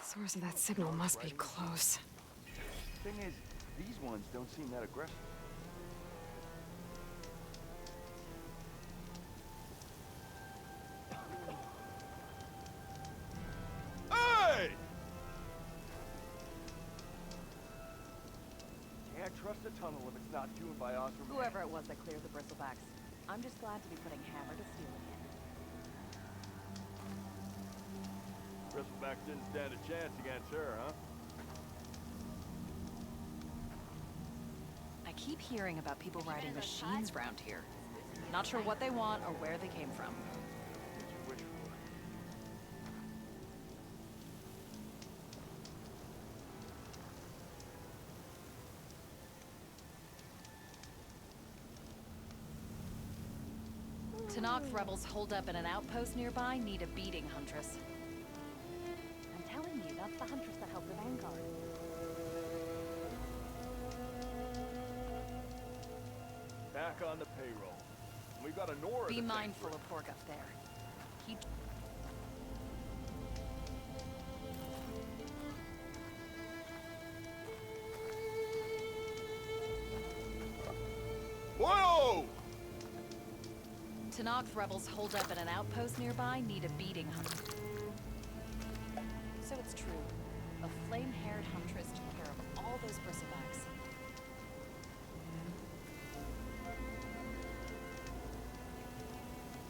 Source of that signal must be close. Thing is, these ones don't seem that aggressive. Hey! Can't trust a tunnel if it's not tuned by us or Whoever it was that cleared the bristlebacks. I'm just glad to be putting hammer to steel again. Bristlebacks didn't stand a chance against her, huh? I keep hearing about people riding machines around here. Not sure what they want or where they came from. What you wish for. Tanakh rebels holed up in an outpost nearby need a beating, Huntress. I'm telling you, that's the Huntress that helped the Vanguard. Back on the payroll. We got a Nora. Be mindful of pork up there. Keep... Whoa! Tanakh rebels holed up in an outpost nearby need a beating, Huntress. So it's true. A flame-haired Huntress took care of all those bristlebacks.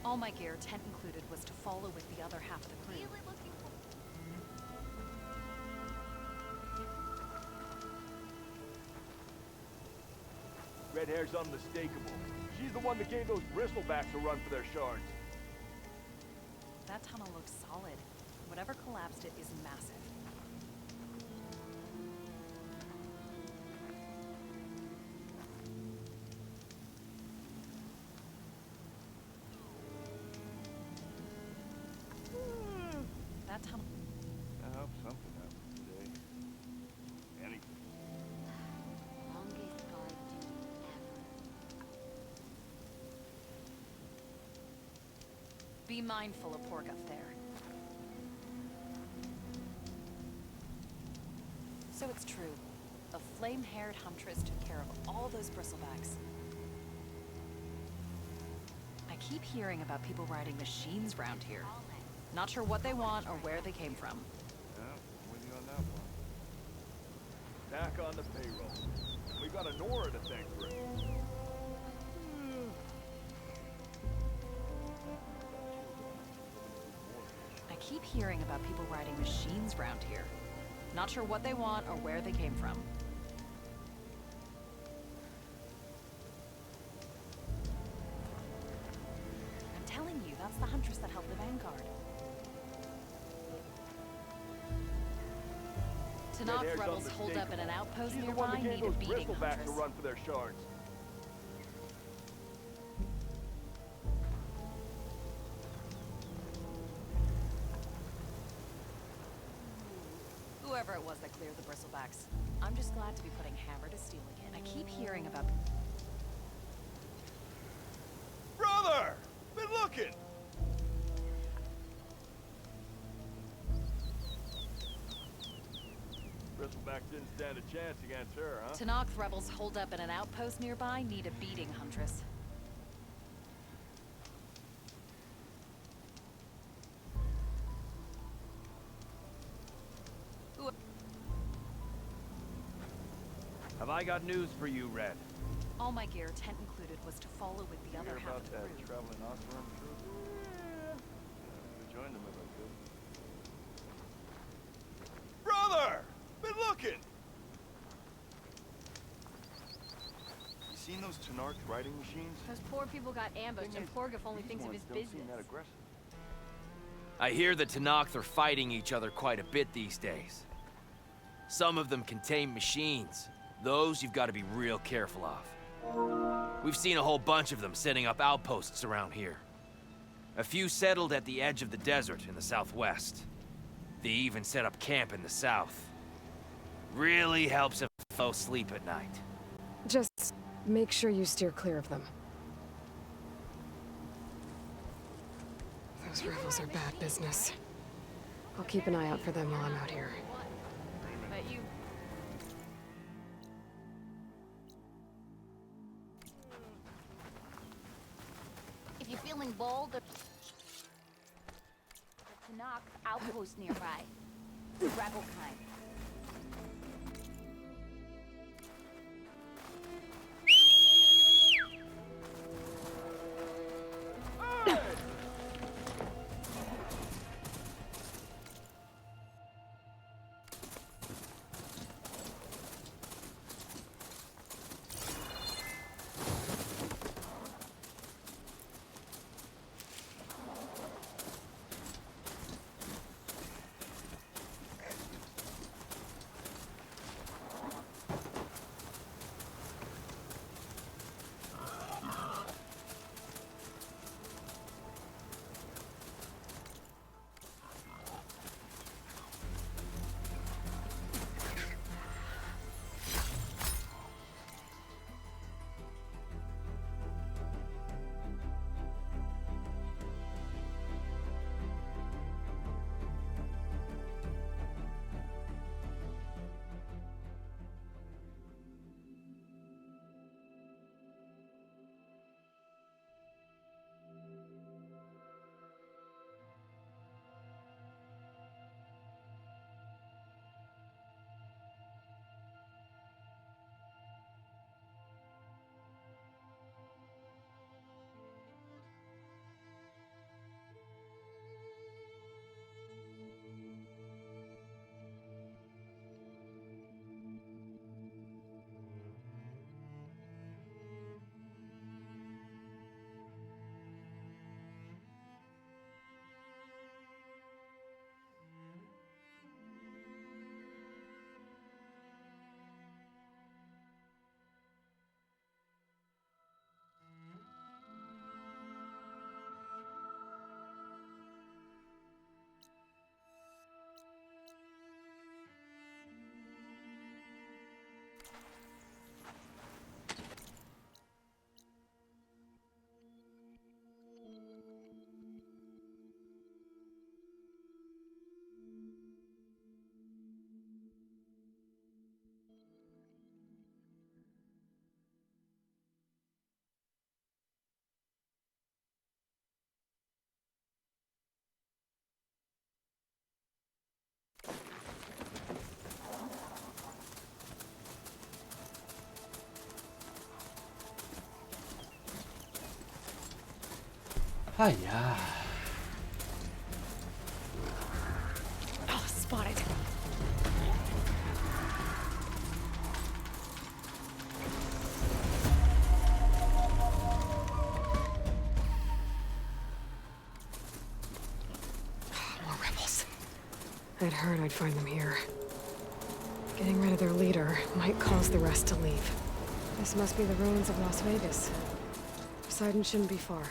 All my gear, tent included, was to follow with the other half of the crew. Red hair's unmistakable. She's the one that gave those bristlebacks a run for their shards. That tunnel looks solid. Whatever collapsed it is massive. That tunnel... I hope something happens today. Anything. Longest guard duty ever. Be mindful of pork up there. So it's true. A flame-haired Huntress took care of all those bristlebacks. I keep hearing about people riding machines around here. Not sure what they want or where they came from. Yeah, I'm with you on that one. Back on the payroll. We got a Nora to thank for it. I keep hearing about people riding machines around here. Not sure what they want or where they came from. I'm telling you, that's the Huntress that helped the Vanguard. Tanakh rebels holed up in an outpost She's nearby need a beating, bristlebacks Huntress. to run for their shards. Whoever it was that cleared the bristlebacks. I'm just glad to be putting hammer to steel again. I keep hearing about... Brother! Been looking! Bristleback didn't stand a chance against her, huh? Tanakh rebels holed up in an outpost nearby need a beating, Huntress. Have I got news for you, Red? All my gear, tent included, was to follow with the other half of the that crew. traveling Osram troop? Yeah. Join them if I could. Brother! Been looking! You seen those Tanakh riding machines? Those poor people got ambushed, and Porgif only thinks of his business. Seem that aggressive. I hear the Tanakh are fighting each other quite a bit these days. Some of them contain machines. Those you've got to be real careful of. We've seen a whole bunch of them setting up outposts around here. A few settled at the edge of the desert in the southwest. They even set up camp in the south. Really helps a foe sleep at night. Just make sure you steer clear of them. Those rebels are bad business. I'll keep an eye out for them while I'm out here. something bold or... The Tanakh outpost nearby. The rebel kind.哎呀， Oh, spotted. More rebels. I'd heard I'd find them here. Getting rid of their leader might cause the rest to leave. This must be the ruins of Las Vegas. Poseidon shouldn't be far.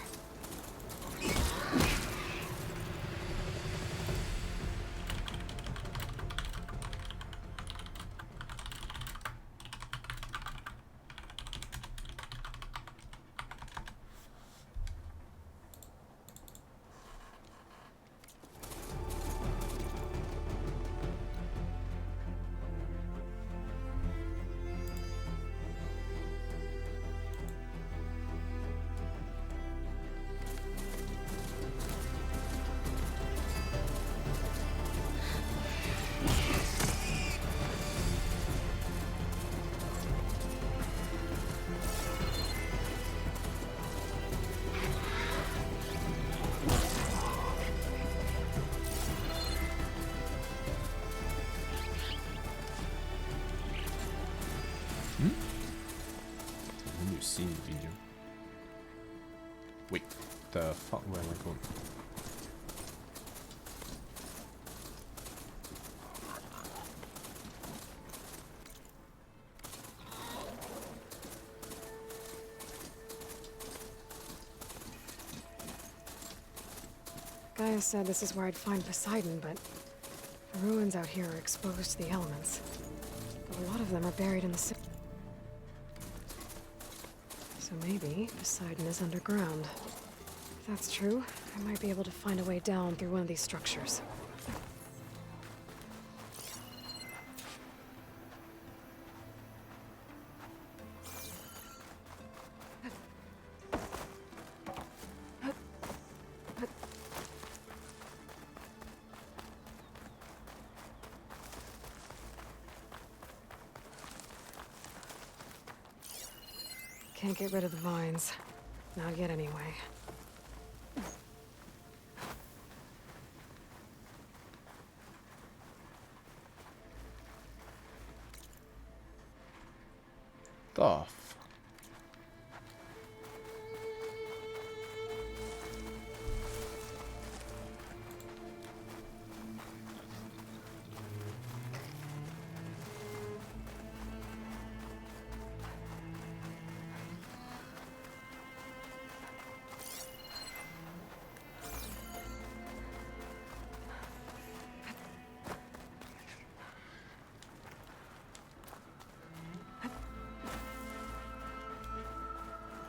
New scene video. Wait, the fuck, where am I going? Gaia said this is where I'd find Poseidon, but the ruins out here are exposed to the elements. But a lot of them are buried in the city. So maybe Poseidon is underground. If that's true, I might be able to find a way down through one of these structures. Can't get rid of the vines. Not yet, anyway. The fuck?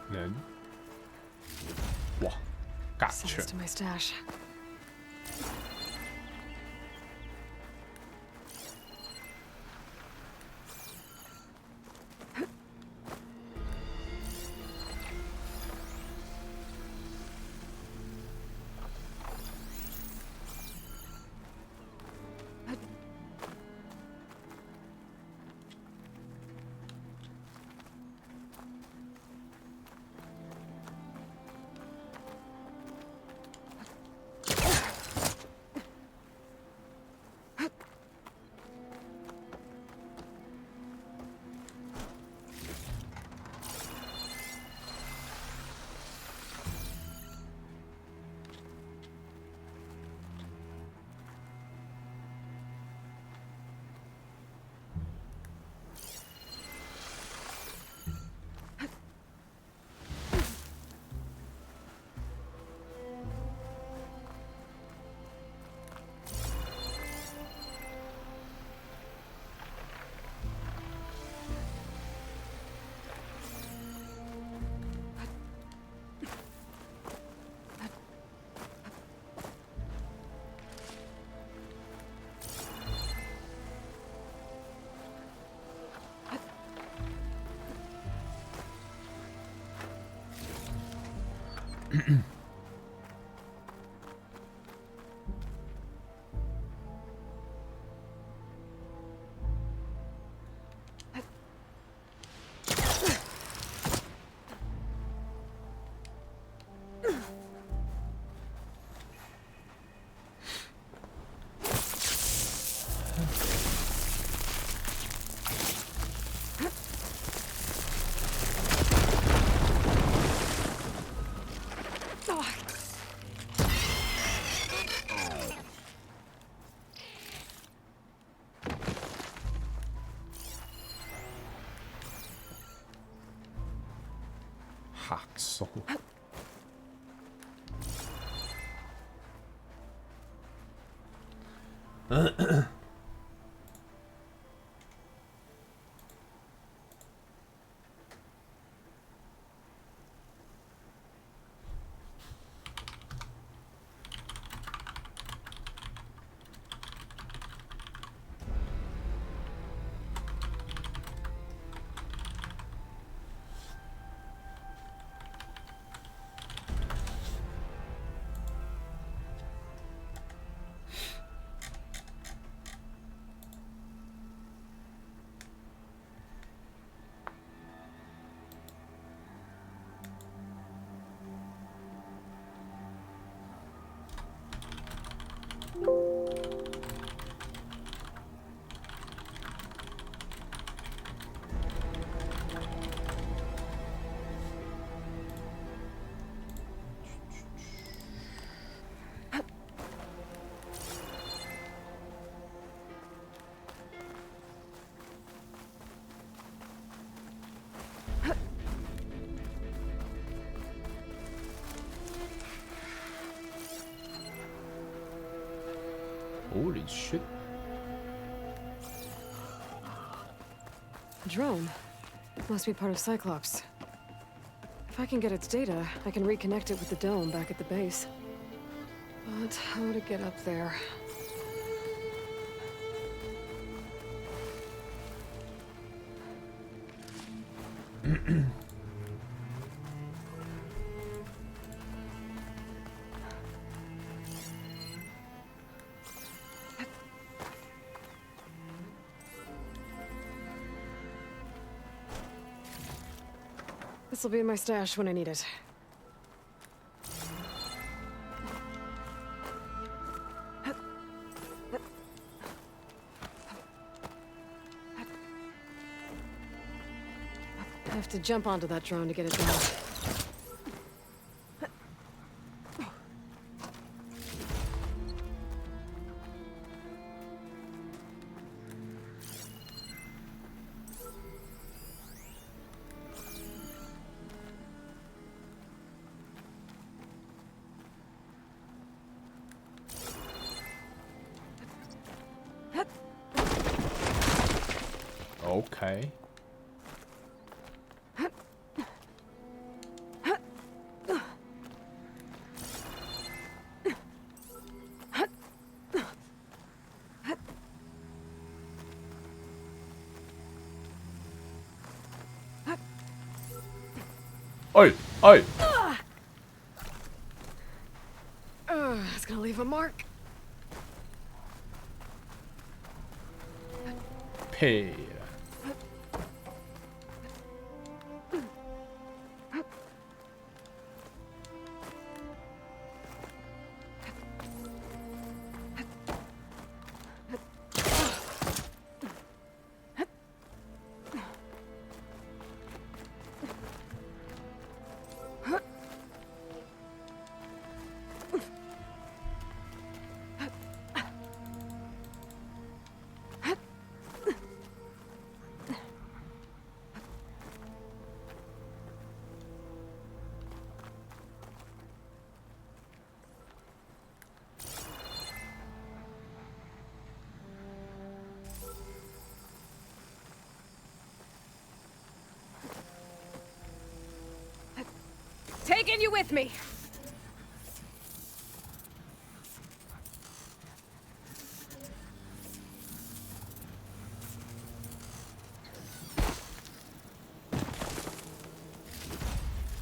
Then, wow, gotcha. Sends to my stash. Hacksaw. Holy shit. A drone. Must be part of Cyclops. If I can get its data, I can reconnect it with the dome back at the base. But how to get up there? This'll be in my stash when I need it. I have to jump onto that drone to get it down. Okay. Oi! Oi! It's gonna leave a mark. Pera. Taking you with me.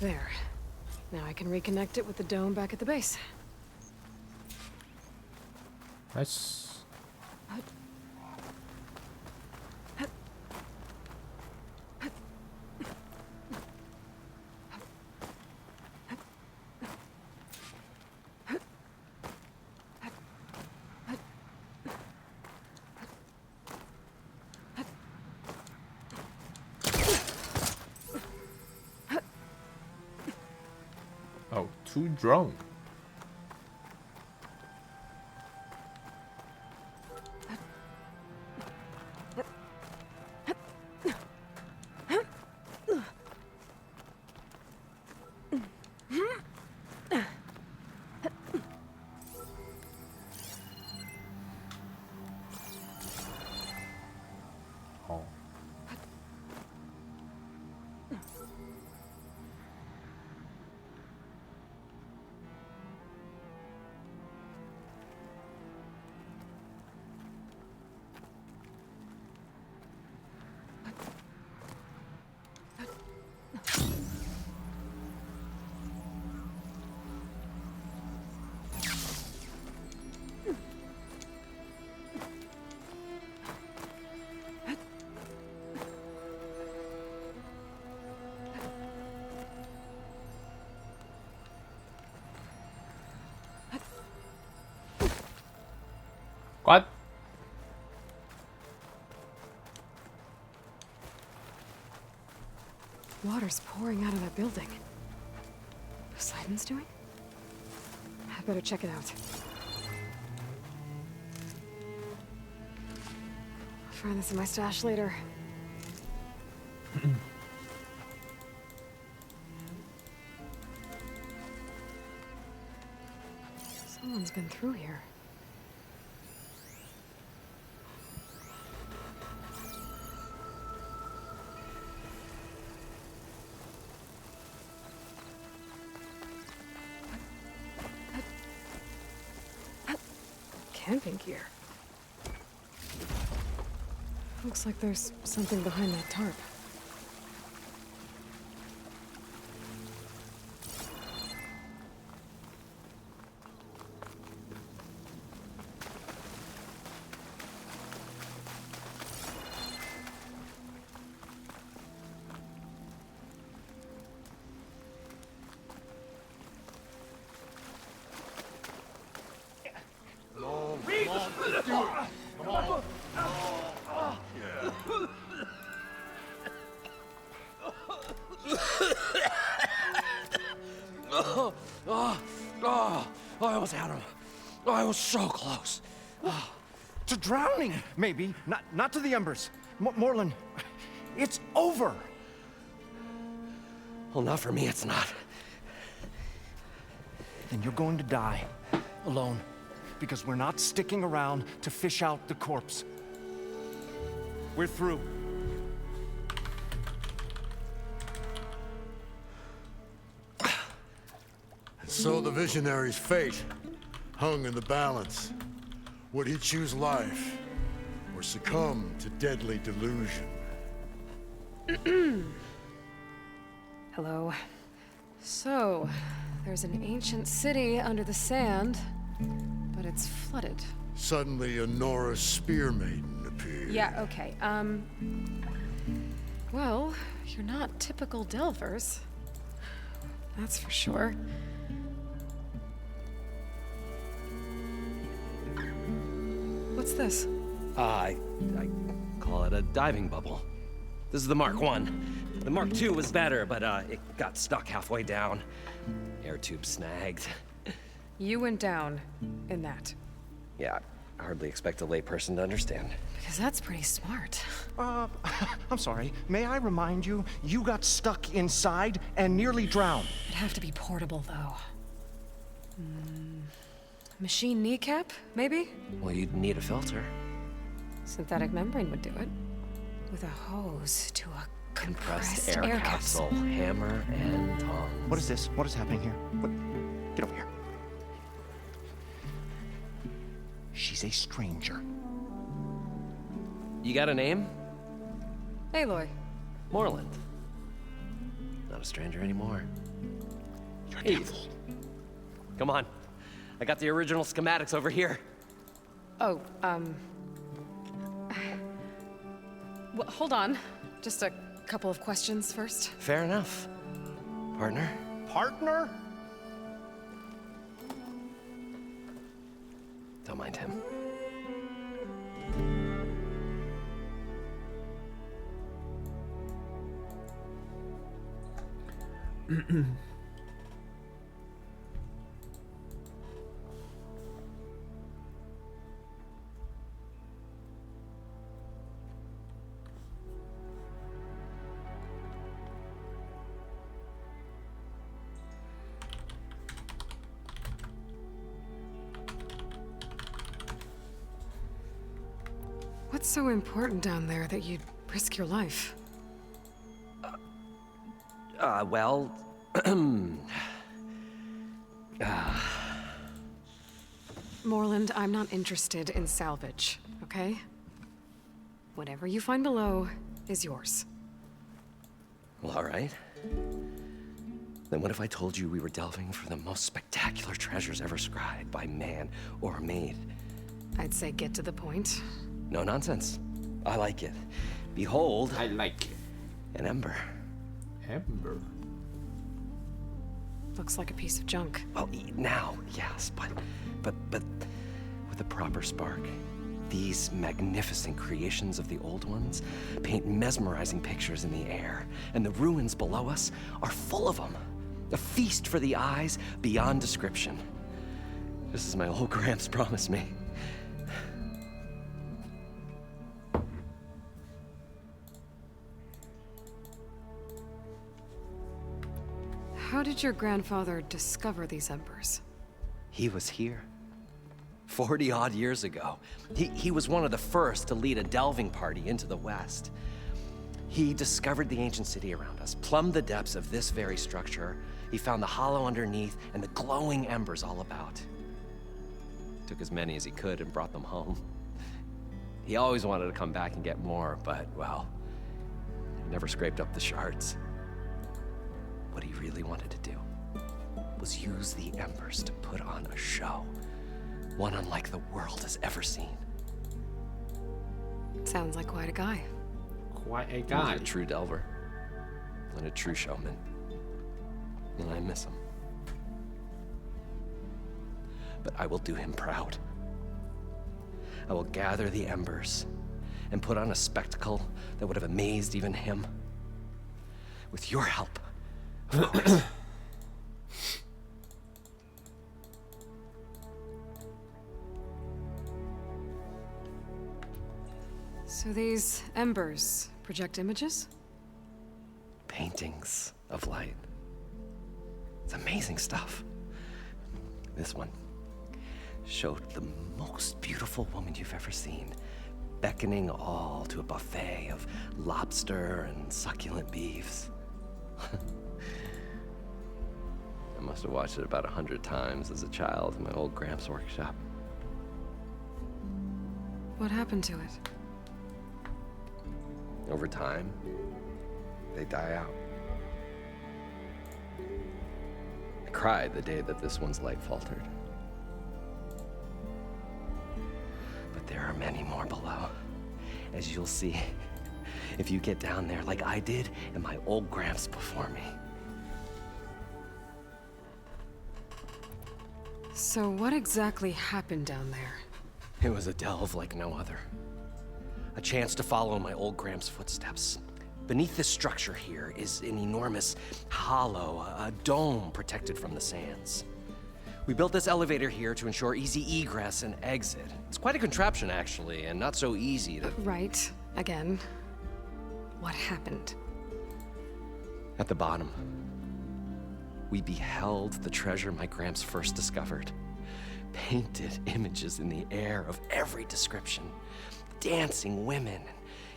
There. Now I can reconnect it with the dome back at the base. Nice. Oh, 2 drone. Oh. What? Water's pouring out of that building. Poseidon's doing? I better check it out. I'll find this in my stash later. Someone's been through here. Camping gear. Looks like there's something behind that tarp. I was so close. To drowning, maybe. Not to the embers. Morlund, it's over. Well, not for me, it's not. Then you're going to die. Alone. Because we're not sticking around to fish out the corpse. We're through. And so the visionary's fate hung in the balance. Would he choose life, or succumb to deadly delusion? Hello. So, there's an ancient city under the sand, but it's flooded. Suddenly, a Nora spear maiden appeared. Yeah, okay. Well, you're not typical Delvers. That's for sure. What's this? I call it a diving bubble. This is the Mark 1. The Mark 2 was better, but it got stuck halfway down. Air tube snagged. You went down in that. Yeah, I hardly expect a layperson to understand. Because that's pretty smart. I'm sorry. May I remind you, you got stuck inside and nearly drowned. It'd have to be portable, though. Machine kneecap, maybe? Well, you'd need a filter. Synthetic membrane would do it. With a hose to a compressed Air capsule, hammer and tongs. What is this? What is happening here? Get over here. She's a stranger. You got a name? Aloy. Morlund. Not a stranger anymore. You're Hey. devil. Come on. I got the original schematics over here. Oh, well, hold on. Just a couple of questions first. Fair enough. Partner? Partner? Don't mind him. What's so important down there that you'd risk your life? Well... Morlund, I'm not interested in salvage, okay? Whatever you find below is yours. Well, all right. Then what if I told you we were delving for the most spectacular treasures ever scribed by man or maid? I'd say get to the point. No nonsense. I like it. Behold, I like it. an ember. Ember. Looks like a piece of junk. Well, now, yes, but with a proper spark. These magnificent creations of the old ones paint mesmerizing pictures in the air, and the ruins below us are full of them. A feast for the eyes beyond description. Just as my old Gramps promised me. How did your grandfather discover these embers? He was here. 40-odd years ago. He was one of the first to lead a delving party into the West. He discovered the ancient city around us, plumbed the depths of this very structure. He found the hollow underneath and the glowing embers all about. Took as many as he could and brought them home. He always wanted to come back and get more, but, well, never scraped up the shards. What he really wanted to do was use the embers to put on a show. One unlike the world has ever seen. Sounds like quite a guy. Quite a He was guy. a true delver. And a true showman. And I miss him. But I will do him proud. I will gather the embers and put on a spectacle that would have amazed even him. With your help, of course. So these embers project images? Paintings of light. It's amazing stuff. This one showed the most beautiful woman you've ever seen, beckoning all to a buffet of lobster and succulent beefs. I must have watched it about 100 times as a child in my old Gramps' workshop. What happened to it? Over time, they die out. I cried the day that this one's light faltered. But there are many more below, as you'll see if you get down there like I did and my old Gramps before me. So what exactly happened down there? It was a delve like no other. A chance to follow my old Gramps' footsteps. Beneath this structure here is an enormous hollow, a dome protected from the sands. We built this elevator here to ensure easy egress and exit. It's quite a contraption, actually, and not so easy to... Right. Again. What happened? At the bottom, we beheld the treasure my Gramps first discovered. Painted images in the air of every description. Dancing women,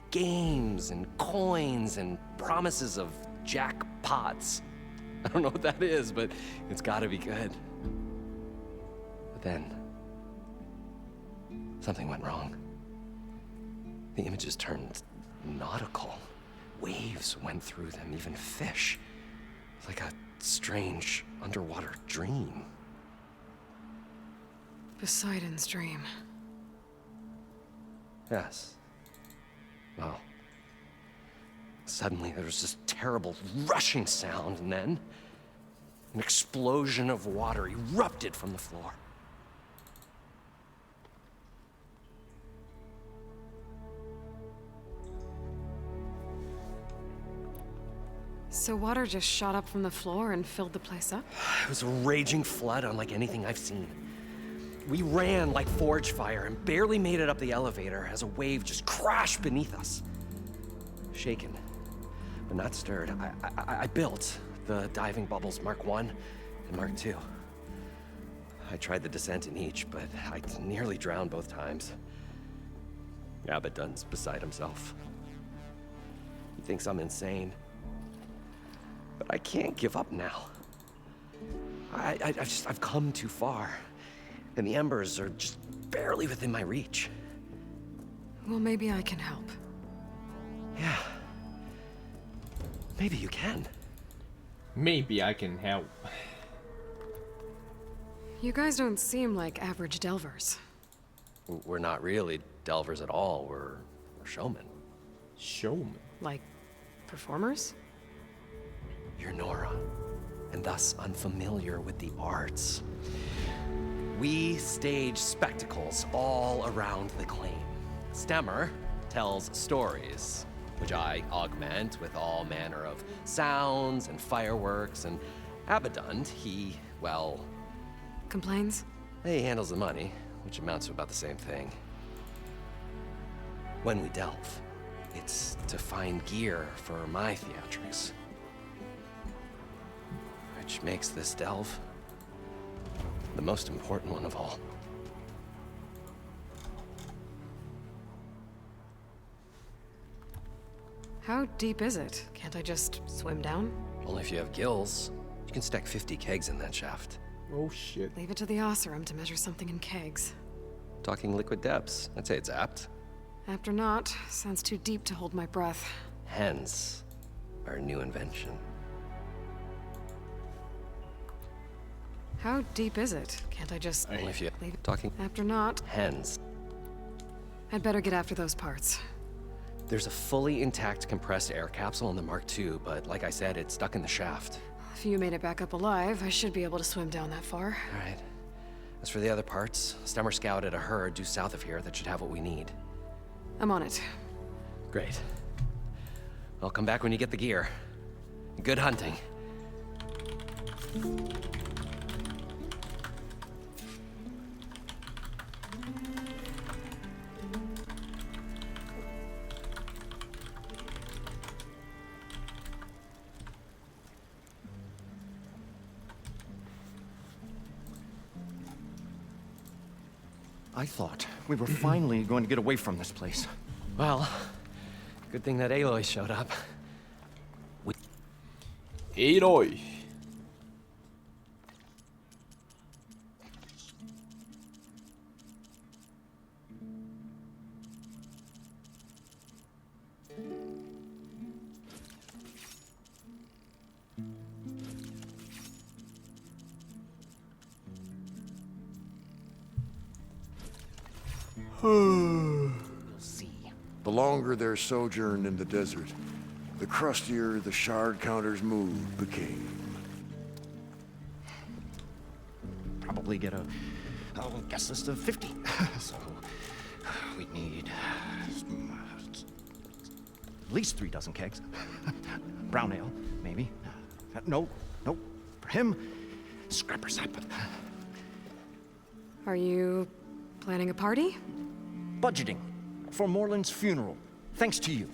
games and coins and promises of jackpots. I don't know what that is, but it's gotta be good. But then, something went wrong. The images turned nautical. Waves went through them, even fish. It's like a strange underwater dream. Poseidon's dream. Yes. Well, suddenly there was this terrible rushing sound, and then an explosion of water erupted from the floor. So water just shot up from the floor and filled the place up? It was a raging flood unlike anything I've seen. We ran like forge fire and barely made it up the elevator as a wave just crashed beneath us. Shaken, but not stirred, I built the diving bubbles Mark I and Mark II. I tried the descent in each, but I nearly drowned both times. Abaddon's beside himself. He thinks I'm insane. But I can't give up now. I've come too far. And the embers are just barely within my reach. Well, maybe I can help. Yeah. Maybe you can. Maybe I can help. You guys don't seem like average delvers. We're not really delvers at all. We're showmen. Showman. Like, performers? You're Nora, and thus unfamiliar with the arts. We stage spectacles all around the claim. Stemmer tells stories, which I augment with all manner of sounds and fireworks, and Abaddon, he, well... Complains? He handles the money, which amounts to about the same thing. When we delve, it's to find gear for my theatrics. Which makes this delve the most important one of all. How deep is it? Can't I just swim down? Only if you have gills. You can stack 50 kegs in that shaft. Oh shit. Leave it to the Oseram to measure something in kegs. Talking liquid depths, I'd say it's apt. Apt or not, sounds too deep to hold my breath. Hence, our new invention. How deep is it? Can't I just Only if you leave it? talking Apt or not, hens. I'd better get after those parts. There's a fully intact compressed air capsule in the Mark II, but like I said, it's stuck in the shaft. If you made it back up alive, I should be able to swim down that far. All right. As for the other parts, Stemmer scouted a herd due south of here that should have what we need. I'm on it. Great. I'll come back when you get the gear. Good hunting. I thought we were finally going to get away from this place. Well, good thing that Aloy showed up. Aloy. The longer their sojourn in the desert, the crustier the shard counter's mood became. Probably get a guess list of 50. So we need at least 3 dozen kegs. Brown ale, maybe. No. For him, scrapper sap. Are you planning a party? Budgeting for Moreland's funeral, thanks to you.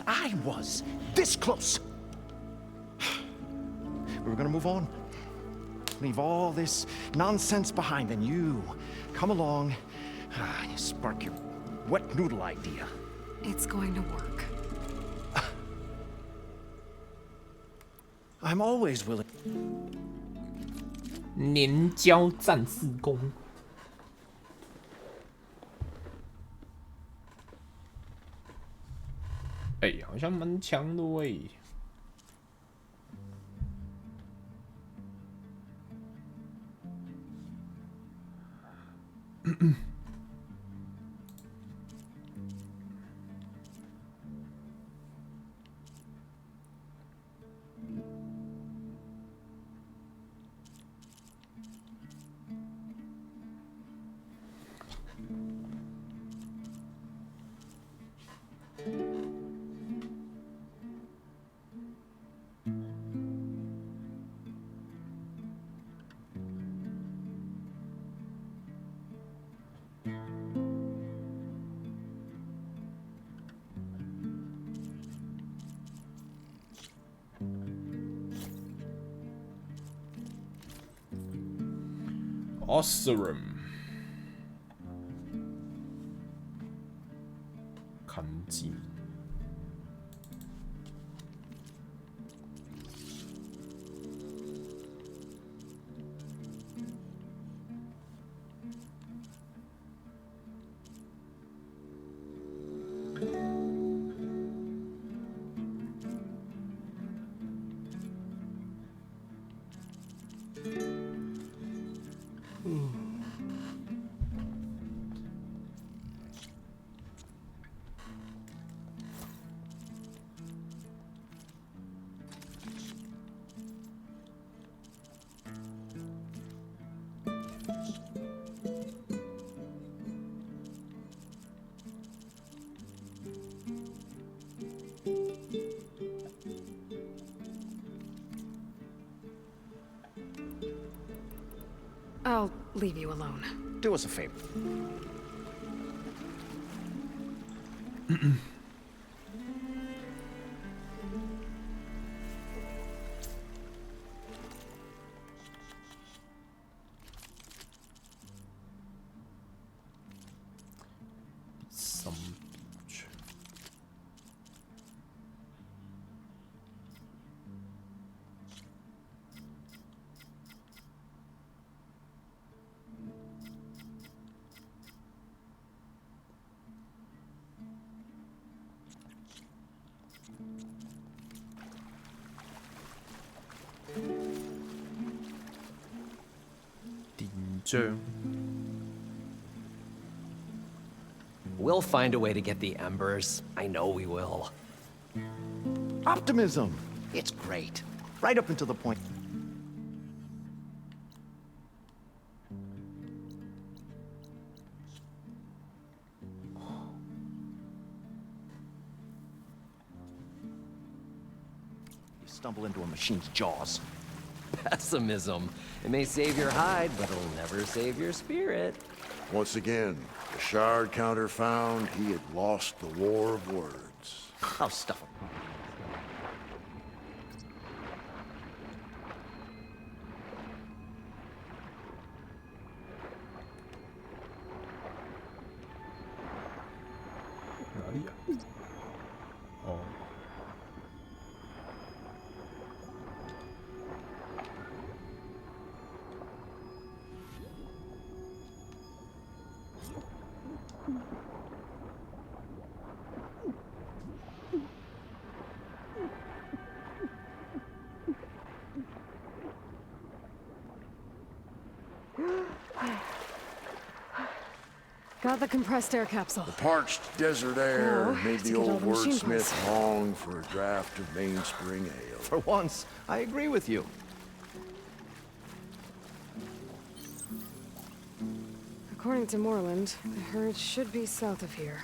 I was this close. We were gonna move on. Leave all this nonsense behind, and you come along, you spark your wet noodle idea. It's going to work. I'm always willing. 粘胶战士弓。哎，好像蛮强的喂。Awesome， 看机。I'll leave you alone. Do us a favor. Some beach. We'll find a way to get the embers. I know we will. Optimism. It's great. Right up until the point. You stumble into a machine's jaws. Pessimism. It may save your hide, but it'll never save your spirit. Once again, the shard counter found he had lost the war of words. Oh, stuff it. about the compressed air capsule? The parched desert air No, made to the get all old the machine wordsmith parts. long for a draft of mainspring ale. For once, I agree with you. According to Moreland, the herd should be south of here.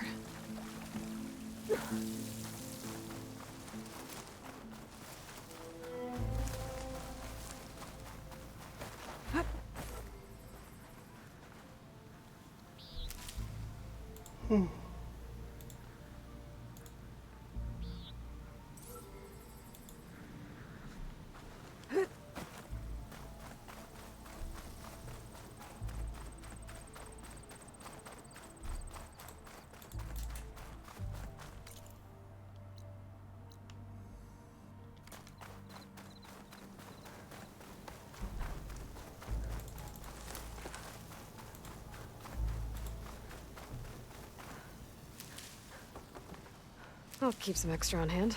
I'll keep some extra on hand.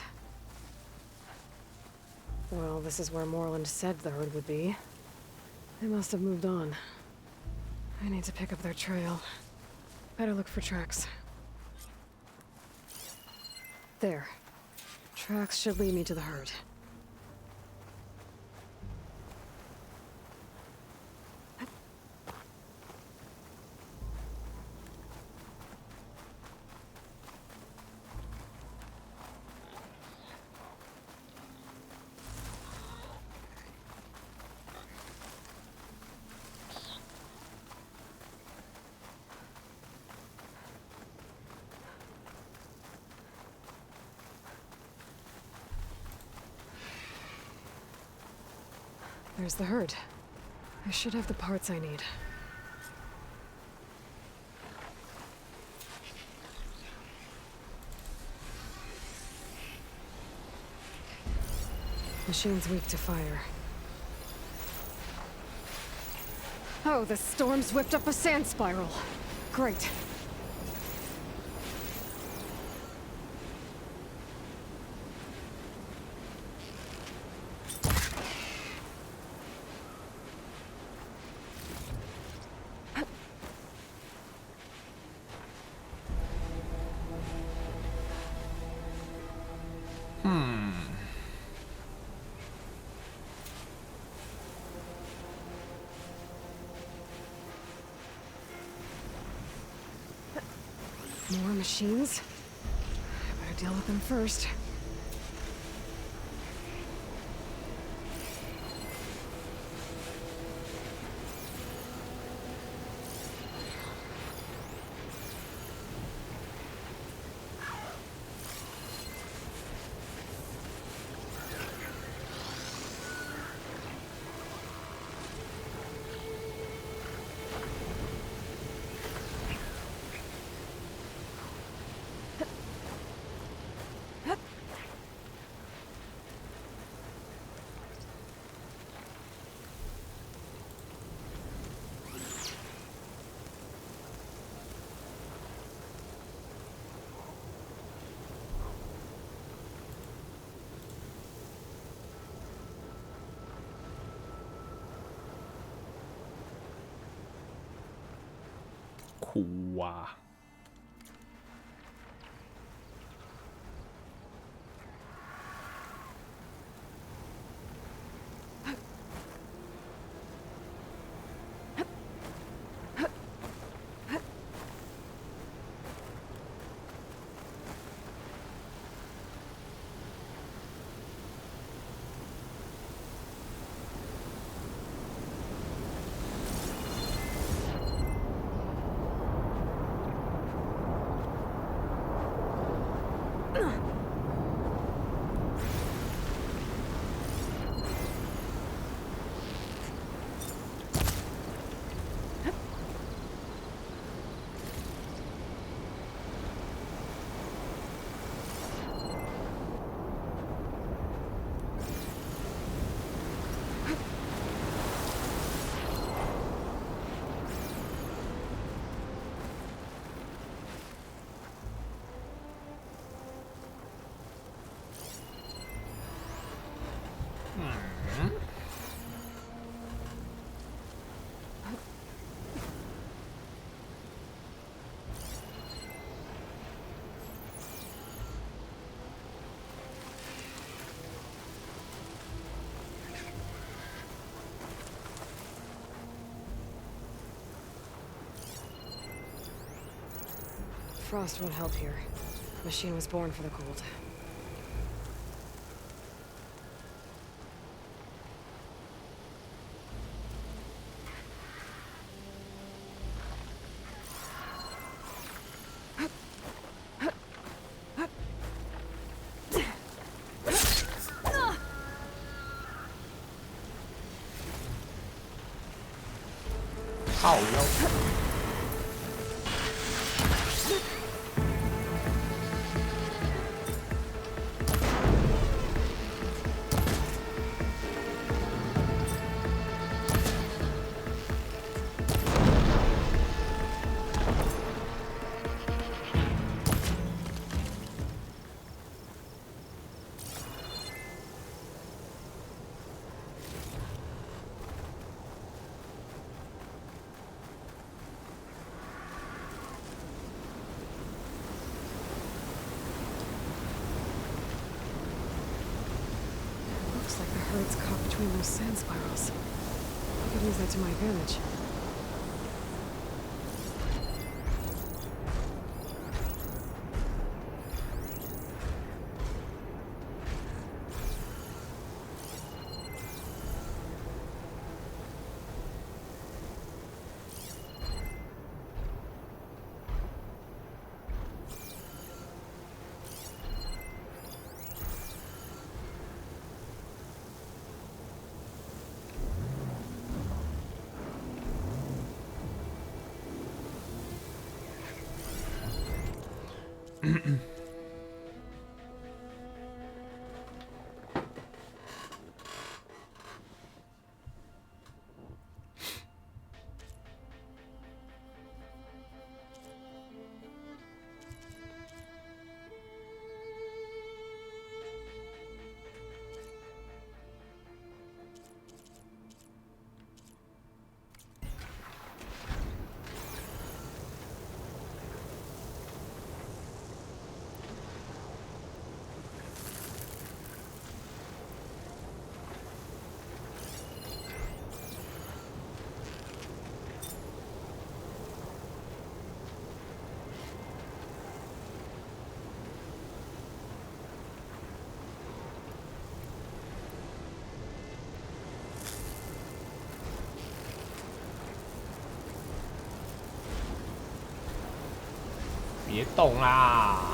Well, this is where Moreland said the herd would be. They must have moved on. I need to pick up their trail. Better look for tracks. There. Tracks should lead me to the herd. There's the herd. I should have the parts I need. Machine's weak to fire. Oh, the storm's whipped up a sand spiral. Great. More machines? I better deal with them first.苦啊！ frost won't help here. The machine was born for the cold. Looks like the herd's caught between those sand spirals. I could use that to my advantage.别动啦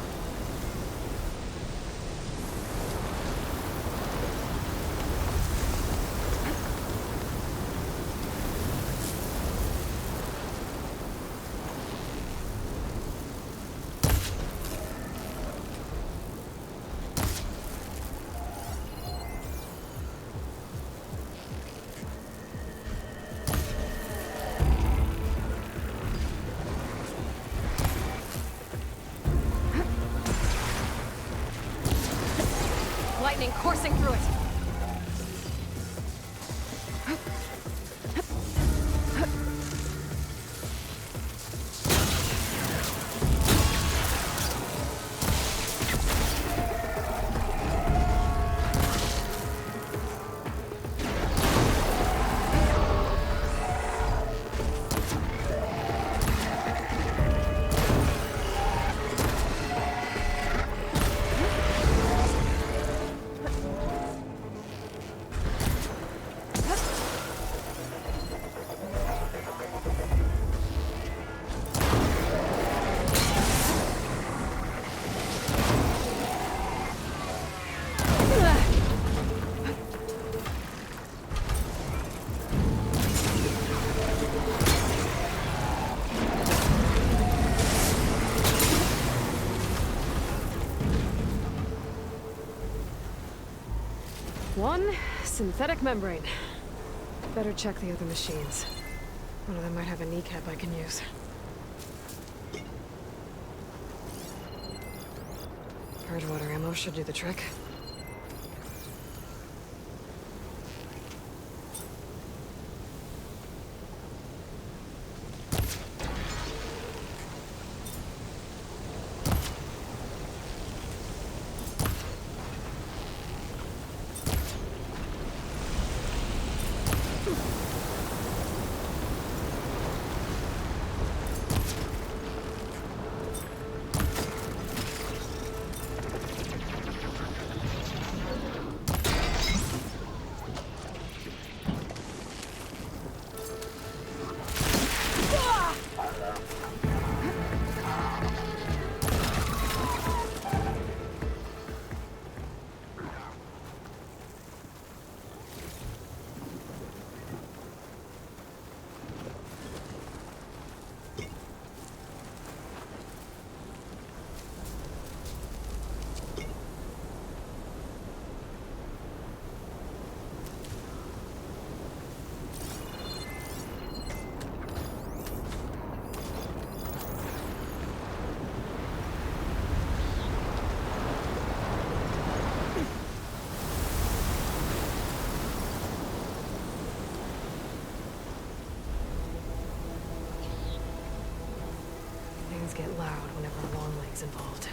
！Lightning coursing through it. One synthetic membrane. Better check the other machines. One of them might have a kneecap I can use. Hard water ammo should do the trick. loud whenever Longleg's involved.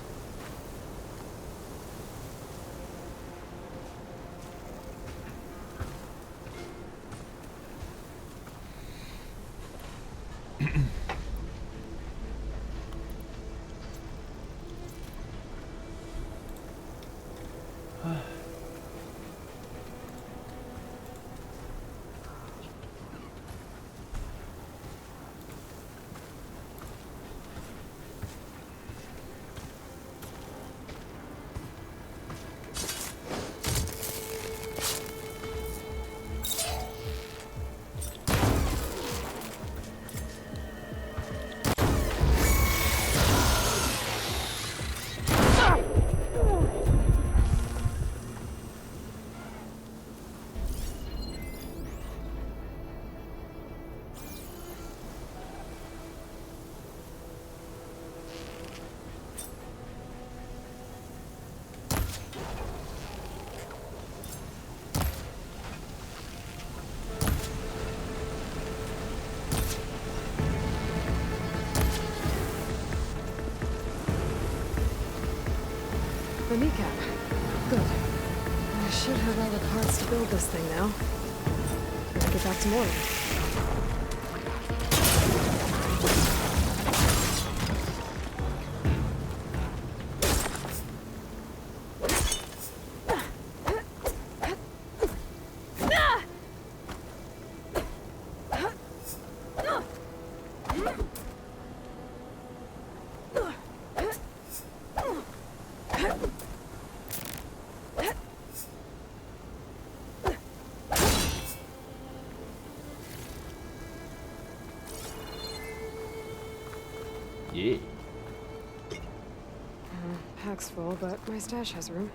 The kneecap. Good. I should have all the parts to build this thing now. Gotta get back to Morley. Yeah. Pack's full, but my stash has room.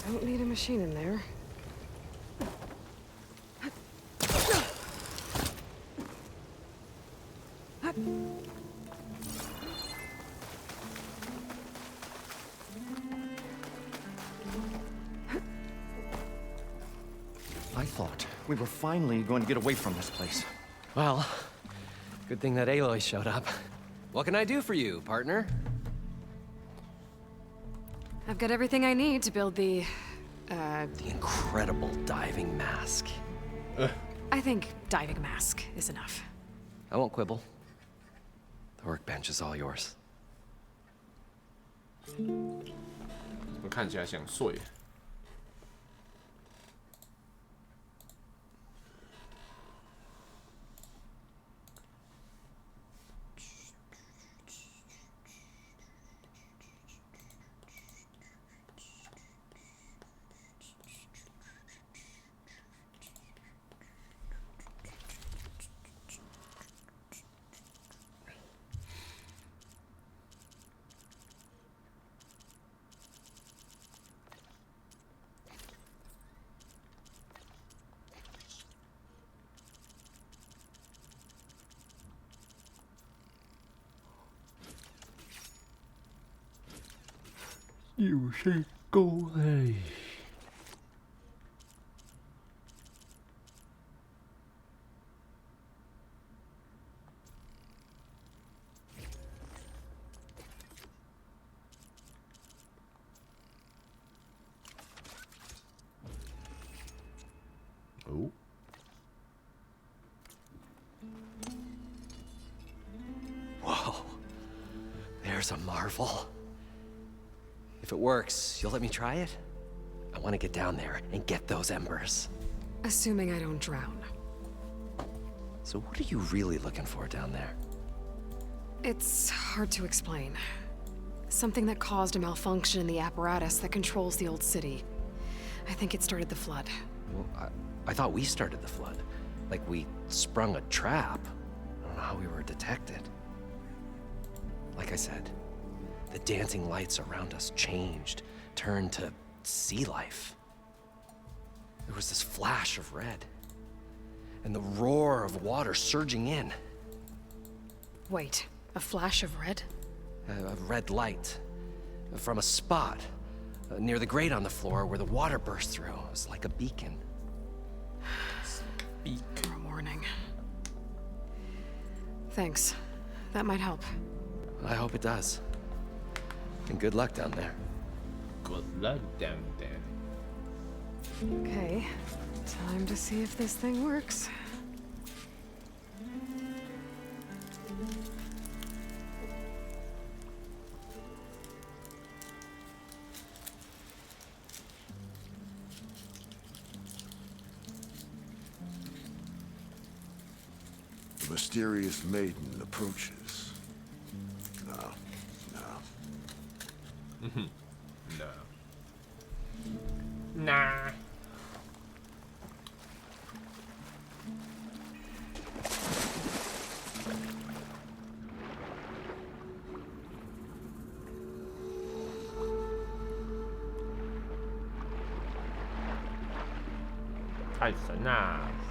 Don't need a machine in there. I thought we were finally going to get away from this place. Well, good thing that Aloy showed up. What can I do for you, partner? I've got everything I need to build the incredible diving mask. I think diving mask is enough. I won't quibble. The workbench is all yours. 我看起来像睡。有些高哎。哦。Whoa. There's a marvel. If it works, you'll let me try it? I want to get down there and get those embers. Assuming I don't drown. So what are you really looking for down there? It's hard to explain. Something that caused a malfunction in the apparatus that controls the old city. I think it started the flood. Well, I thought we started the flood. Like we sprung a trap. I don't know how we were detected. Like I said, the dancing lights around us changed, turned to sea life. There was this flash of red, and the roar of water surging in. Wait, a flash of red? A red light from a spot near the grate on the floor where the water burst through. It was like a beacon. For a warning. Thanks. That might help. I hope it does. And good luck down there. Good luck down there. Okay, time to see if this thing works. The mysterious maiden approaches. No. No. Nah.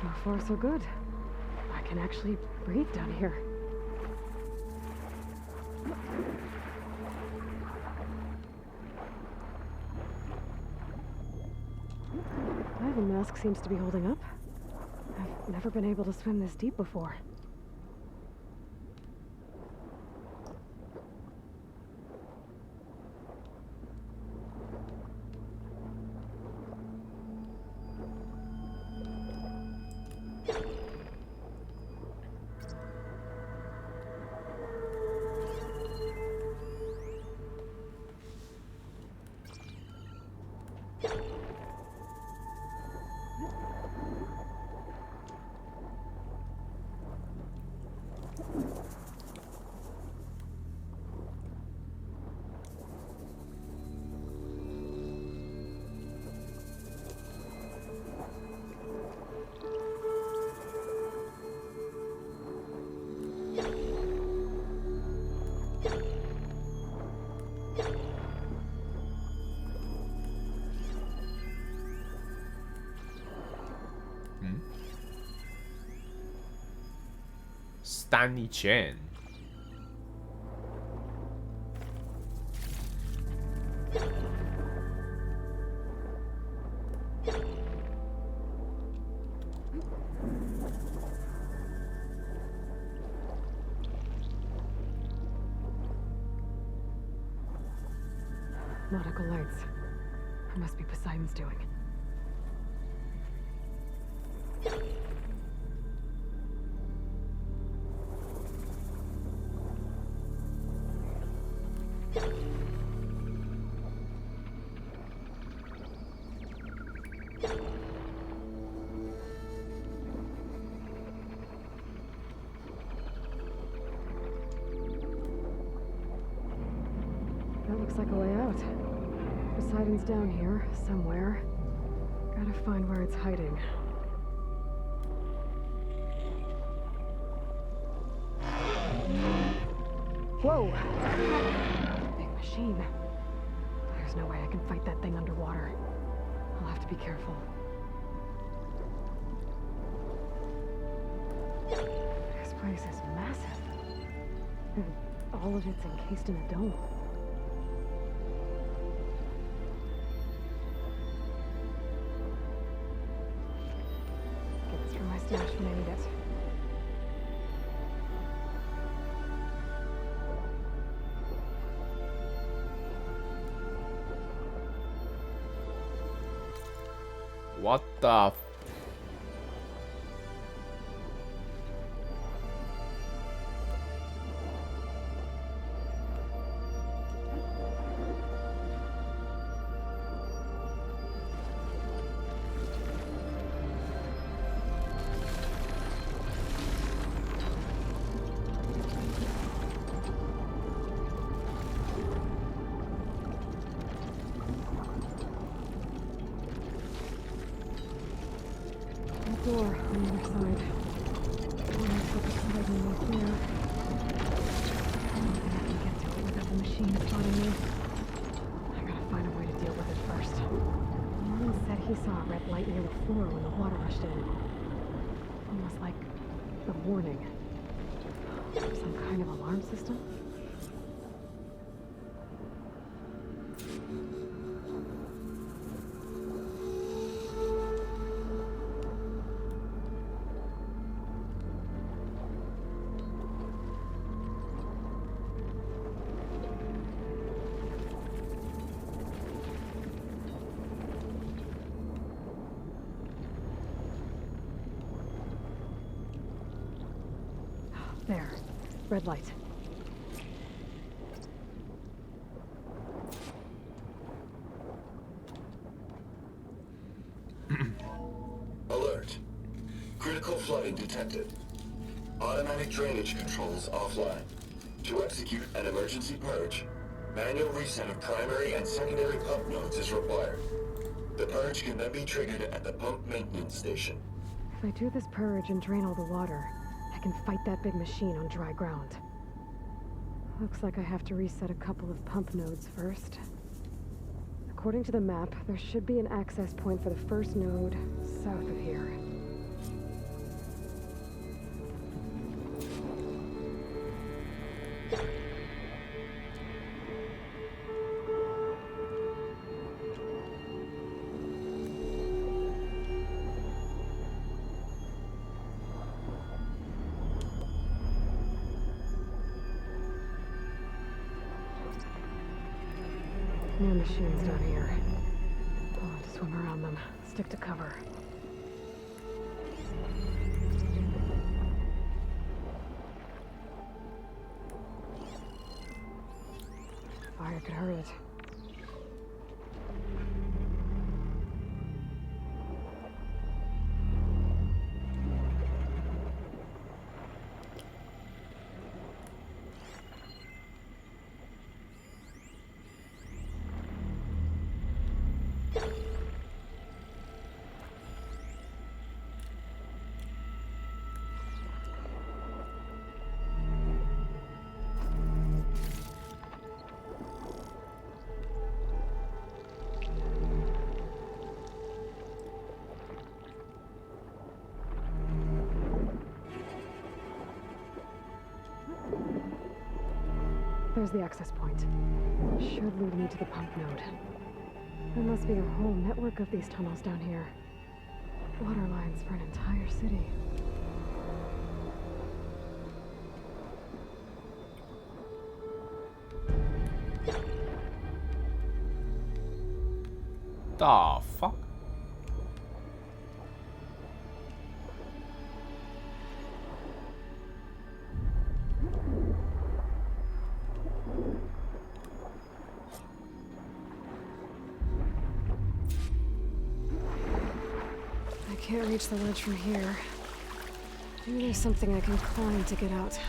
So far, so good. I can actually breathe down here. Diving mask seems to be holding up. I've never been able to swim this deep before. Stanley Chen. Nautical lights. It must be Poseidon's doing. That looks like a way out. Poseidon's down here, somewhere. Gotta find where it's hiding. Whoa! Big machine. There's no way I can fight that thing underwater. I'll have to be careful. This place is massive. And all of it's encased in a dome. smash when I need it. What the f- Door on the other side. Let's hope it's hiding right there. I don't think I can get to it without the machine spotting me. I gotta find a way to deal with it first. Norman said he saw a red light near the floor when the water rushed in. Almost like a warning. Some kind of alarm system? There. Red light. Alert. Critical flooding detected. Automatic drainage controls offline. To execute an emergency purge, manual reset of primary and secondary pump nodes is required. The purge can then be triggered at the pump maintenance station. If I do this purge and drain all the water, I can fight that big machine on dry ground. Looks like I have to reset a couple of pump nodes first. According to the map, there should be an access point for the first node south of here. More machines down here. I'll have to swim around them. Stick to cover. Fire could hurt it. There's the access point. Should lead me to the pump node. There must be a whole network of these tunnels down here. Water lines for an entire city. The fuck? I can't reach the ledge from here. Maybe there's something I can climb to get out.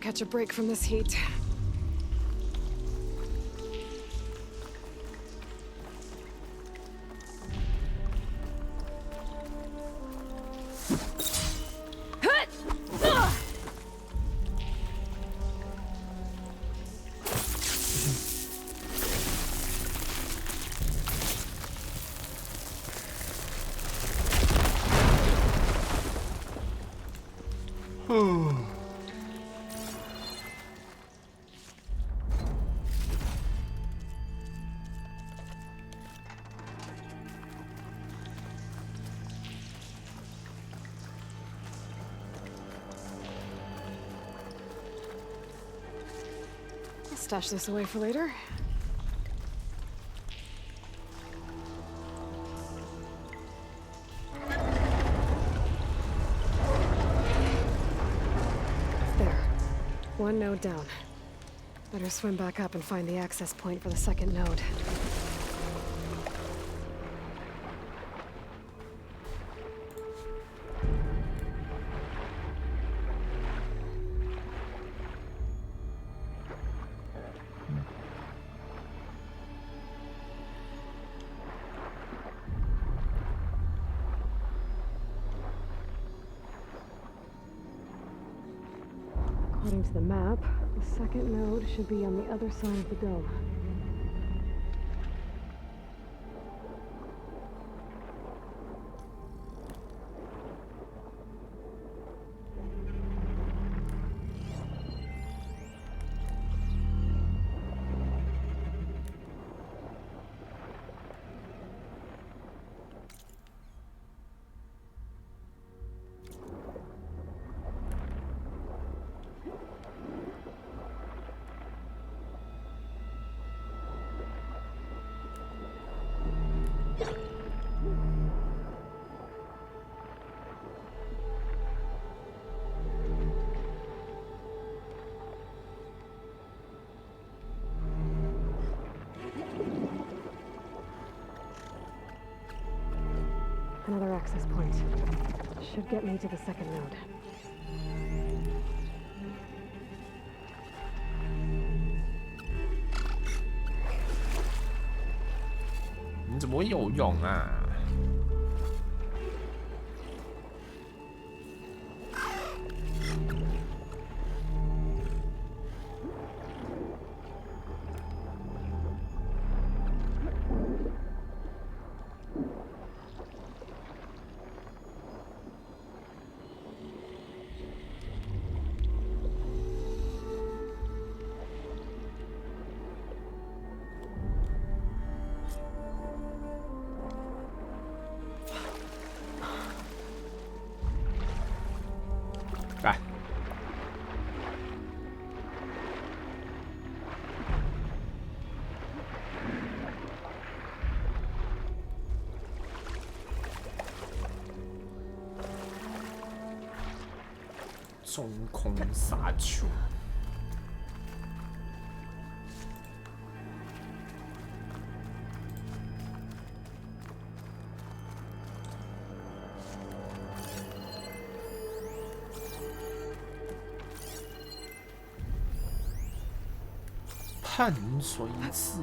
catch a break from this heat. Stash this away for later. There. One node down. Better swim back up and find the access point for the second node. According to the map, the second node should be on the other side of the dome. Another access point. Should get me to the second node. 你怎么会游泳啊？ 来，中空沙丘。 探水池。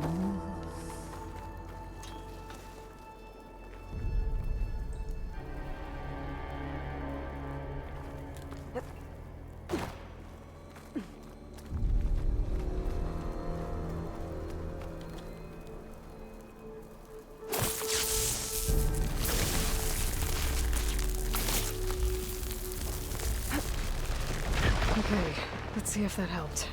Okay, let's see if that helped.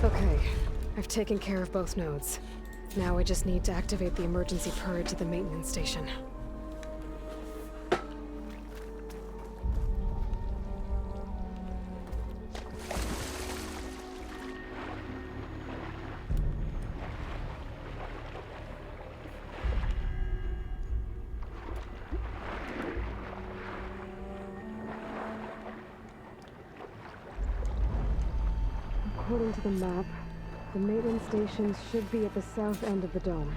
Okay, I've taken care of both nodes. Now I just need to activate the emergency purge at the maintenance station. According to the map, The maintenance stations should be at the south end of the dome.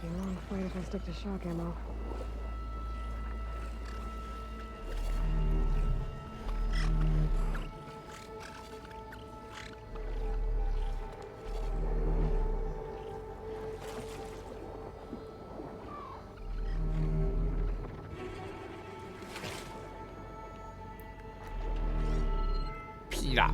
Long fight if I stick to shock ammo.屁啦！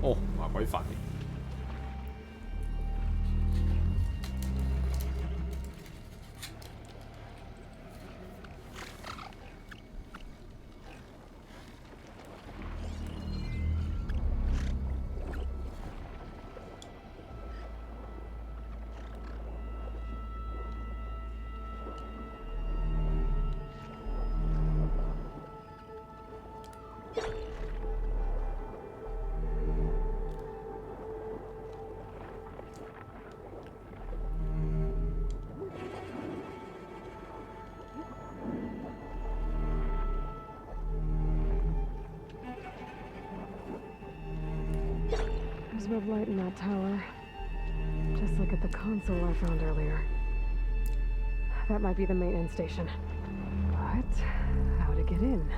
哦，麻鬼煩嘅。There's red light in that tower. Just look at the console I found earlier. That might be the maintenance station. But how to get in?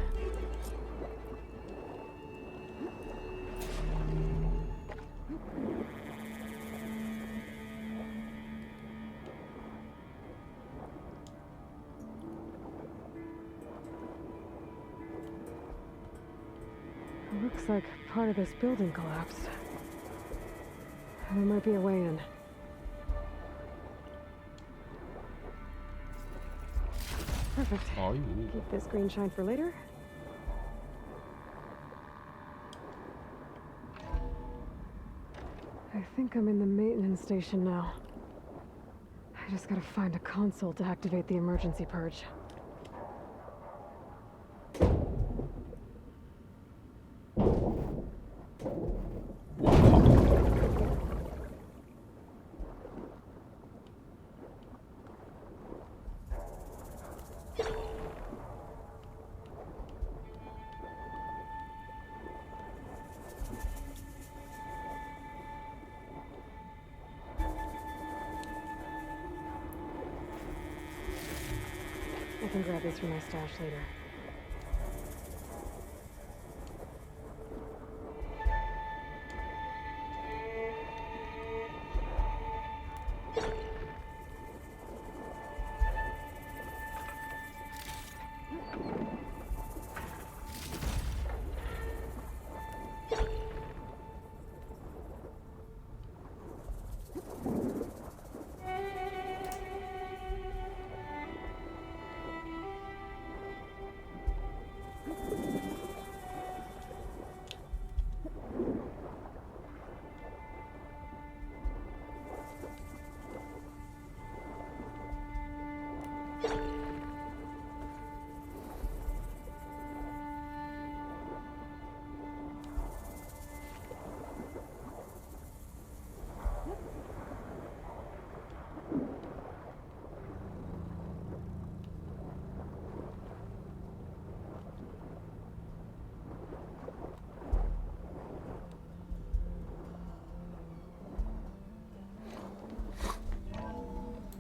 It looks like part of this building collapsed. There might be a way in. Perfect. Oh, Keep this green shine for later. I think I'm in the maintenance station now. I just gotta find a console to activate the emergency purge. I can grab these from my stash later.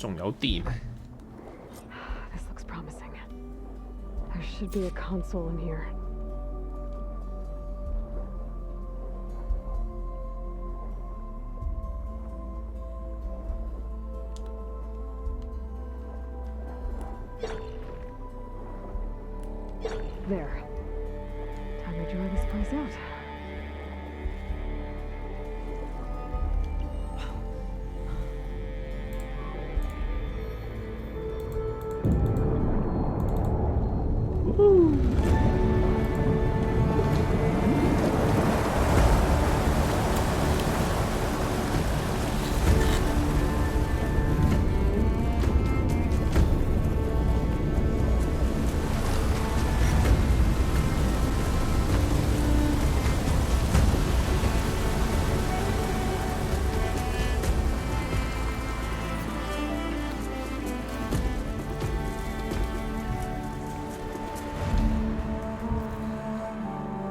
仲有電。This looks promising. There should be a console in here. There. Time to dry this place out.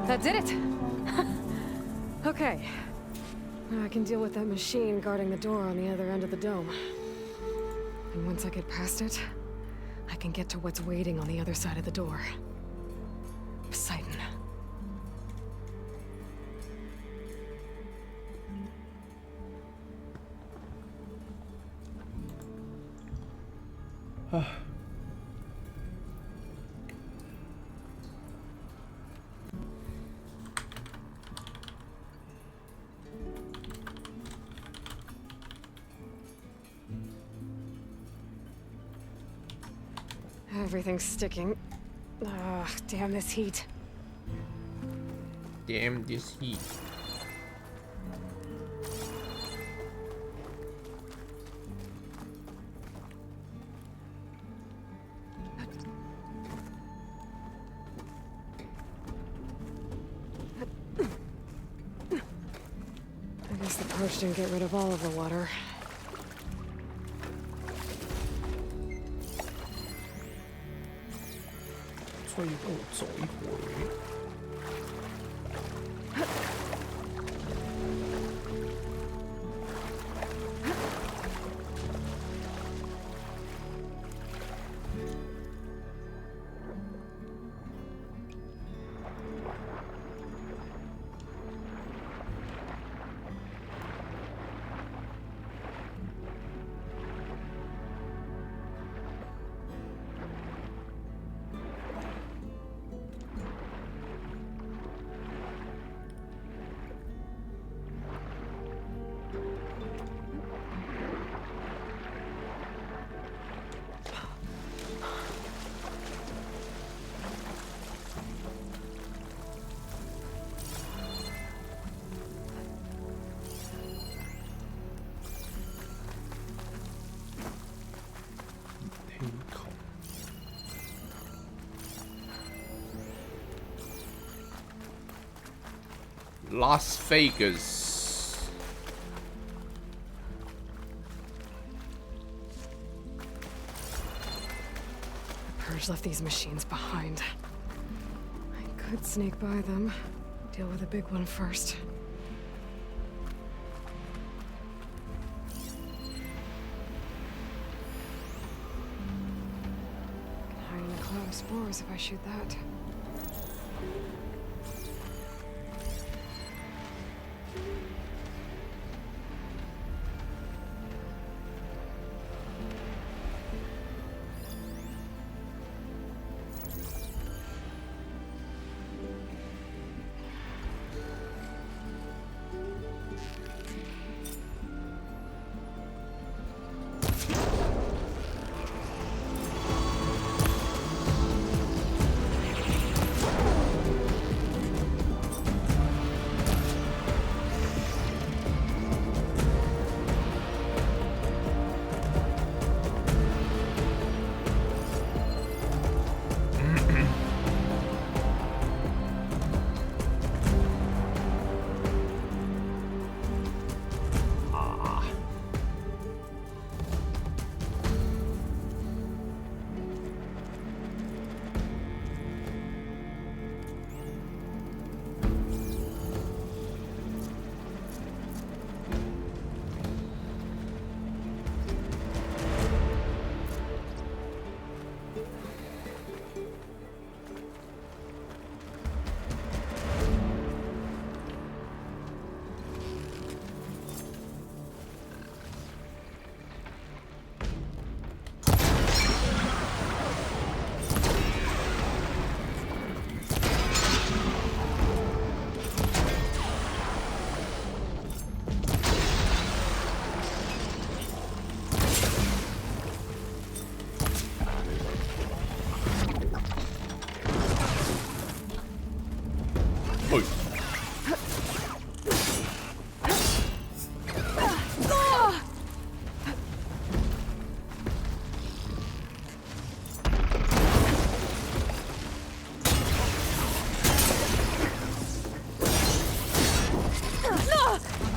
That did it! Okay. Now I can deal with that machine guarding the door on the other end of the dome. And once I get past it, I can get to what's waiting on the other side of the door. Poseidon. Everything's sticking. Ugh, damn this heat. Damn this heat. I guess the purge didn't get rid of all of the water. 最後走一回。Las Vegas. The purge left these machines behind. I could sneak by them. Deal with the big one first. Can hide in a cloud of spores if I shoot that.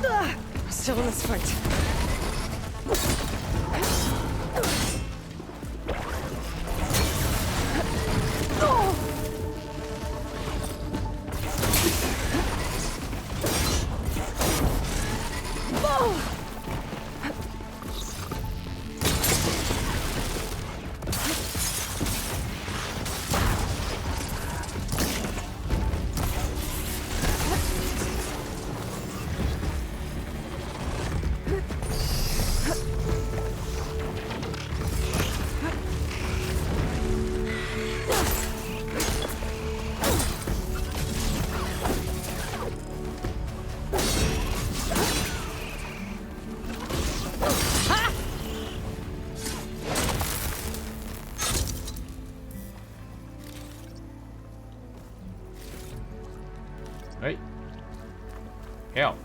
We're still in this fight. Hey. Hell.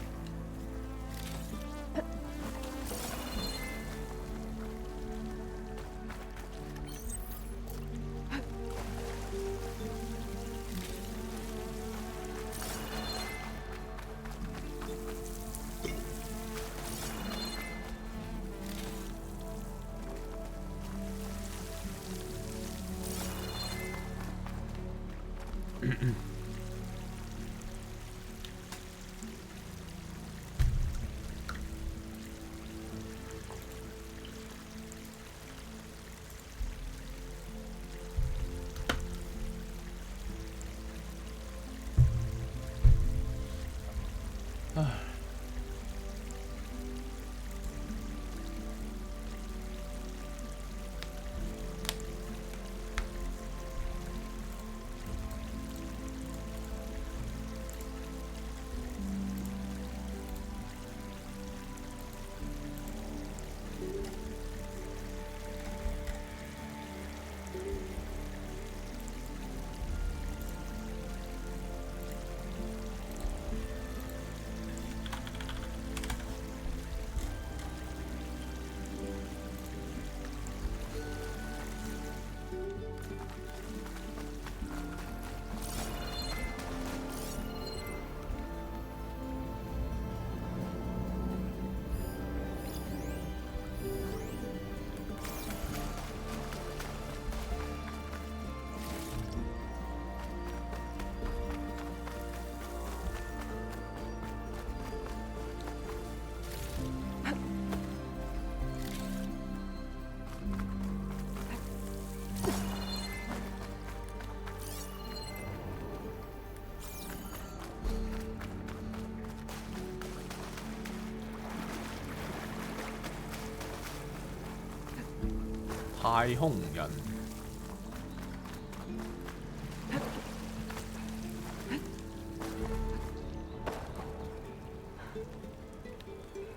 Hai Hong Nhân.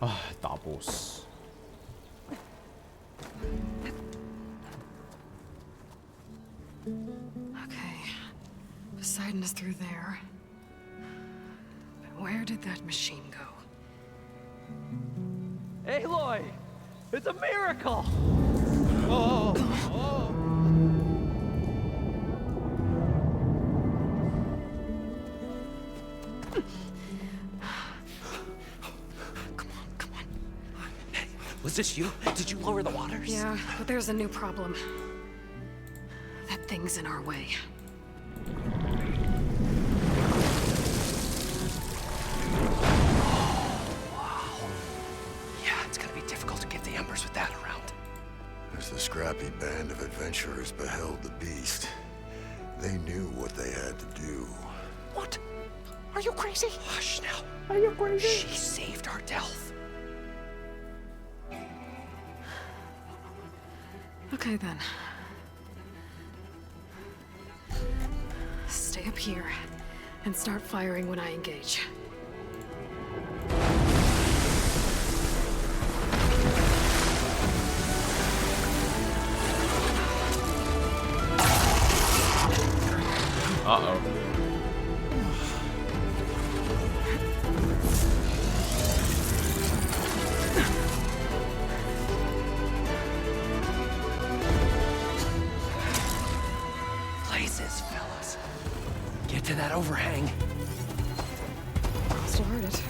Ah, 打 boss. Okay. Poseidon is through there. But where did that machine go? Aloy! It's a miracle! Oh, oh. Come on. Hey, was this you? Did you lower the waters? Yeah, but there's a new problem. That thing's in our way. Yeah, it's gonna be difficult to get the embers with that around. As the scrappy band of adventurers beheld the beast, they knew what they had to do. What? Are you crazy? Hush now. Are you crazy? She saved our Delph. Okay then. Stay up here and start firing when I engage. Uh-oh. Places, fellas. Get to that overhang. I'll still heard it.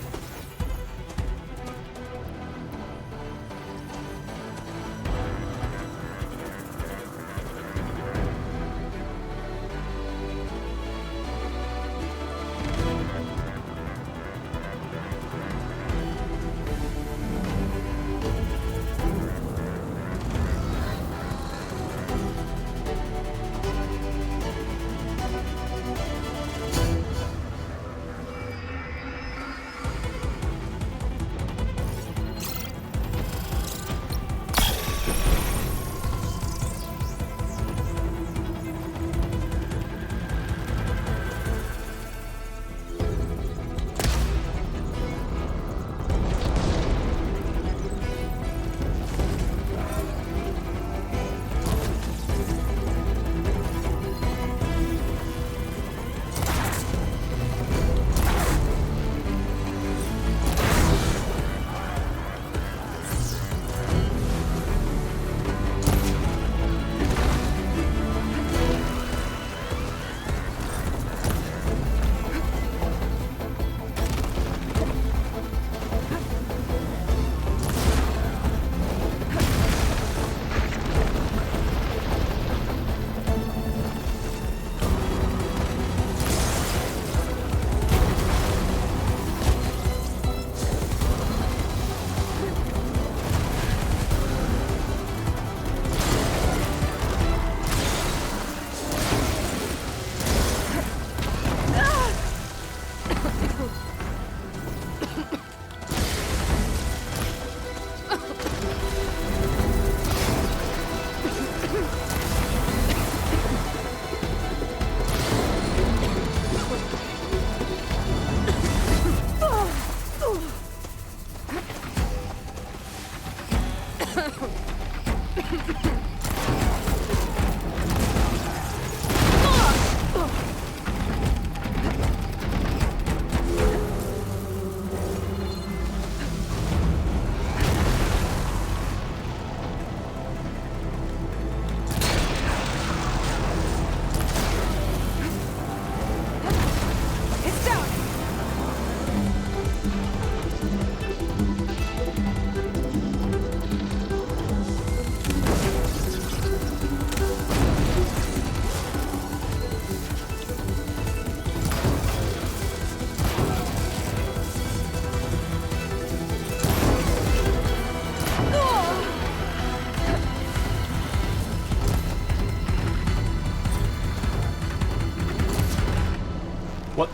What?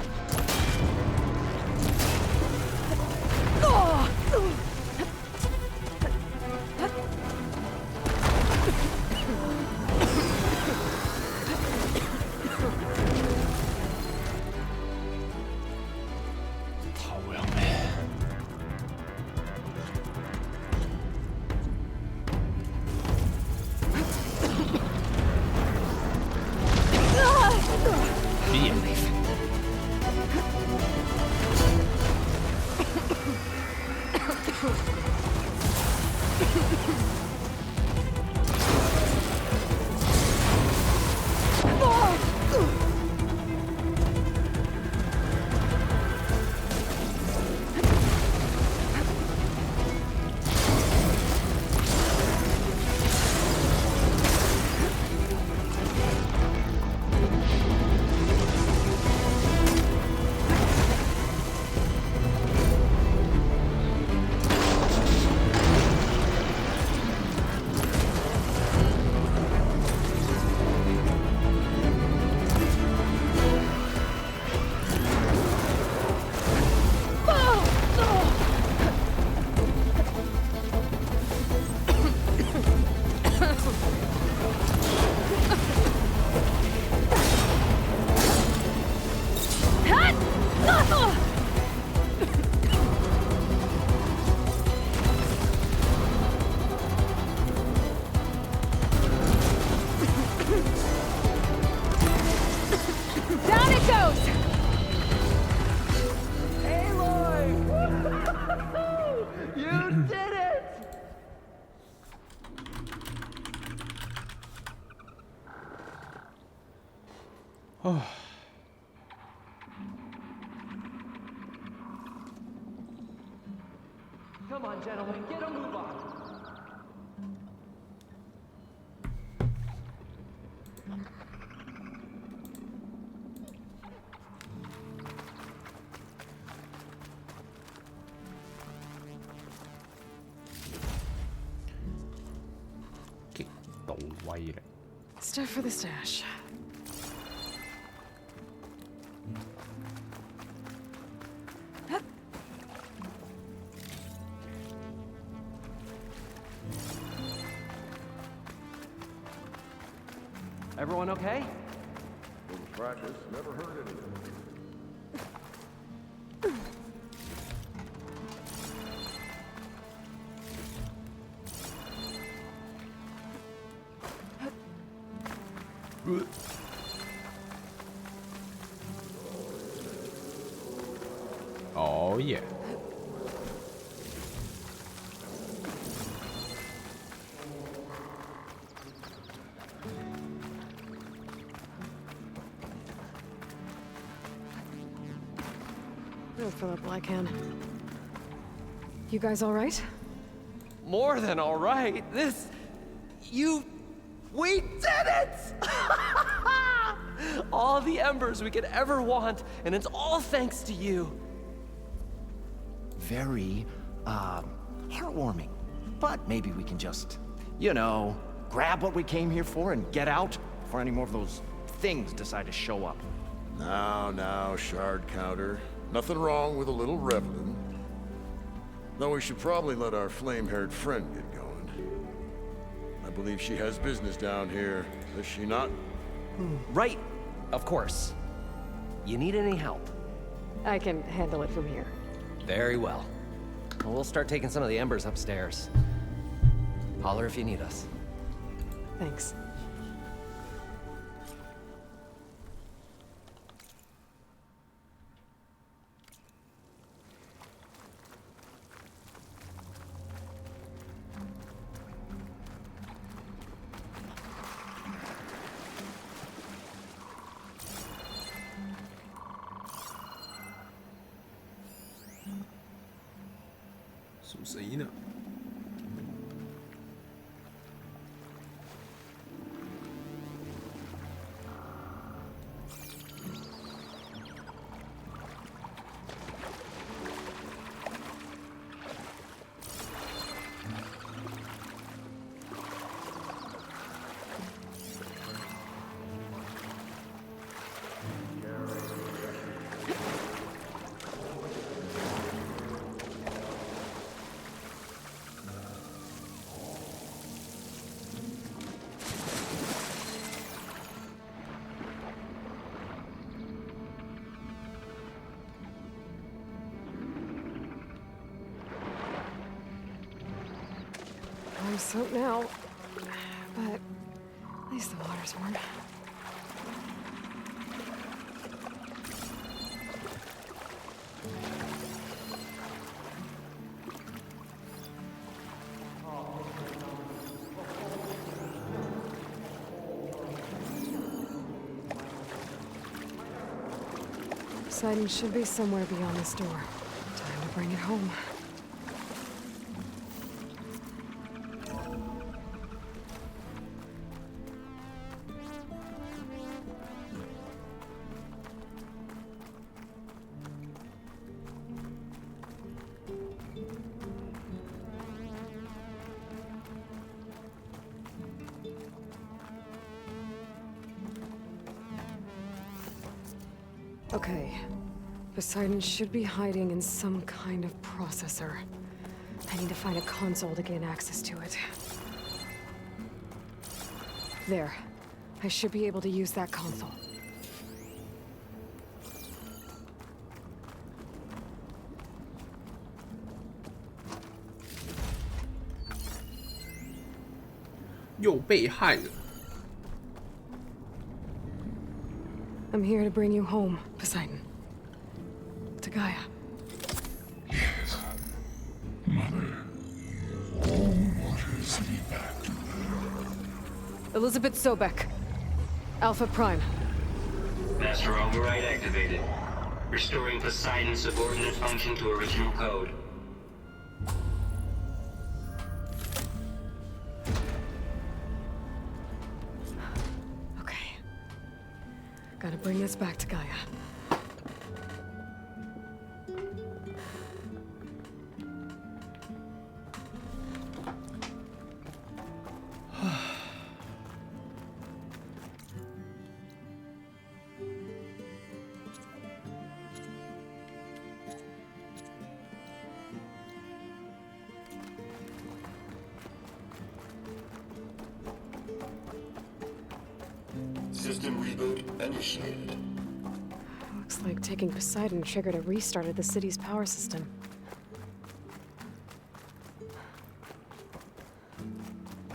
Come on, gentlemen, get a move on. Stuff for the stash. Everyone okay? Practice never hurt anyone. Oh yeah. Real Philip Blackhand. You guys all right? More than all right. We did it! All the embers we could ever want, and it's all thanks to you. Very, heartwarming. But maybe we can just, grab what we came here for and get out before any more of those things decide to show up. Now, shard counter. Nothing wrong with a little reveling. Though we should probably let our flame-haired friend get going. I believe she has business down here, does she not? Right, of course. You need any help? I can handle it from here. Very well. We'll start taking some of the embers upstairs. Holler if you need us. Thanks. Susina. soaked now, but at least the water's warm. Poseidon should be somewhere beyond this door. Time to bring it home. Okay. Poseidon should be hiding in some kind of processor. I need to find a console to gain access to it. There. I should be able to use that console. I'm here to bring you home, Poseidon. To Gaia. Yes. Mother. All waters lead back to Elizabeth Sobek. Alpha Prime. Master override activated. Restoring Poseidon's subordinate function to original code. Okay. Gotta bring this back to Gaia. System reboot initiated. Looks like taking Poseidon triggered a restart of the city's power system.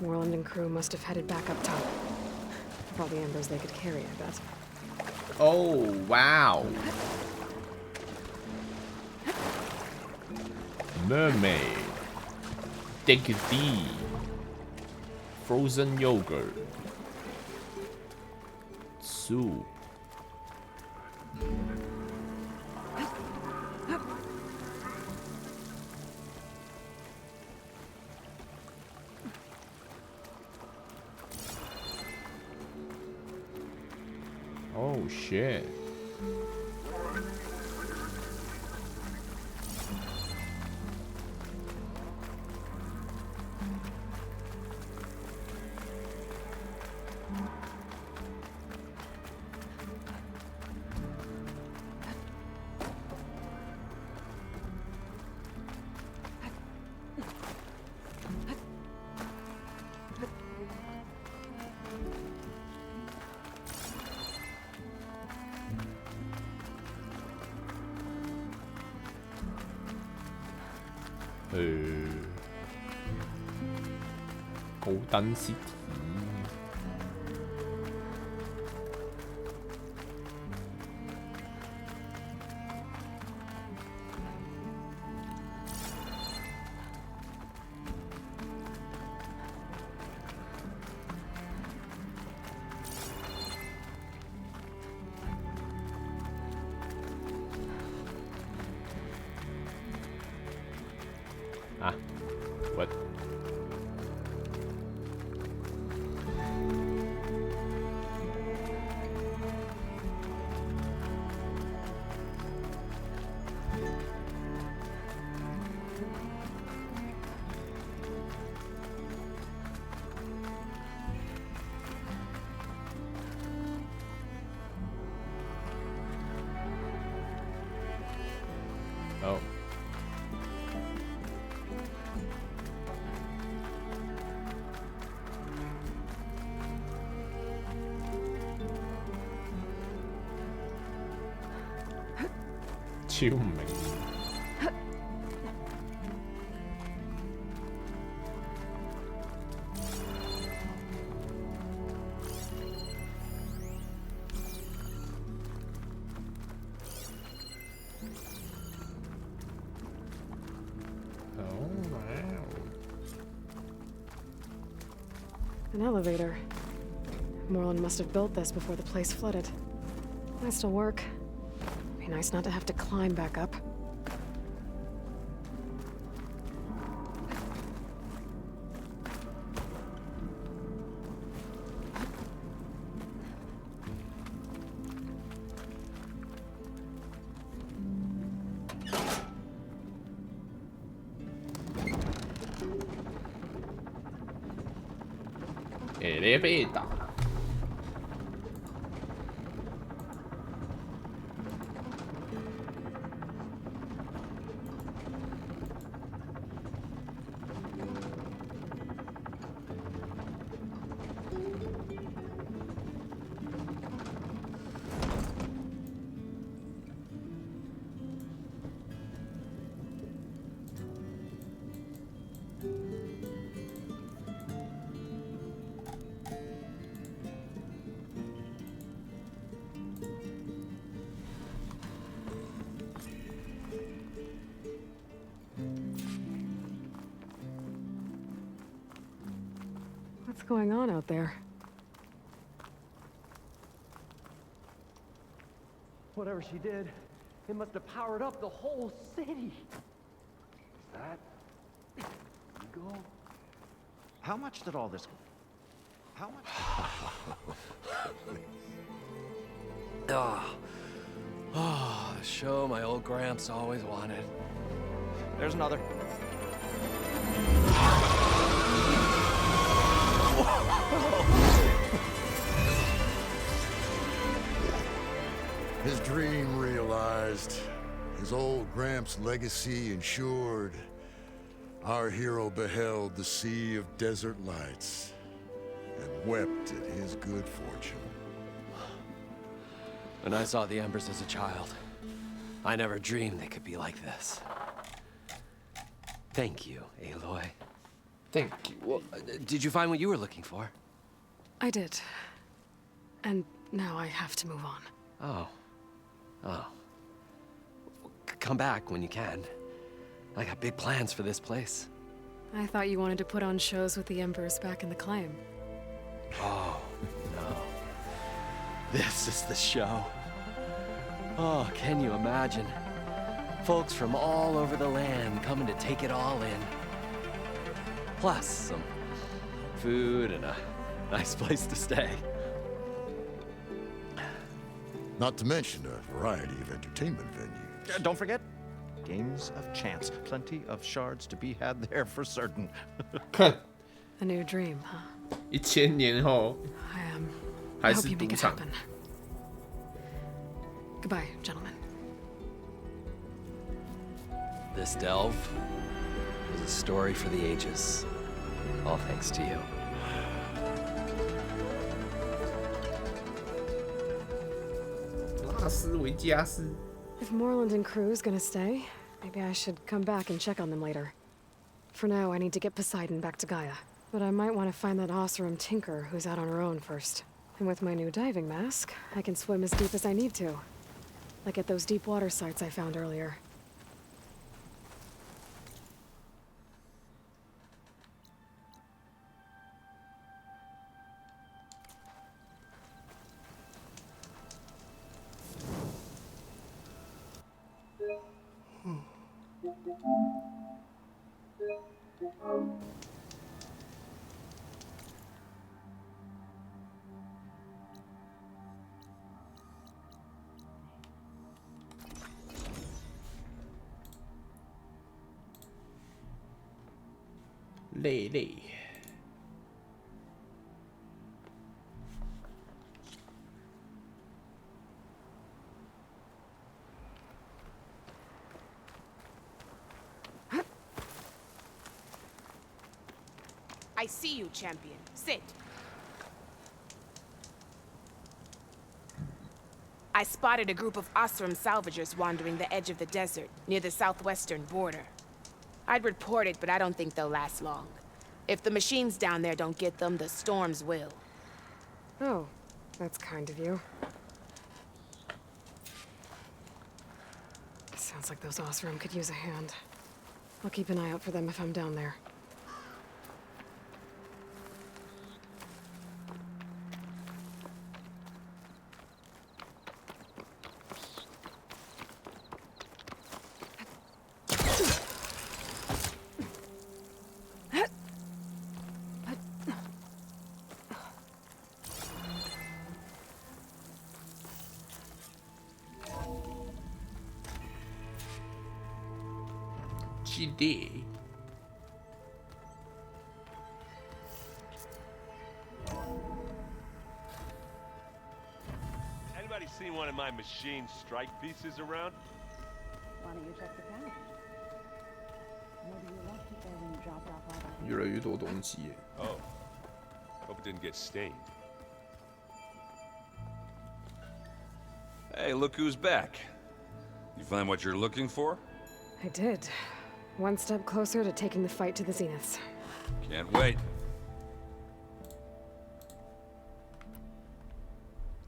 Moreland and crew must have headed back up top. For all the embers they could carry, I bet. Oh, wow. Mermaid. Take a D. Frozen yogurt. Soup. Oh shit. Golden City. Ah, what? Oh. Chill, man. An elevator. Moreland must have built this before the place flooded. Might still work. Be nice not to have to climb back up. Elevator. What's going on out there? Whatever she did, it must have powered up the whole city. Is that legal? How much did all this... How much... Oh, the show my old Gramps always wanted. There's another. His dream realized. His old Gramps' legacy ensured. Our hero beheld the sea of desert lights and wept at his good fortune. When I saw the embers as a child, I never dreamed they could be like this. Thank you, Aloy. Thank you. Well, did you find what you were looking for? I did. And now I have to move on. Oh. Oh. Come back when you can. I got big plans for this place. I thought you wanted to put on shows with the Embers back in the claim. Oh, no. This is the show. Oh, can you imagine? Folks from all over the land coming to take it all in. Plus some food and a nice place to stay. Not to mention a variety of entertainment venues. Don't forget, games of chance. Plenty of shards to be had there for certain. A new dream, huh? 1000年后 I 还 hope 是 you 赌 make it 场。 happen. Goodbye, gentlemen. This delve is a story for the ages. All thanks to you. If Moreland and crew's gonna stay, maybe I should come back and check on them later. For now, I need to get Poseidon back to Gaia. But I might want to find that Osram Tinker who's out on her own first. And with my new diving mask, I can swim as deep as I need to. Like at those deep water sites I found earlier. Lady. I see you, champion. Sit. I spotted a group of Osram salvagers wandering the edge of the desert, near the southwestern border. I'd report it, but I don't think they'll last long. If the machines down there don't get them, the storms will. Oh, that's kind of you. Sounds like those Osram could use a hand. I'll keep an eye out for them if I'm down there. 基地。Anybody seen one of my machine strike pieces around? Why don't you check the cache? Maybe you left it there when you dropped off all that. 越来越多东西耶。 Oh. Hope it didn't get stained. Hey, look who's back. You find what you're looking for? I did. One step closer to taking the fight to the Zeniths. Can't wait.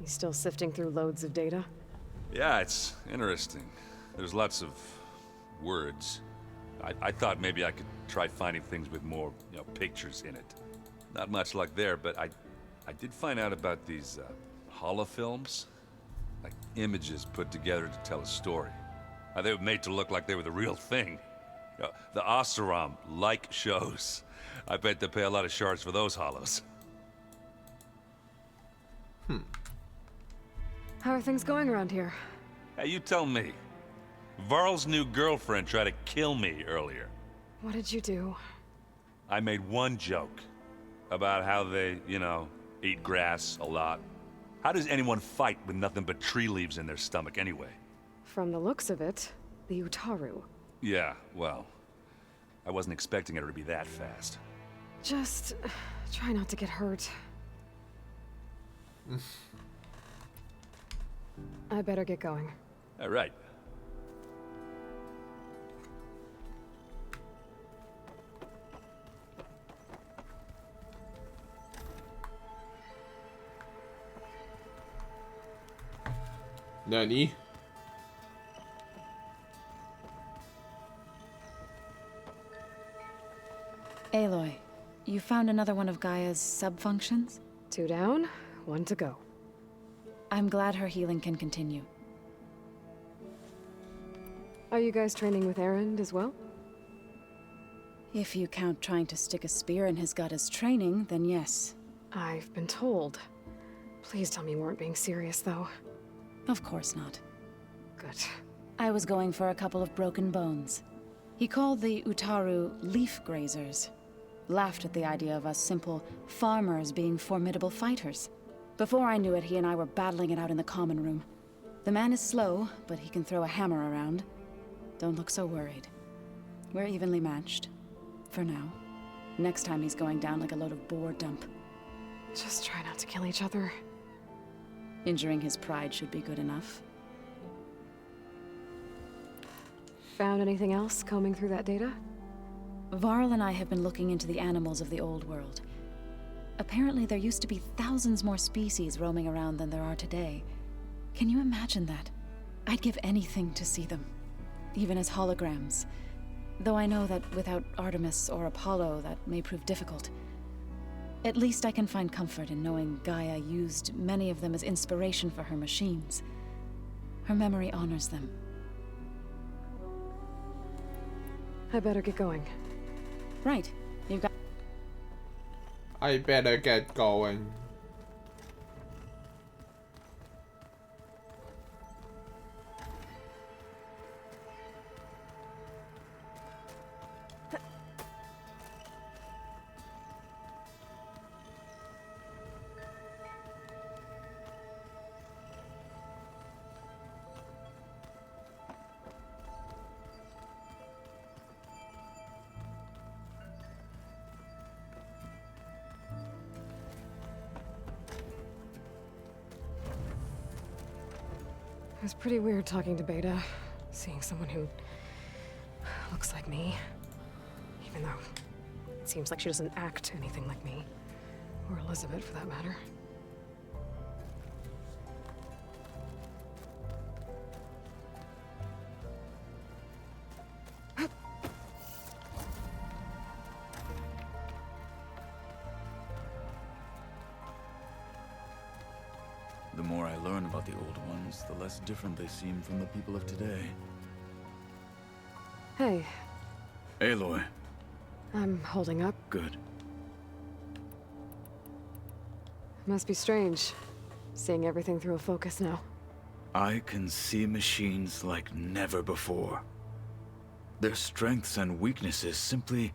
You still sifting through loads of data? Yeah, it's interesting. There's lots of words. I thought maybe I could try finding things with more, pictures in it. Not much luck there, but I did find out about these holofilms. Like images put together to tell a story. They were made to look like they were the real thing. The Oseram like shows. I bet they pay a lot of shards for those hollows. How are things going around here? Hey, you tell me. Varl's new girlfriend tried to kill me earlier. What did you do? I made one joke about how they, eat grass a lot. How does anyone fight with nothing but tree leaves in their stomach anyway? From the looks of it, the Utaru. Yeah, well, I wasn't expecting her to be that fast. Just try not to get hurt. I better get going. All right. Nani? Aloy, you found another one of Gaia's sub-functions? 2 down, 1 to go. I'm glad her healing can continue. Are you guys training with Erend as well? If you count trying to stick a spear in his gut as training, then yes. I've been told. Please tell me you weren't being serious, though. Of course not. Good. I was going for a couple of broken bones. He called the Utaru leaf grazers. Laughed at the idea of us simple farmers being formidable fighters. Before I knew it, he and I were battling it out in the common room. The man is slow, but he can throw a hammer around. Don't look so worried. We're evenly matched. For now. Next time he's going down like a load of boar dump. Just try not to kill each other. Injuring his pride should be good enough. Found anything else combing through that data? Varl and I have been looking into the animals of the old world. Apparently there used to be thousands more species roaming around than there are today. Can you imagine that? I'd give anything to see them. Even as holograms. Though I know that without Artemis or Apollo, that may prove difficult. At least I can find comfort in knowing Gaia used many of them as inspiration for her machines. Her memory honors them. I better get going. Right. You've got... I better get going. It was pretty weird talking to Beta, seeing someone who looks like me. Even though it seems like she doesn't act anything like me. Or Elizabeth, for that matter. The more I learn about the old ones, the less different they seem from the people of today. Hey. Aloy. I'm holding up. Good. Must be strange, seeing everything through a focus now. I can see machines like never before. Their strengths and weaknesses simply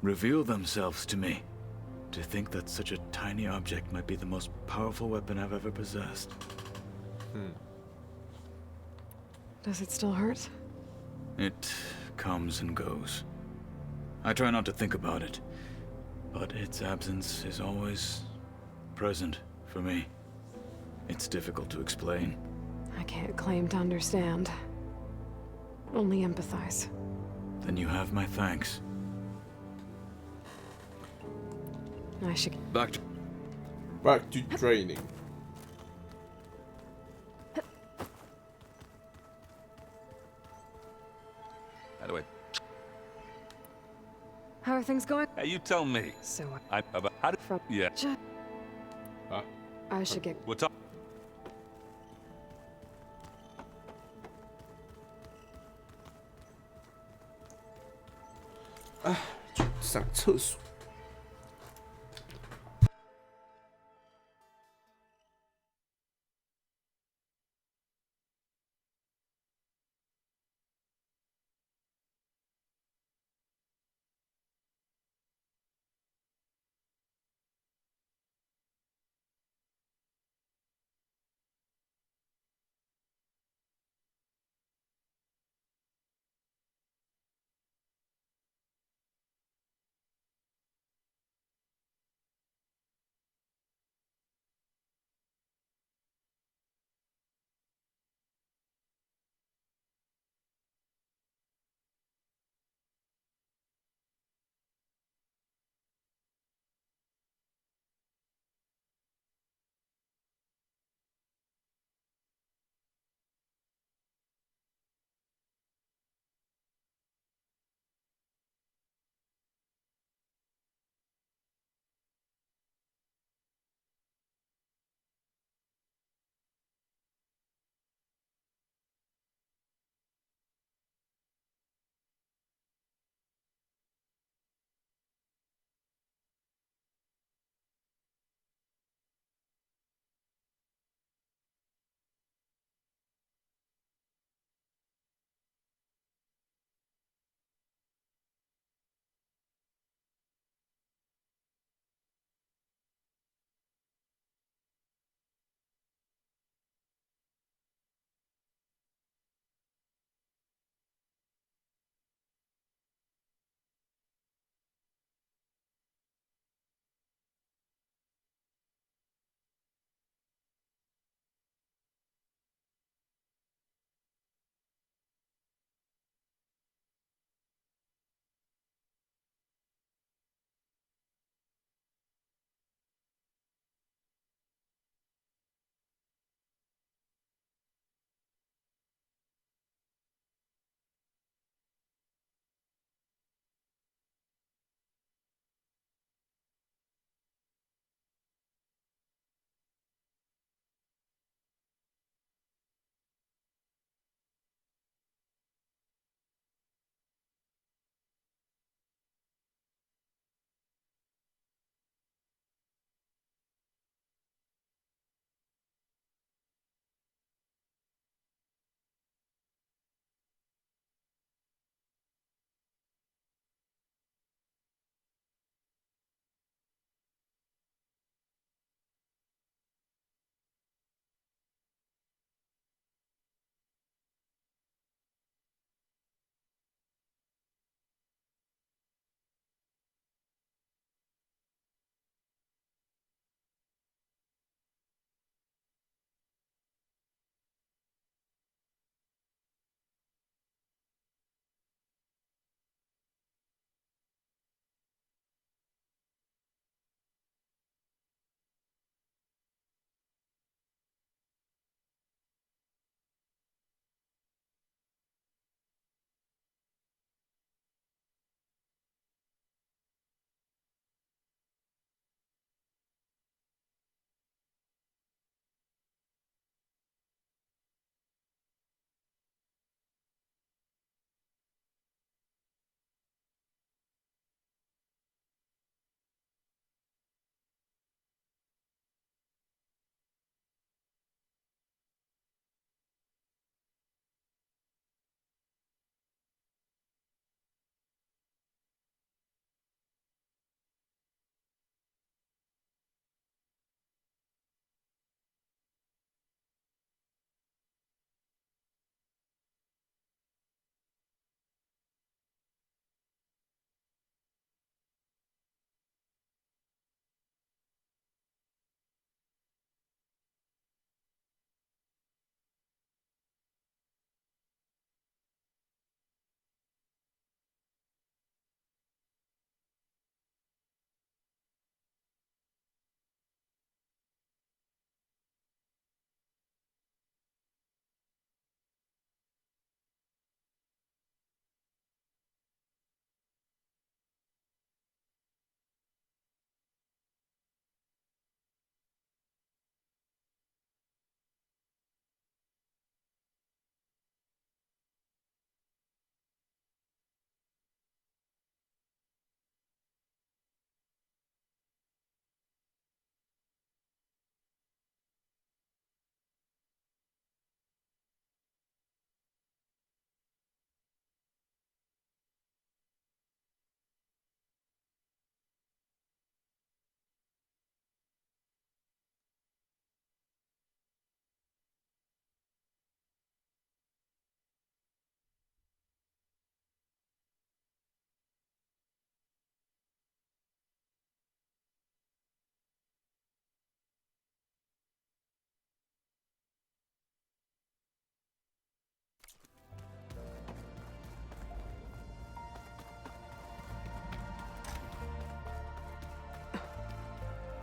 reveal themselves to me. To think that such a tiny object might be the most powerful weapon I've ever possessed. Does it still hurt? It comes and goes. I try not to think about it, but its absence is always present for me. It's difficult to explain. I can't claim to understand. Only empathize. Then you have my thanks. I should... Back to training. How do I... How are things going? Hey, you tell me. So, about how do... from... Yeah. Huh? I should get... What's up? Ah, 去上厕所。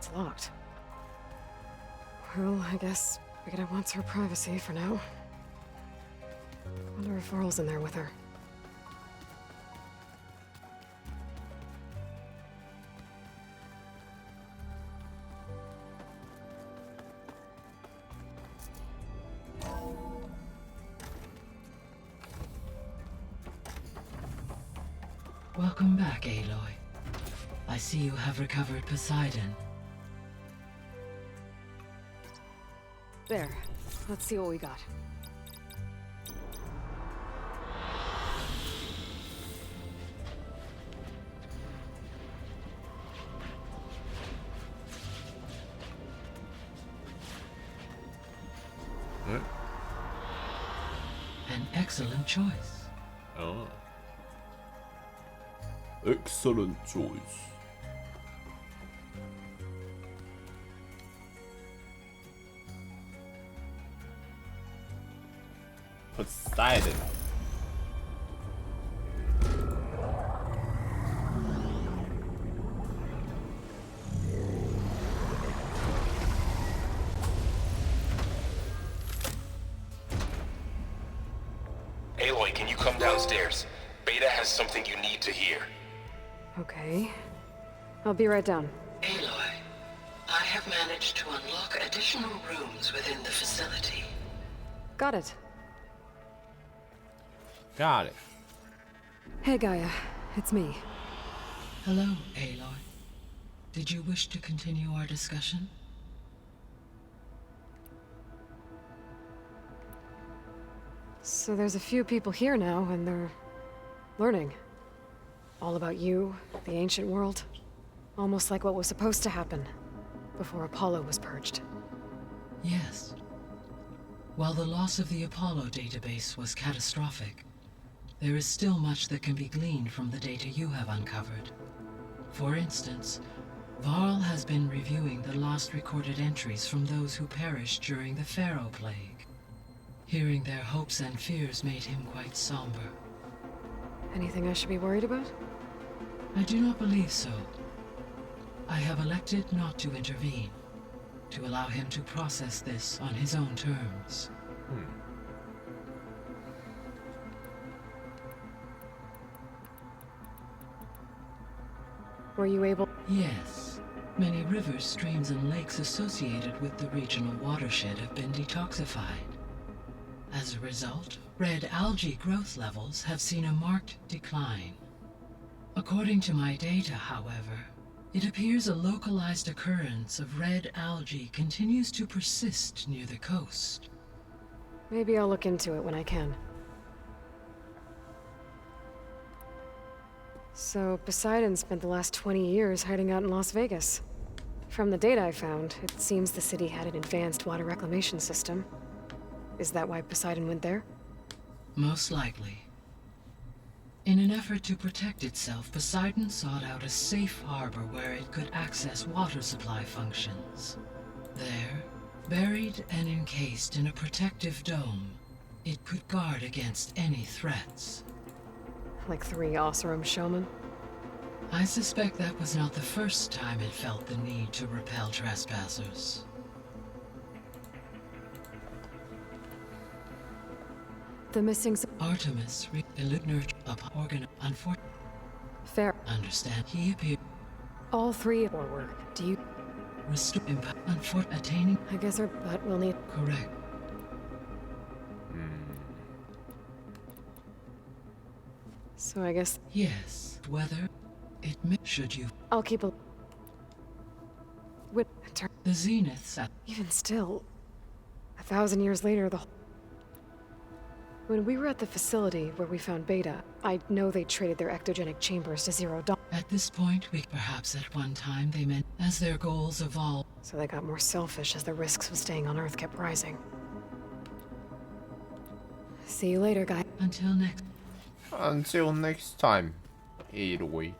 It's locked. Well, I guess Brigida wants her privacy for now. Wonder if Varl's in there with her. Welcome back, Aloy. I see you have recovered Poseidon. There. Let's see what we got. An excellent choice. Oh. Excellent choice. Poseidon. Aloy, can you come downstairs? Beta has something you need to hear. Okay. I'll be right down. Aloy, I have managed to unlock additional rooms within the facility. Got it. Got it. Hey, Gaia. It's me. Hello, Aloy. Did you wish to continue our discussion? So there's a few people here now, and they're learning. All about you, the ancient world. Almost like what was supposed to happen before Apollo was purged. Yes. While the loss of the Apollo database was catastrophic, there is still much that can be gleaned from the data you have uncovered. For instance, Varl has been reviewing the last recorded entries from those who perished during the Pharaoh Plague. Hearing their hopes and fears made him quite somber. Anything I should be worried about? I do not believe so. I have elected not to intervene, to allow him to process this on his own terms. Were you able? Yes. Many rivers, streams, and lakes associated with the regional watershed have been detoxified. As a result, red algae growth levels have seen a marked decline. According to my data, however, it appears a localized occurrence of red algae continues to persist near the coast. Maybe I'll look into it when I can. So, Poseidon spent the last 20 years hiding out in Las Vegas. From the data I found, it seems the city had an advanced water reclamation system. Is that why Poseidon went there? Most likely. In an effort to protect itself, Poseidon sought out a safe harbor where it could access water supply functions. There, buried and encased in a protective dome, it could guard against any threats. Like 3 Oseram showmen? I suspect that was not the first time it felt the need to repel trespassers. The missing Artemis, Eludner, organ, unfortunate. Fair. Understand, he appeared. All 3 forward. Do you restore impact? Attaining. I guess our butt will need. Correct. So I guess. Yes. Whether it should you. I'll keep a. The zeniths. Even still, 1,000 years later, the. When we were at the facility where we found Beta, I know they traded their ectogenic chambers to $0. At this point, perhaps at one time they meant as their goals evolved. So they got more selfish as the risks of staying on Earth kept rising. See you later, guy. Until next. Until next time, Aloy.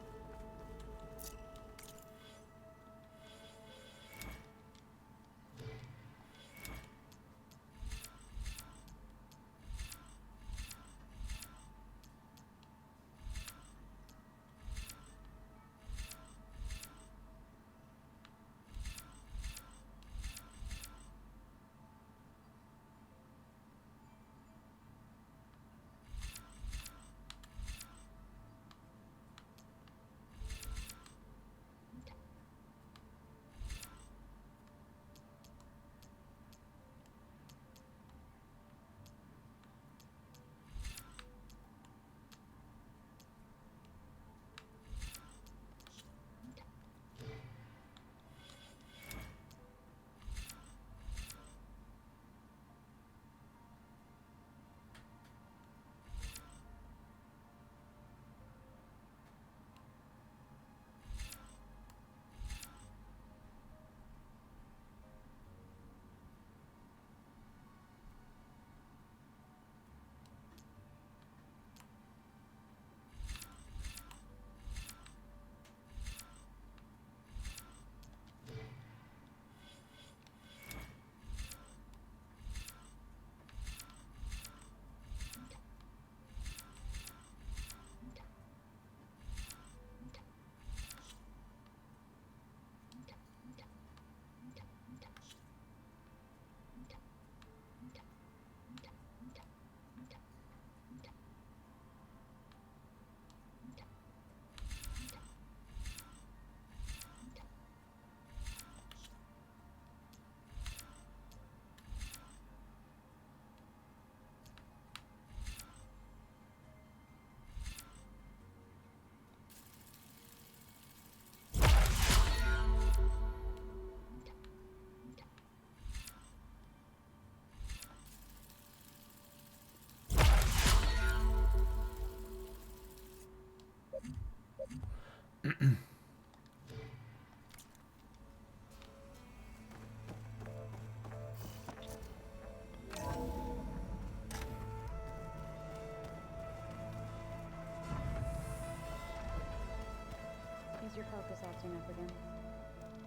this acting up again?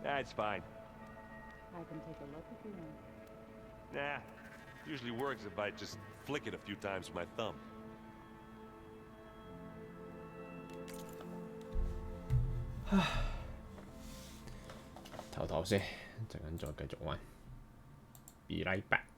That's fine. I can take a look if you want. Nah, usually works if I just flick it a few times with my thumb. 唞唞先，陣間再繼續玩。Be right back。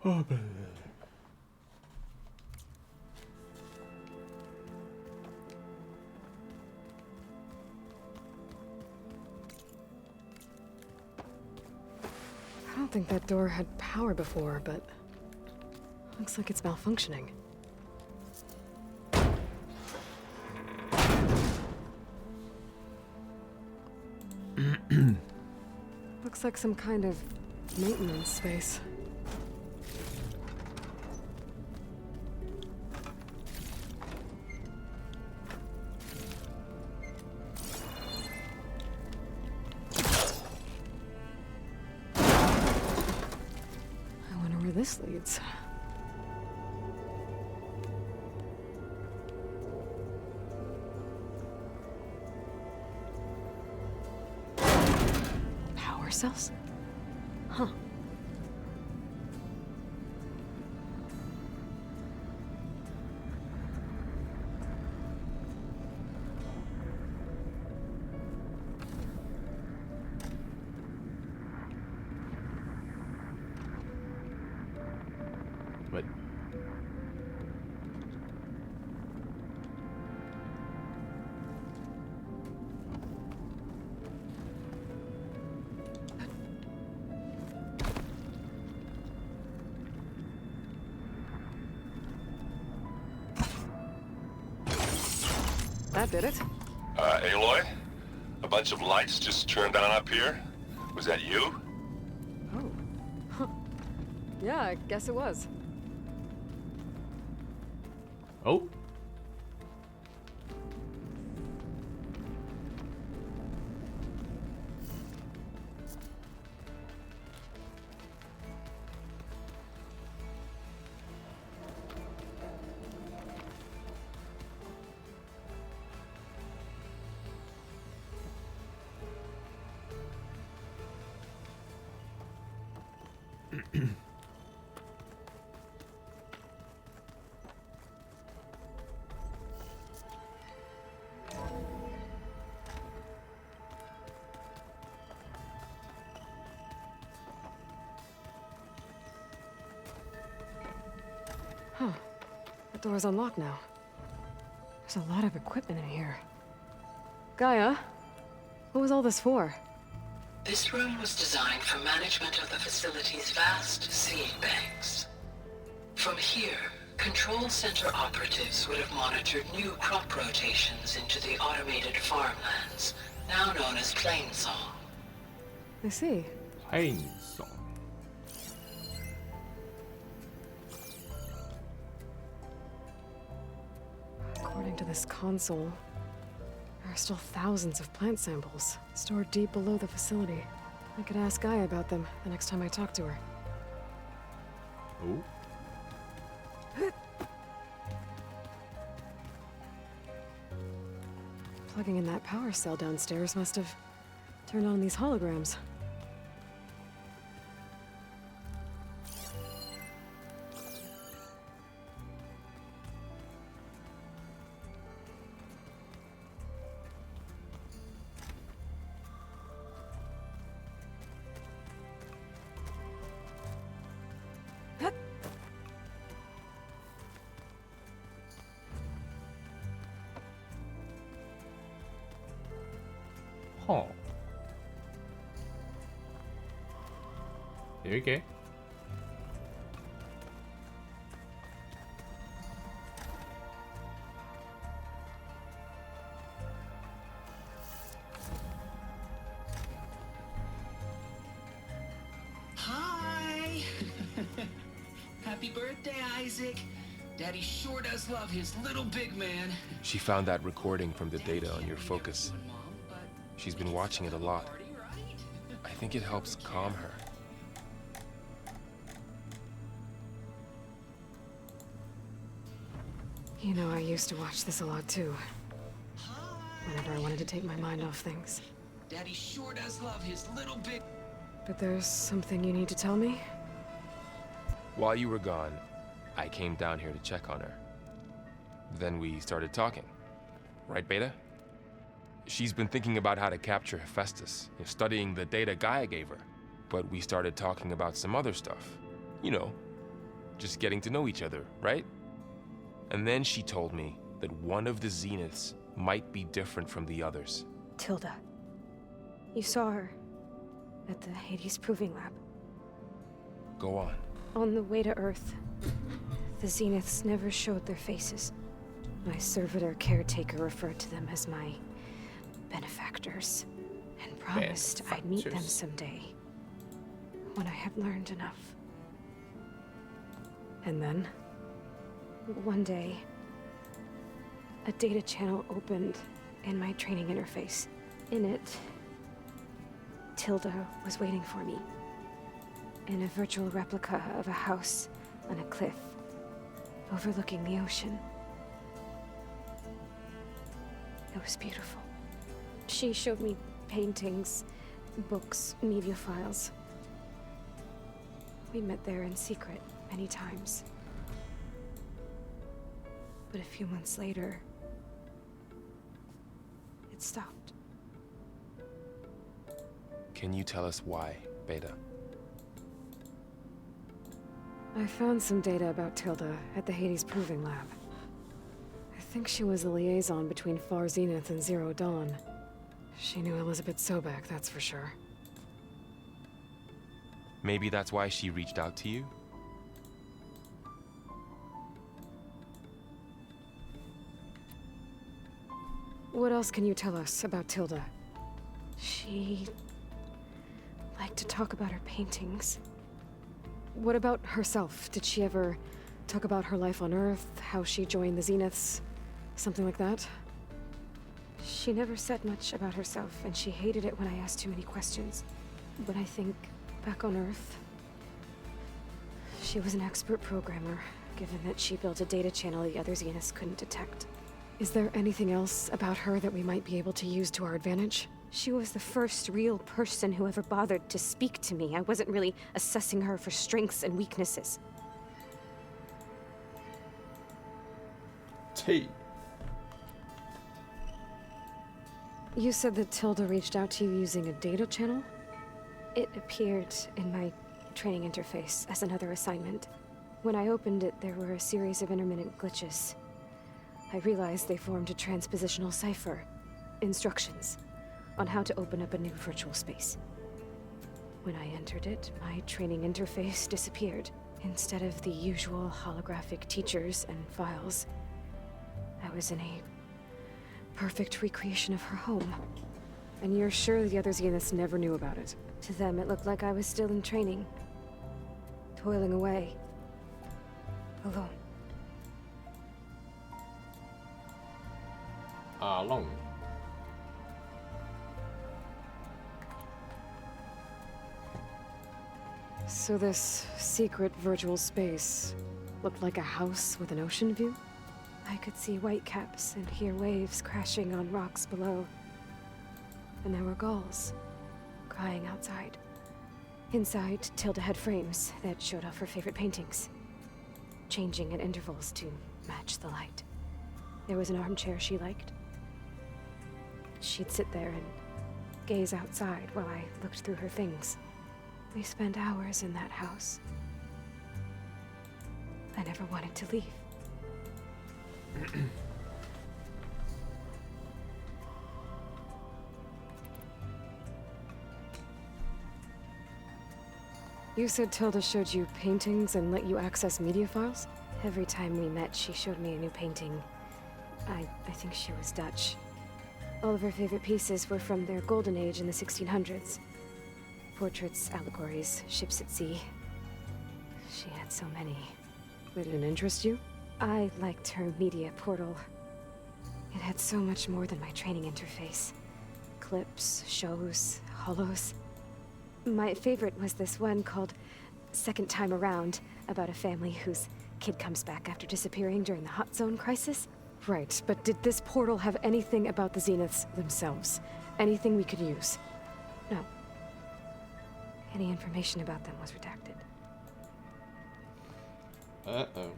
Oh, I don't think that door had power before, but looks like it's malfunctioning. Looks like some kind of maintenance space. I wonder where this leads. Power cells? Huh. What? That did it. Aloy? A bunch of lights just turned on up here? Was that you? Oh. Huh. Yeah, I guess it was. Oh? Huh. The door's unlocked now. There's a lot of equipment in here. Gaia, what was all this for? This room was designed for management of the facility's vast seed banks. From here, control center operatives would have monitored new crop rotations into the automated farmlands, now known as Plainsong. I see. Plainsong. According to this console, there are still thousands of plant samples stored deep below the facility. I could ask Gaia about them the next time I talk to her. Oh. Plugging in that power cell downstairs must have turned on these holograms. Huh. You okay? Hi! Happy birthday, Isaac. Daddy sure does love his little big man. She found that recording from the data on your focus. She's been watching it a lot. I think it helps calm her. You know, I used to watch this a lot too. Whenever I wanted to take my mind off things. Daddy sure does love his little big... But there's something you need to tell me? While you were gone, I came down here to check on her. Then we started talking. Right, Beta? She's been thinking about how to capture Hephaestus, studying the data Gaia gave her. But we started talking about some other stuff. You know, just getting to know each other, right? And then she told me that one of the Zeniths might be different from the others. Tilda. You saw her at the Hades Proving Lab. Go on. On the way to Earth, the Zeniths never showed their faces. My servitor caretaker referred to them as my benefactors, and promised I'd meet them someday, when I had learned enough. And then, one day, a data channel opened in my training interface. In it, Tilda was waiting for me, in a virtual replica of a house on a cliff, overlooking the ocean. It was beautiful. She showed me paintings, books, media files. We met there in secret many times. But a few months later, it stopped. Can you tell us why, Beta? I found some data about Tilda at the Hades Proving Lab. I think she was a liaison between Far Zenith and Zero Dawn. She knew Elizabeth Sobek, that's for sure. Maybe that's why she reached out to you? What else can you tell us about Tilda? She liked to talk about her paintings. What about herself? Did she ever talk about her life on Earth, how she joined the Zeniths, something like that? She never said much about herself, and she hated it when I asked too many questions. But I think, back on Earth, she was an expert programmer, given that she built a data channel the other Zeniths couldn't detect. Is there anything else about her that we might be able to use to our advantage? She was the first real person who ever bothered to speak to me. I wasn't really assessing her for strengths and weaknesses. T. You said that Tilda reached out to you using a data channel? It appeared in my training interface as another assignment. When I opened it, there were a series of intermittent glitches. I realized they formed a transpositional cipher. Instructions on how to open up a new virtual space. When I entered it, my training interface disappeared. Instead of the usual holographic teachers and files, I was in a perfect recreation of her home. And you're sure the other Zeniths never knew about it? To them, it looked like I was still in training, toiling away, alone. Alone. So this secret virtual space looked like a house with an ocean view? I could see whitecaps and hear waves crashing on rocks below. And there were gulls crying outside. Inside, Tilda had frames that showed off her favorite paintings, changing at intervals to match the light. There was an armchair she liked. She'd sit there and gaze outside while I looked through her things. We spent hours in that house. I never wanted to leave. You said Tilda showed you paintings and let you access media files? Every time we met, she showed me a new painting. I think she was Dutch. All of her favorite pieces were from their golden age in the 1600s. Portraits, allegories, ships at sea. She had so many. They didn't interest you? I liked her media portal. It had so much more than my training interface. Clips, shows, holos. My favorite was this one called Second Time Around, about a family whose kid comes back after disappearing during the Hot Zone crisis. Right, but did this portal have anything about the Zeniths themselves? Anything we could use? No. Any information about them was redacted. Uh-oh.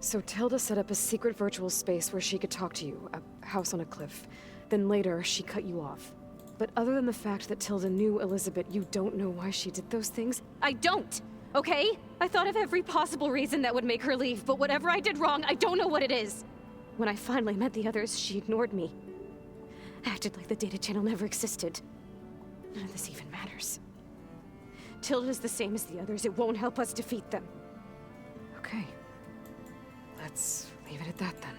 So Tilda set up a secret virtual space where she could talk to you, a house on a cliff. Then later, she cut you off. But other than the fact that Tilda knew Elizabeth, you don't know why she did those things? I don't! Okay? I thought of every possible reason that would make her leave, but whatever I did wrong, I don't know what it is. When I finally met the others, she ignored me. Acted like the data channel never existed. None of this even matters. Tilda's the same as the others. It won't help us defeat them. Okay. Let's leave it at that then.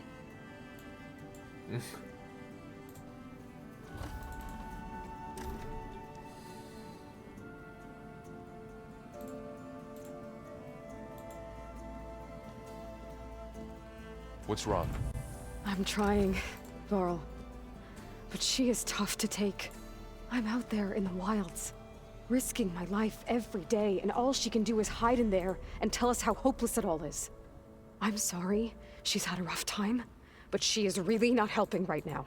What's wrong? I'm trying, Varl. But she is tough to take. I'm out there in the wilds, risking my life every day, and all she can do is hide in there and tell us how hopeless it all is. I'm sorry, she's had a rough time, but she is really not helping right now.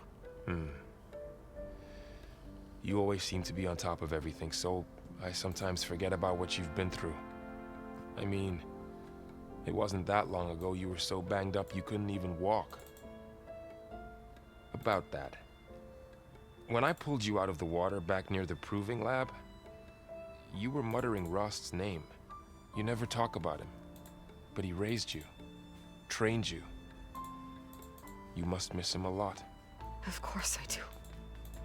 You always seem to be on top of everything, so I sometimes forget about what you've been through. I mean, it wasn't that long ago you were so banged up you couldn't even walk. About that. When I pulled you out of the water back near the proving lab, you were muttering Rost's name. You never talk about him. But he raised you, trained you. You must miss him a lot. Of course I do.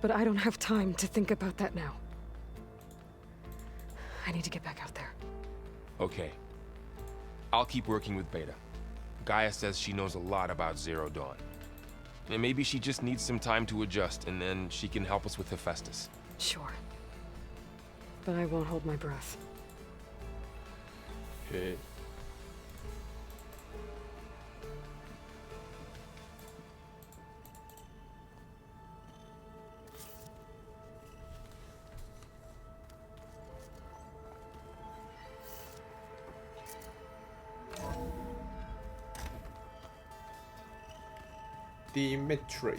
But I don't have time to think about that now. I need to get back out there. Okay. I'll keep working with Beta. Gaia says she knows a lot about Zero Dawn. And maybe she just needs some time to adjust, and then she can help us with Hephaestus. Sure. But I won't hold my breath. Okay. Dimitri.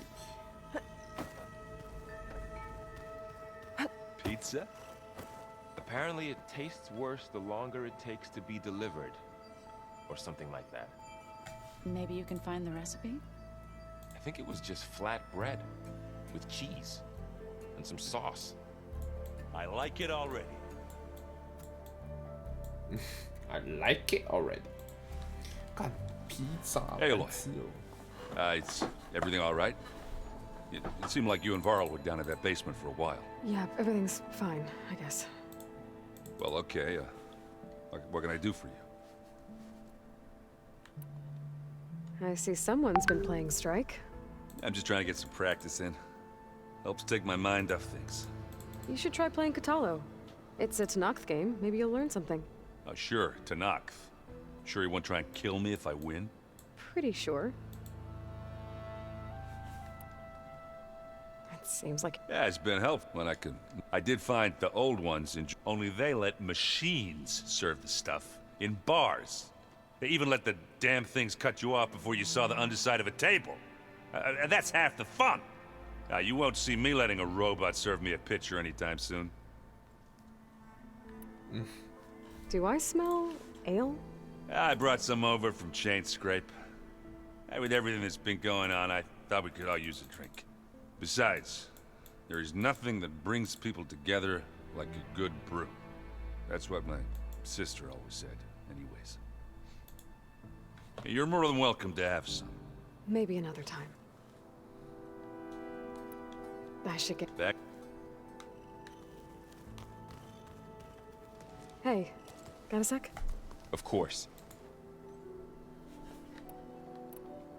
Pizza? Apparently it tastes worse the longer it takes to be delivered. Or something like that. Maybe you can find the recipe? I think it was just flat bread. With cheese. And some sauce. I like it already. I like it already. God, pizza. Hey, Aloy. It's everything all right? It seemed like you and Varl were down at that basement for a while. Yeah, everything's fine, I guess. Well, okay. What can I do for you? I see someone's been playing Strike. I'm just trying to get some practice in. Helps take my mind off things. You should try playing Katalo. It's a Tanakh game. Maybe you'll learn something. Oh, sure, Tanakh. Sure you won't try and kill me if I win? Pretty sure. It seems like... Yeah, it's been helpful when I did find the old ones, only they let machines serve the stuff in bars. They even let the damn things cut you off before you saw the underside of a table. And that's half the fun. You won't see me letting a robot serve me a pitcher anytime soon. Do I smell ale? I brought some over from Chain Scrape. With everything that's been going on, I thought we could all use a drink. Besides, there is nothing that brings people together like a good brew. That's what my sister always said, anyways. You're more than welcome to have some. Maybe another time. I should get back. Hey, got a sec? Of course.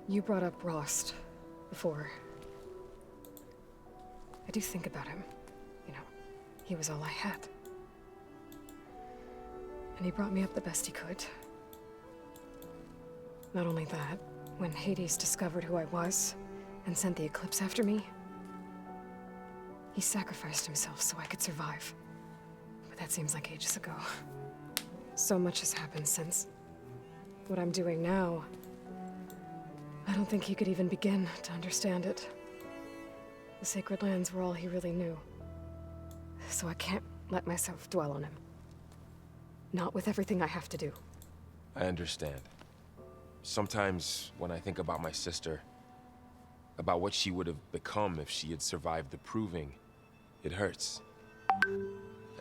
You brought up Rost before. I do think about him. You know, he was all I had. And he brought me up the best he could. Not only that, when Hades discovered who I was and sent the Eclipse after me, he sacrificed himself so I could survive. But that seems like ages ago. So much has happened since. What I'm doing now, I don't think he could even begin to understand it. The Sacred Lands were all he really knew. So I can't let myself dwell on him. Not with everything I have to do. I understand. Sometimes when I think about my sister, about what she would have become if she had survived the proving, it hurts.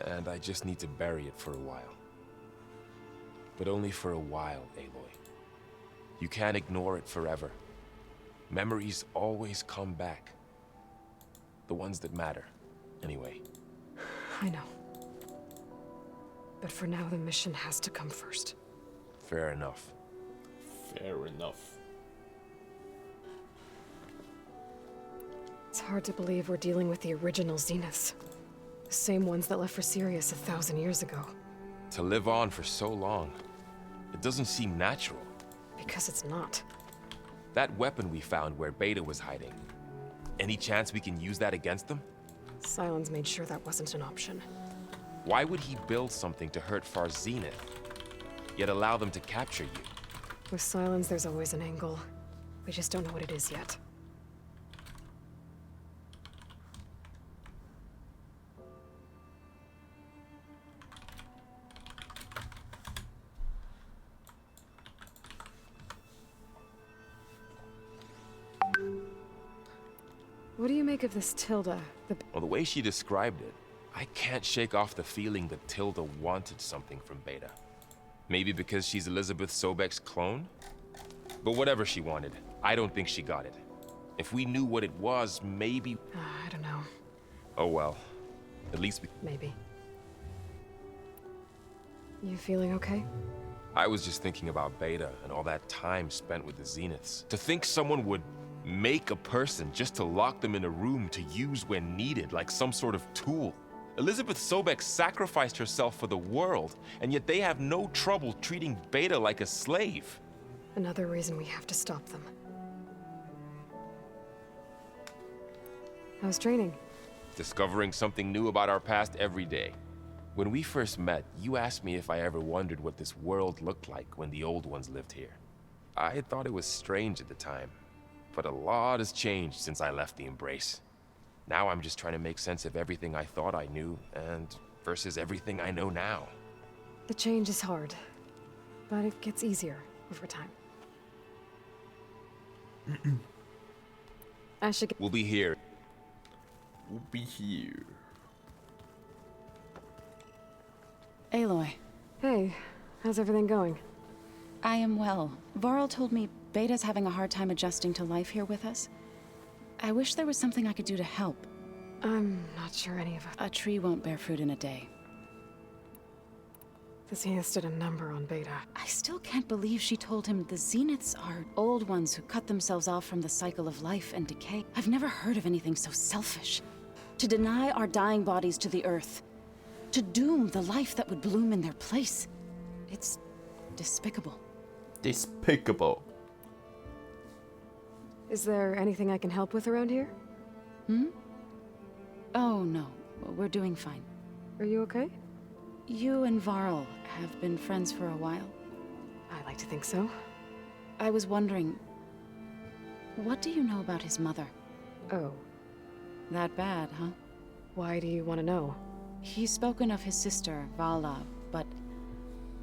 And I just need to bury it for a while. But only for a while, Aloy. You can't ignore it forever. Memories always come back. The ones that matter, anyway. I know. But for now, the mission has to come first. Fair enough. Fair enough. It's hard to believe we're dealing with the original Zeniths. The same ones that left for Sirius 1,000 years ago. To live on for so long, it doesn't seem natural. Because it's not. That weapon we found where Beta was hiding, any chance we can use that against them? Sylens made sure that wasn't an option. Why would he build something to hurt Far's Zenith, yet allow them to capture you? With Sylens, there's always an angle. We just don't know what it is yet. What do you make of this Tilda? Well, the way she described it, I can't shake off the feeling that Tilda wanted something from Beta. Maybe because she's Elizabeth Sobek's clone? But whatever she wanted, I don't think she got it. If we knew what it was, maybe... I don't know. Oh well. At least we... Maybe. You feeling okay? I was just thinking about Beta and all that time spent with the Zeniths. To think someone would make a person just to lock them in a room to use when needed, like some sort of tool. Elizabeth Sobek sacrificed herself for the world, and yet they have no trouble treating Beta like a slave. Another reason we have to stop them. How's training? Discovering something new about our past every day. When we first met, you asked me if I ever wondered what this world looked like when the old ones lived here. I thought it was strange at the time, but a lot has changed since I left the Embrace. Now I'm just trying to make sense of everything I thought I knew, and versus everything I know now. The change is hard, but it gets easier over time. I should get... We'll be here. We'll be here. Aloy. Hey, how's everything going? I am well. Varl told me Beta's having a hard time adjusting to life here with us. I wish there was something I could do to help. I'm not sure any of it. A tree won't bear fruit in a day. The Zeniths did a number on Beta. I still can't believe she told him the Zeniths are old ones who cut themselves off from the cycle of life and decay. I've never heard of anything so selfish. To deny our dying bodies to the earth. To doom the life that would bloom in their place. It's despicable. Despicable. Is there anything I can help with around here? Oh, no. We're doing fine. Are you okay? You and Varl have been friends for a while. I like to think so. I was wondering, what do you know about his mother? Oh. That bad, huh? Why do you want to know? He's spoken of his sister, Vala, but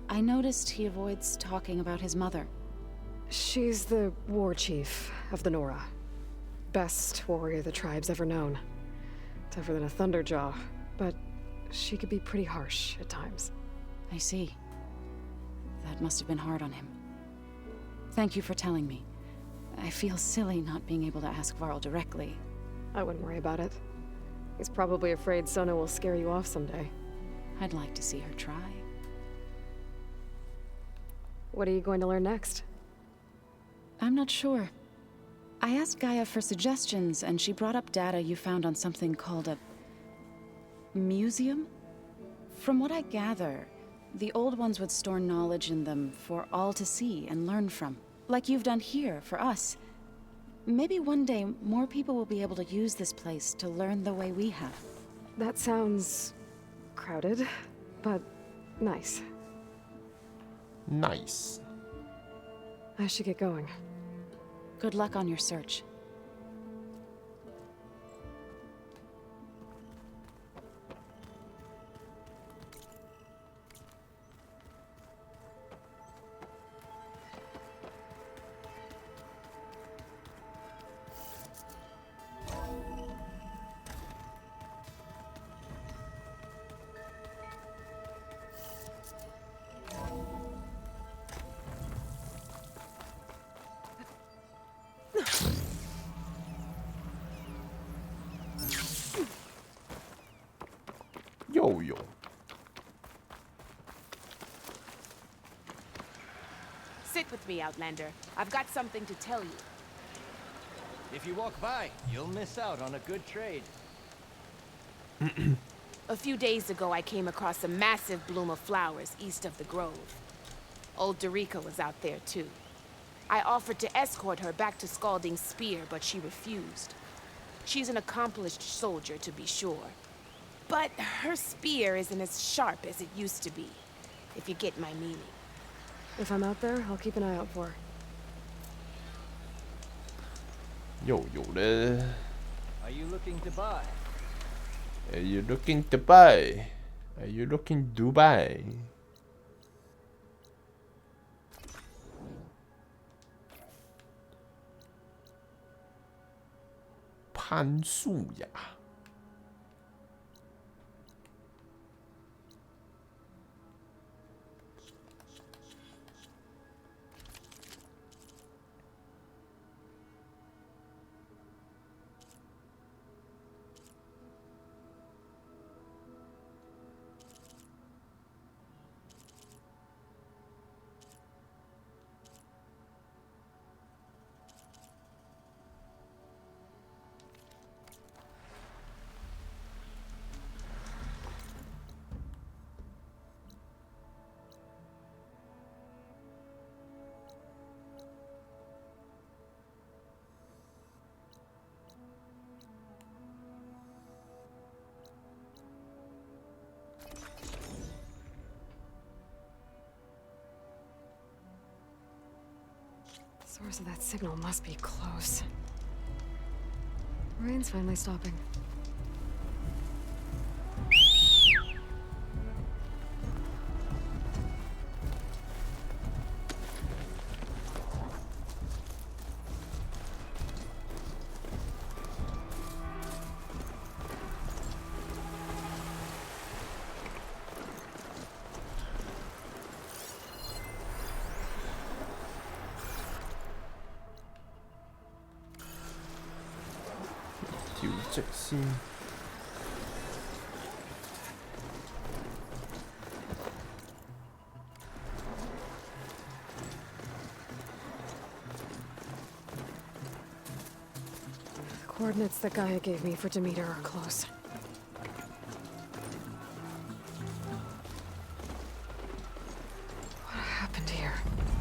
I noticed he avoids talking about his mother. She's the war chief of the Nora. Best warrior the tribe's ever known. Tougher than a Thunderjaw, but she could be pretty harsh at times. I see. That must have been hard on him. Thank you for telling me. I feel silly not being able to ask Varl directly. I wouldn't worry about it. He's probably afraid Sona will scare you off someday. I'd like to see her try. What are you going to learn next? I'm not sure. I asked Gaia for suggestions, and she brought up data you found on something called a... museum? From what I gather, the old ones would store knowledge in them for all to see and learn from. Like you've done here, for us. Maybe one day, more people will be able to use this place to learn the way we have. That sounds... crowded, but nice. Nice. I should get going. Good luck on your search. yo. Sit with me, Outlander. I've got something to tell you. If you walk by, you'll miss out on a good trade. A few days ago, I came across a massive bloom of flowers east of the grove. Old Dorica was out there, too. I offered to escort her back to Scalding's Spear, but she refused. She's an accomplished soldier, to be sure. But her spear isn't as sharp as it used to be, if you get my meaning. If I'm out there, I'll keep an eye out for her. 又有了。 Are you looking to buy? Are you looking to buy? Are you looking to buy? 攀树呀。The source of that signal must be close. Rain's finally stopping. The coordinates that Gaia gave me for Demeter are close. What happened here?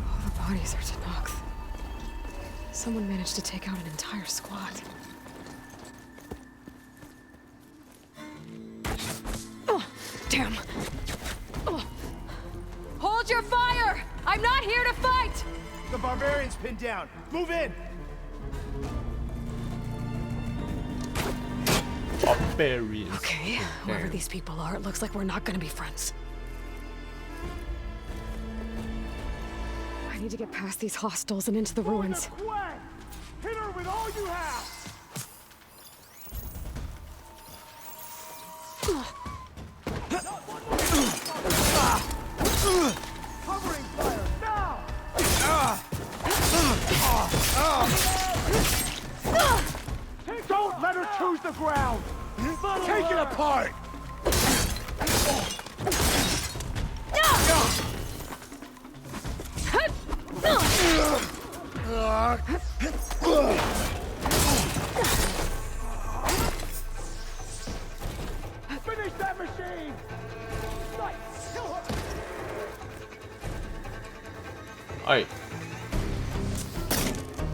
All the bodies are Tenakth. Someone managed to take out an entire squad. Damn. Hold your fire! I'm not here to fight! The barbarian's pinned down. Move in! Barbarians. Okay, whoever these people are, it looks like we're not gonna be friends. I need to get past these hostiles and into the ruins. Hit her with all you have! Covering fire, now! Don't let her choose the ground! Take it apart! Finish that machine! Kill her! Aye.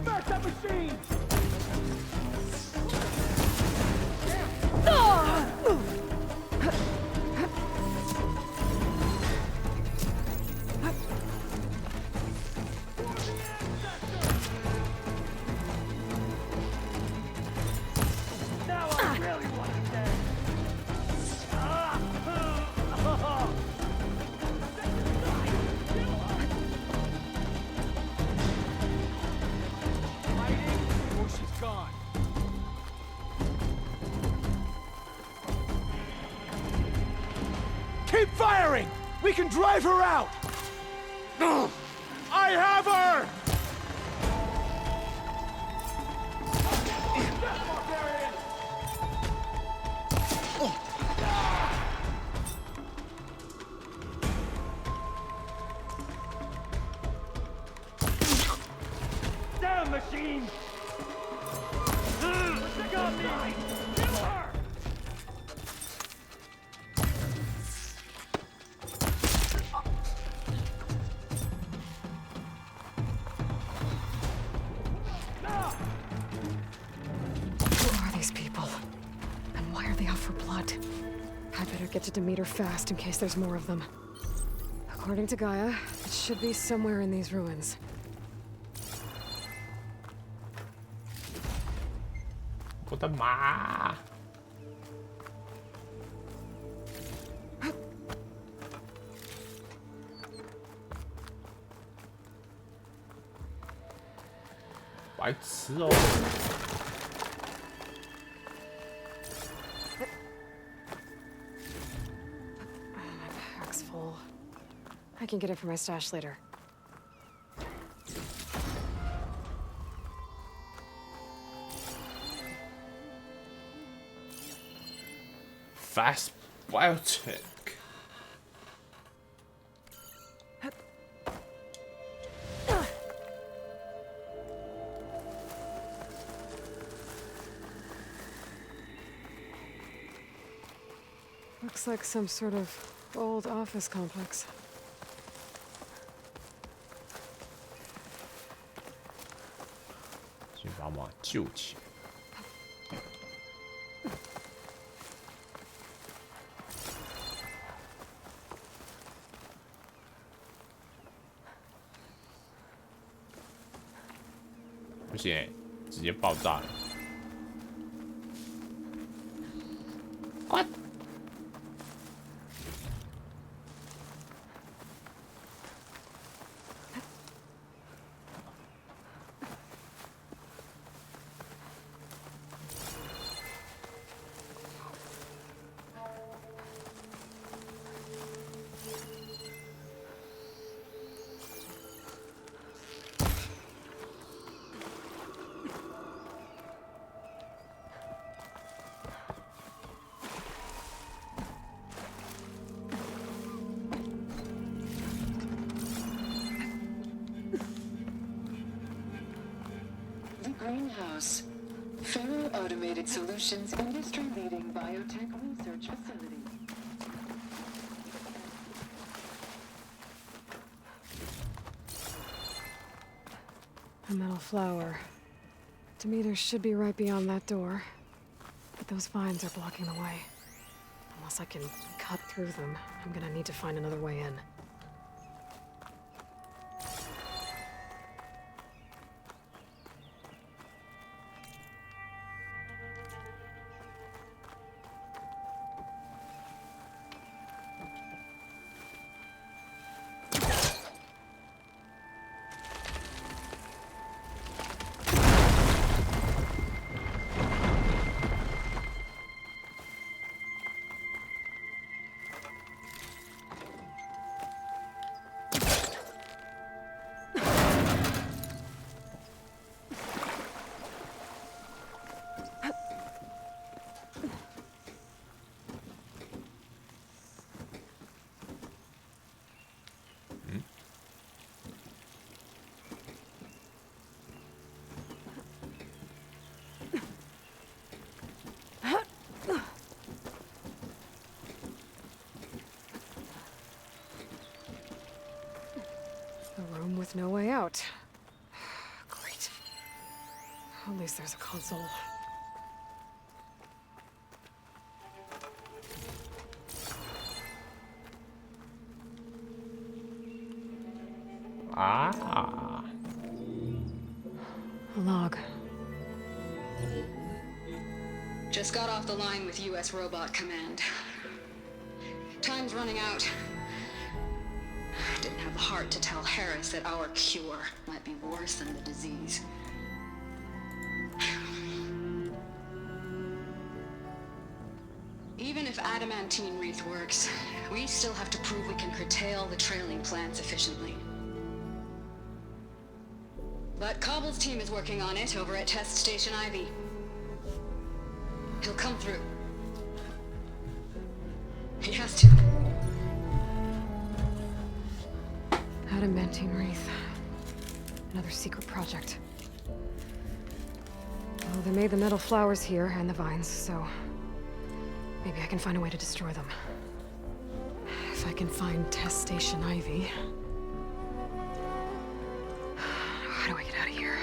Smash that machine! Now I really want it dead! Fighting or she's gone. Keep firing! We can drive her out! I have her! machine! Check out me! Kill her! Who are these people? And why are they out for blood? I better get to Demeter fast in case there's more of them. According to Gaia, it should be somewhere in these ruins. What the ma? My pack's full. I can get it for my stash later. Fast biotech. Looks like some sort of old office complex. What? Greenhouse. Faro Automated Solutions industry-leading biotech research facility. A metal flower. Demeter should be right beyond that door. But those vines are blocking the way. Unless I can cut through them, I'm gonna need to find another way in. A room with no way out. Great. At least there's a console. Ah. A log. Just got off the line with US Robot Command. Time's running out. Didn't have the heart to tell Harris that our cure might be worse than the disease. Even if adamantine wreath works, we still have to prove we can curtail the trailing plants efficiently. But Cobble's team is working on it over at Test Station Ivy. He'll come through. He has to. Adamantine wreath. Another secret project. Well, they made the metal flowers here and the vines, so maybe I can find a way to destroy them. If I can find test station Ivy. How do I get out of here?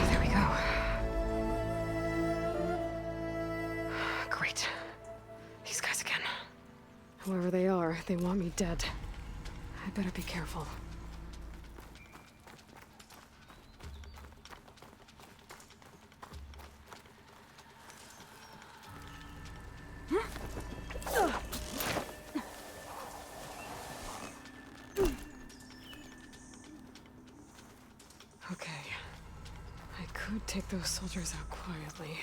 There we go. Great. These guys again. Whoever they are, they want me dead. I better be careful. Okay. I could take those soldiers out quietly.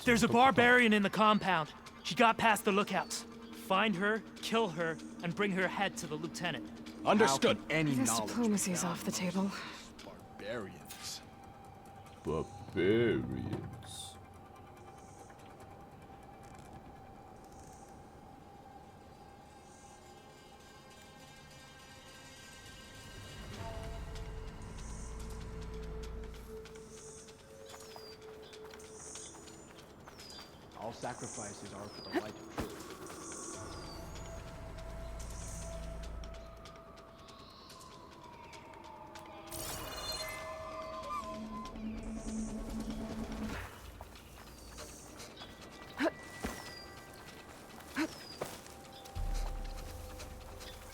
There's a barbarian in the compound. She got past the lookouts. Find her, kill her, and bring her head to the lieutenant. Understood. I guess diplomacy's off the table. Barbarians. Barbarians. All sacrifices are for the light of truth.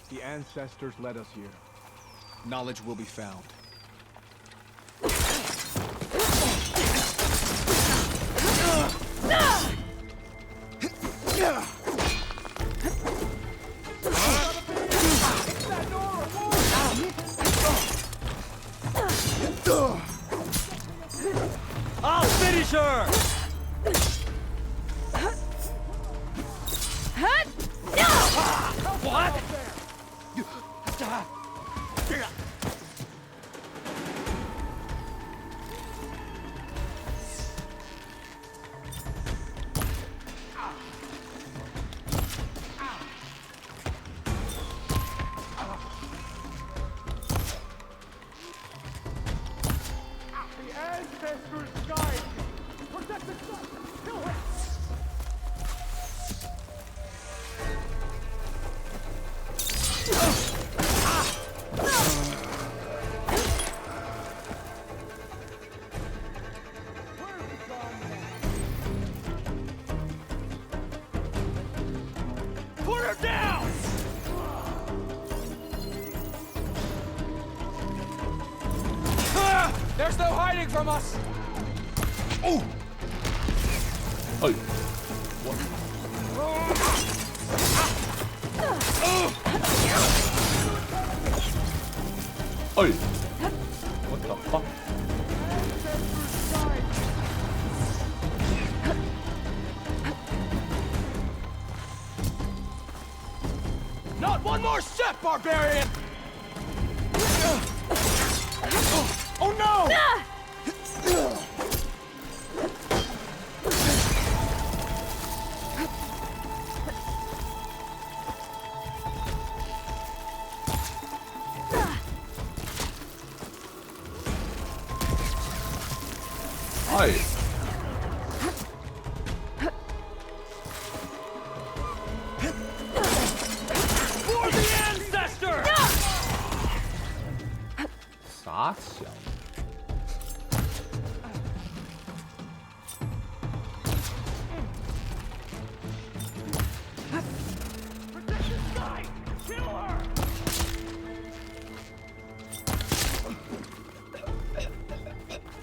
The ancestors led us here. Knowledge will be found. I'll finish her! What? The ancestors guide me. Protect the sun. Kill him. Put her down! There's no hiding from us. Oh! Oh. Oh! What the fuck? Not one more step, barbarian! Oh no! Hi. For the ancestor!傻小。Protect this guy!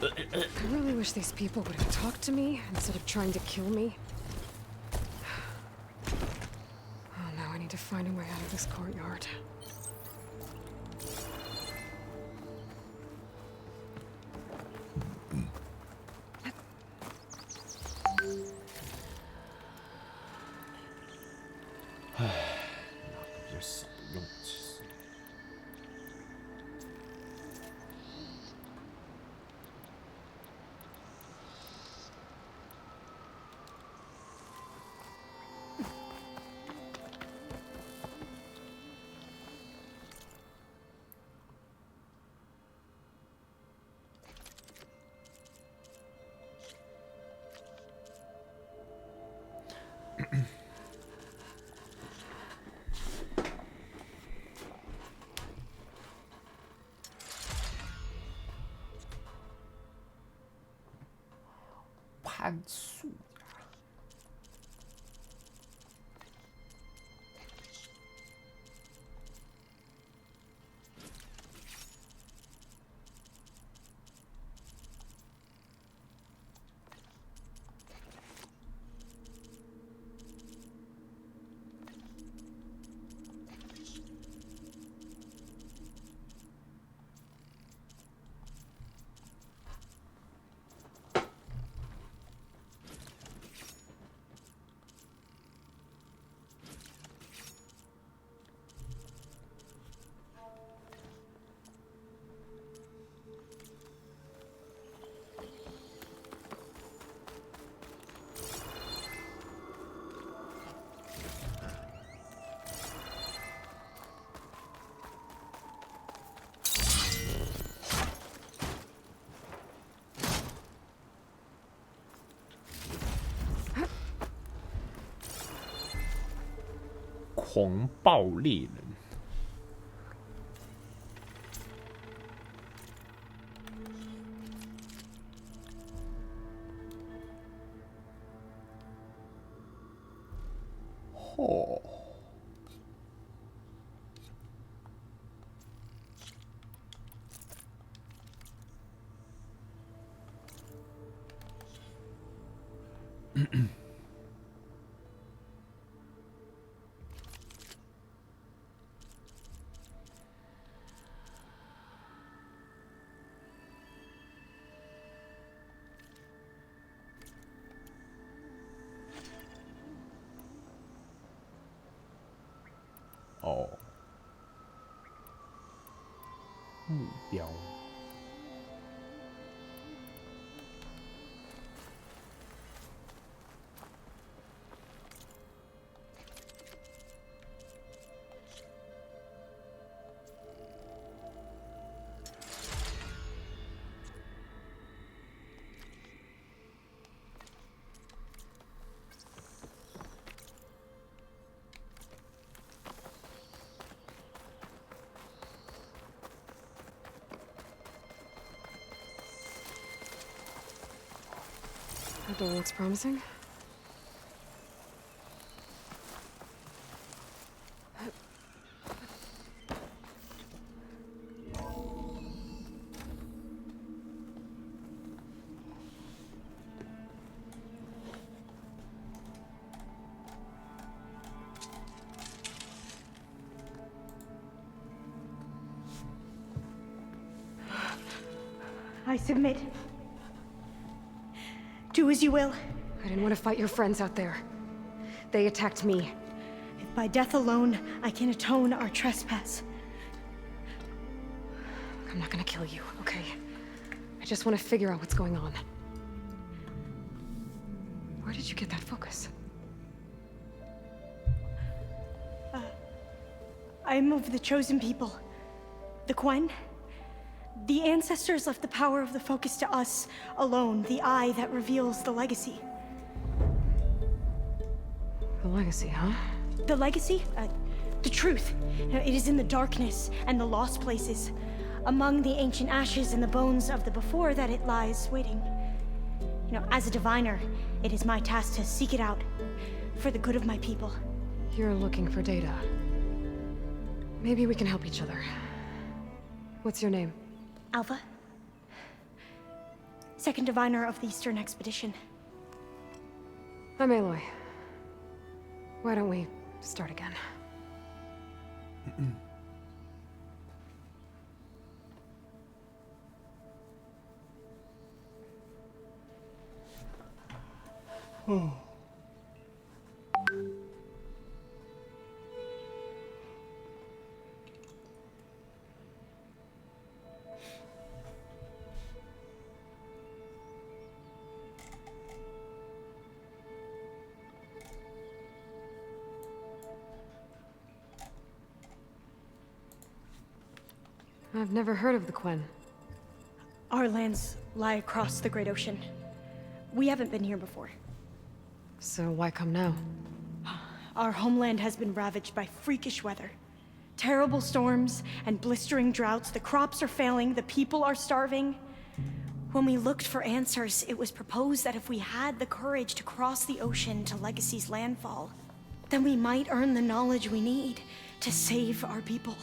I really wish these people would have talked to me instead of trying to kill me. Oh, now I need to find a way out of this courtyard. Just 攀树呀！狂暴猎人。嚯！哦，目标。That door looks promising. I submit. Do as you will. I didn't want to fight your friends out there. They attacked me. If by death alone I can atone our trespass. I'm not gonna kill you, okay? I just want to figure out what's going on. Where did you get that focus? I'm of the chosen people. The Quen. The ancestors left the power of the focus to us alone, the eye that reveals the legacy. The legacy, huh? The legacy? The truth. It is in the darkness and the lost places. Among the ancient ashes and the bones of the before that it lies waiting. As a diviner, it is my task to seek it out for the good of my people. You're looking for data. Maybe we can help each other. What's your name? Alpha? second diviner of the Eastern Expedition. I'm Aloy. Why don't we start again? I've never heard of the Quen. Our lands lie across the Great Ocean. We haven't been here before. So why come now? Our homeland has been ravaged by freakish weather. Terrible storms and blistering droughts. The crops are failing, the people are starving. When we looked for answers, it was proposed that if we had the courage to cross the ocean to Legacy's landfall, then we might earn the knowledge we need to save our people.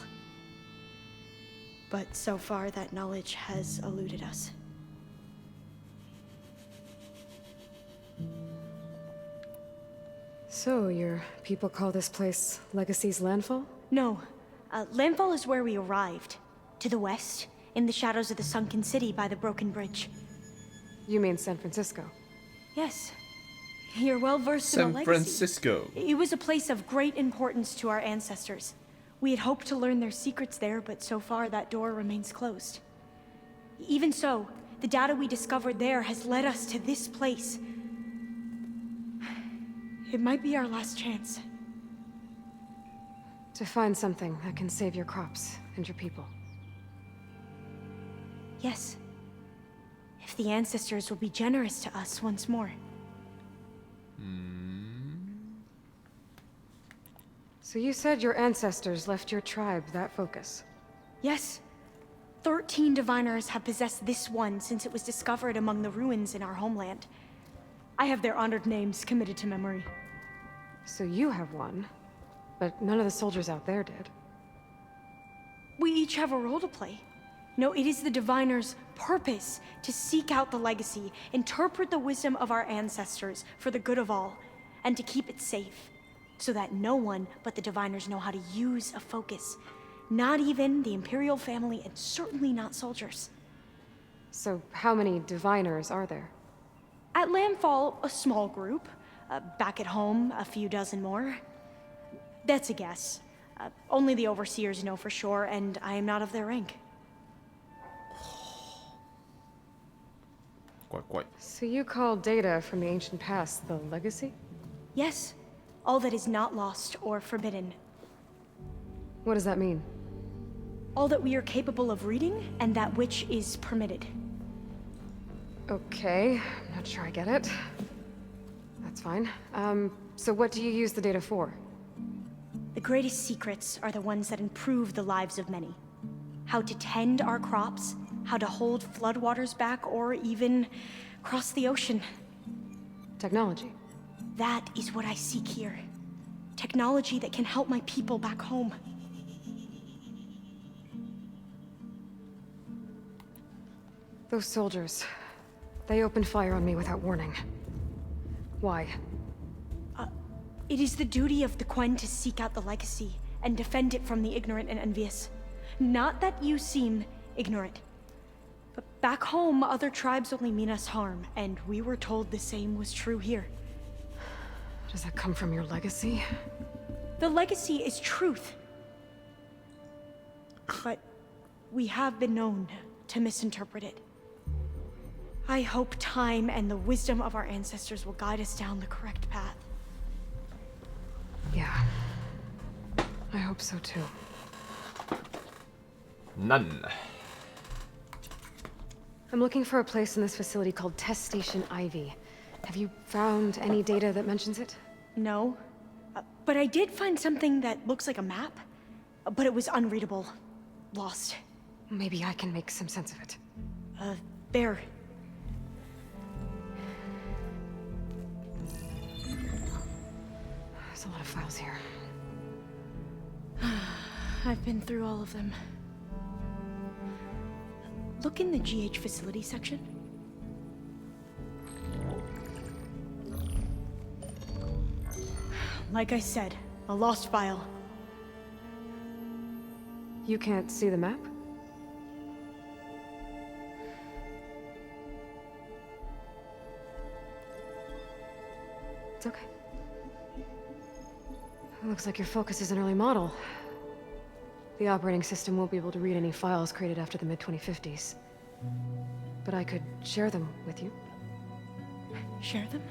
But so far, that knowledge has eluded us. So, your people call this place Legacy's landfall? No. Landfall is where we arrived. To the west, in the shadows of the sunken city by the broken bridge. You mean San Francisco? Yes. You're well versed in the Legacy. San Francisco. It was a place of great importance to our ancestors. We had hoped to learn their secrets there, but so far that door remains closed. Even so, the data we discovered there has led us to this place. It might be our last chance. To find something that can save your crops and your people. Yes. If the ancestors will be generous to us once more. So you said your ancestors left your tribe that focus? Yes. 13 diviners have possessed this one since it was discovered among the ruins in our homeland. I have their honored names committed to memory. So you have one, but none of the soldiers out there did. We each have a role to play. No, it is the diviner's purpose to seek out the legacy, interpret the wisdom of our ancestors for the good of all, and to keep it safe, so that no one but the diviners know how to use a focus. Not even the Imperial family, and certainly not soldiers. So how many diviners are there? At landfall, a small group. Back at home, a few dozen more. That's a guess. Only the overseers know for sure, and I am not of their rank. Quite. So you call data from the ancient past the legacy? Yes. All that is not lost or forbidden. What does that mean? All that we are capable of reading, and that which is permitted. Okay, I'm not sure I get it. That's fine. So what do you use the data for? The greatest secrets are the ones that improve the lives of many. How to tend our crops, how to hold floodwaters back, or even cross the ocean. Technology. That is what I seek here. Technology that can help my people back home. Those soldiers, they opened fire on me without warning. Why? It is the duty of the Quen to seek out the legacy and defend it from the ignorant and envious. Not that you seem ignorant. But back home, other tribes only mean us harm, and we were told the same was true here. Does that come from your legacy? The legacy is truth. But we have been known to misinterpret it. I hope time and the wisdom of our ancestors will guide us down the correct path. Yeah. I hope so too. None. I'm looking for a place in this facility called Test Station Ivy. Have you found any data that mentions it? No. But I did find something that looks like a map. But it was unreadable. Lost. Maybe I can make some sense of it. There. There's a lot of files here. I've been through all of them. Look in the GH facility section. Like I said, a lost file. You can't see the map? It's okay. It looks like your focus is an early model. The operating system won't be able to read any files created after the mid-2050s. But I could share them with you. Share them?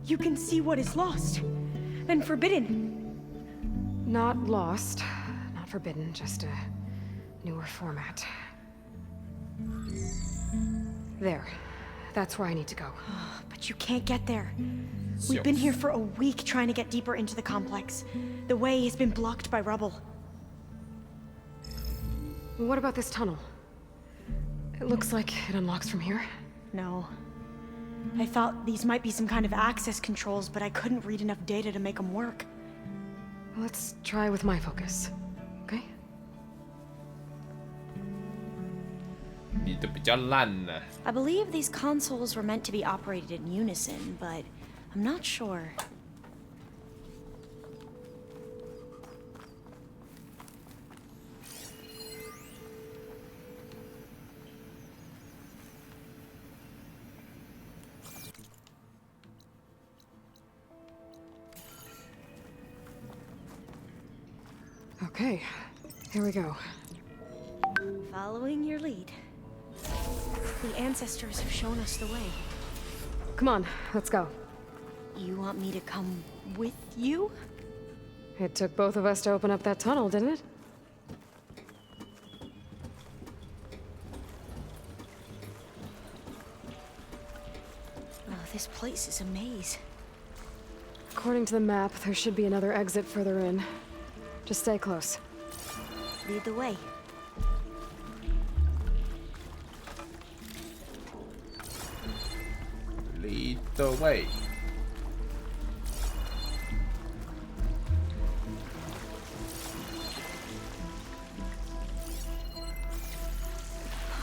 You can see what is lost and forbidden. Not lost, not forbidden, just a newer format. There. That's where I need to go. But you can't get there. We've been here for a week trying to get deeper into the complex. The way has been blocked by rubble. What about this tunnel? It looks like it unlocks from here. No. I thought these might be some kind of access controls, but I couldn't read enough data to make them work. Let's try with my focus, okay? 你的比较烂呢。 I believe these consoles were meant to be operated in unison, but I'm not sure. Okay, here we go. Following your lead. The ancestors have shown us the way. Come on, let's go. You want me to come with you? It took both of us to open up that tunnel, didn't it? Oh, this place is a maze. According to the map, there should be another exit further in. Just stay close. Lead the way. Lead the way.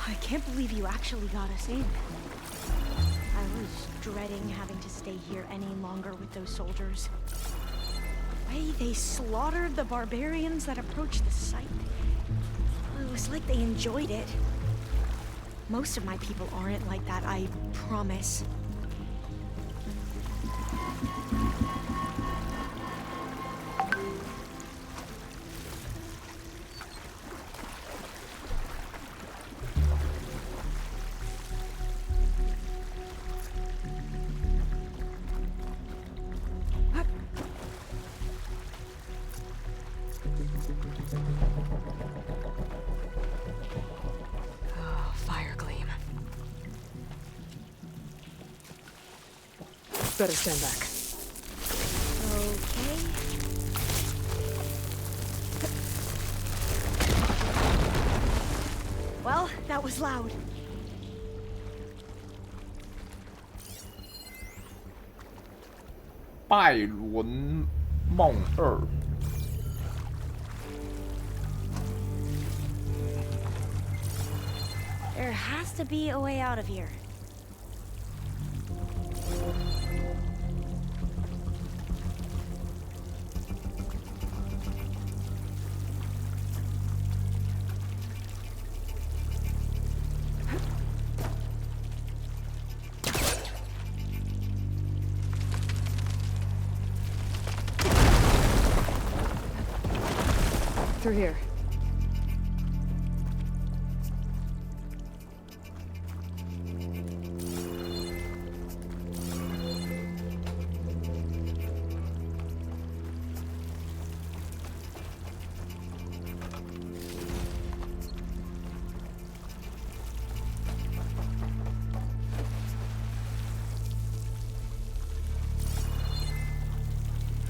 I can't believe you actually got us in. I was dreading having to stay here any longer with those soldiers. The way they slaughtered the barbarians that approached the site. It was like they enjoyed it. Most of my people aren't like that, I promise. Oh, fire gleam. Better stand back. Okay. Well, that was loud.《拜伦梦2》 There has to be a way out of here. Through here.